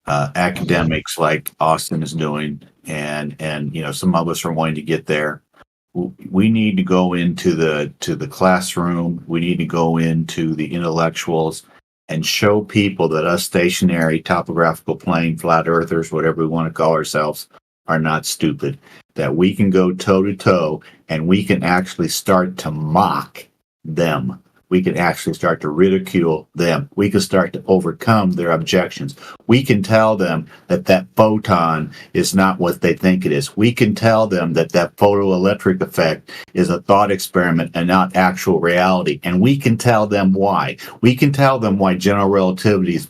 academics like Austin is doing, and you know, some of us are wanting to get there. We need to go into the classroom. We need to go into the intellectuals and show people that us stationary, topographical plane, flat earthers, whatever we want to call ourselves, are not stupid. That we can go toe to toe, and we can actually start to mock them. We can actually start to ridicule them. We can start to overcome their objections. We can tell them that photon is not what they think it is. We can tell them that photoelectric effect is a thought experiment and not actual reality. And we can tell them why. We can tell them why general relativity is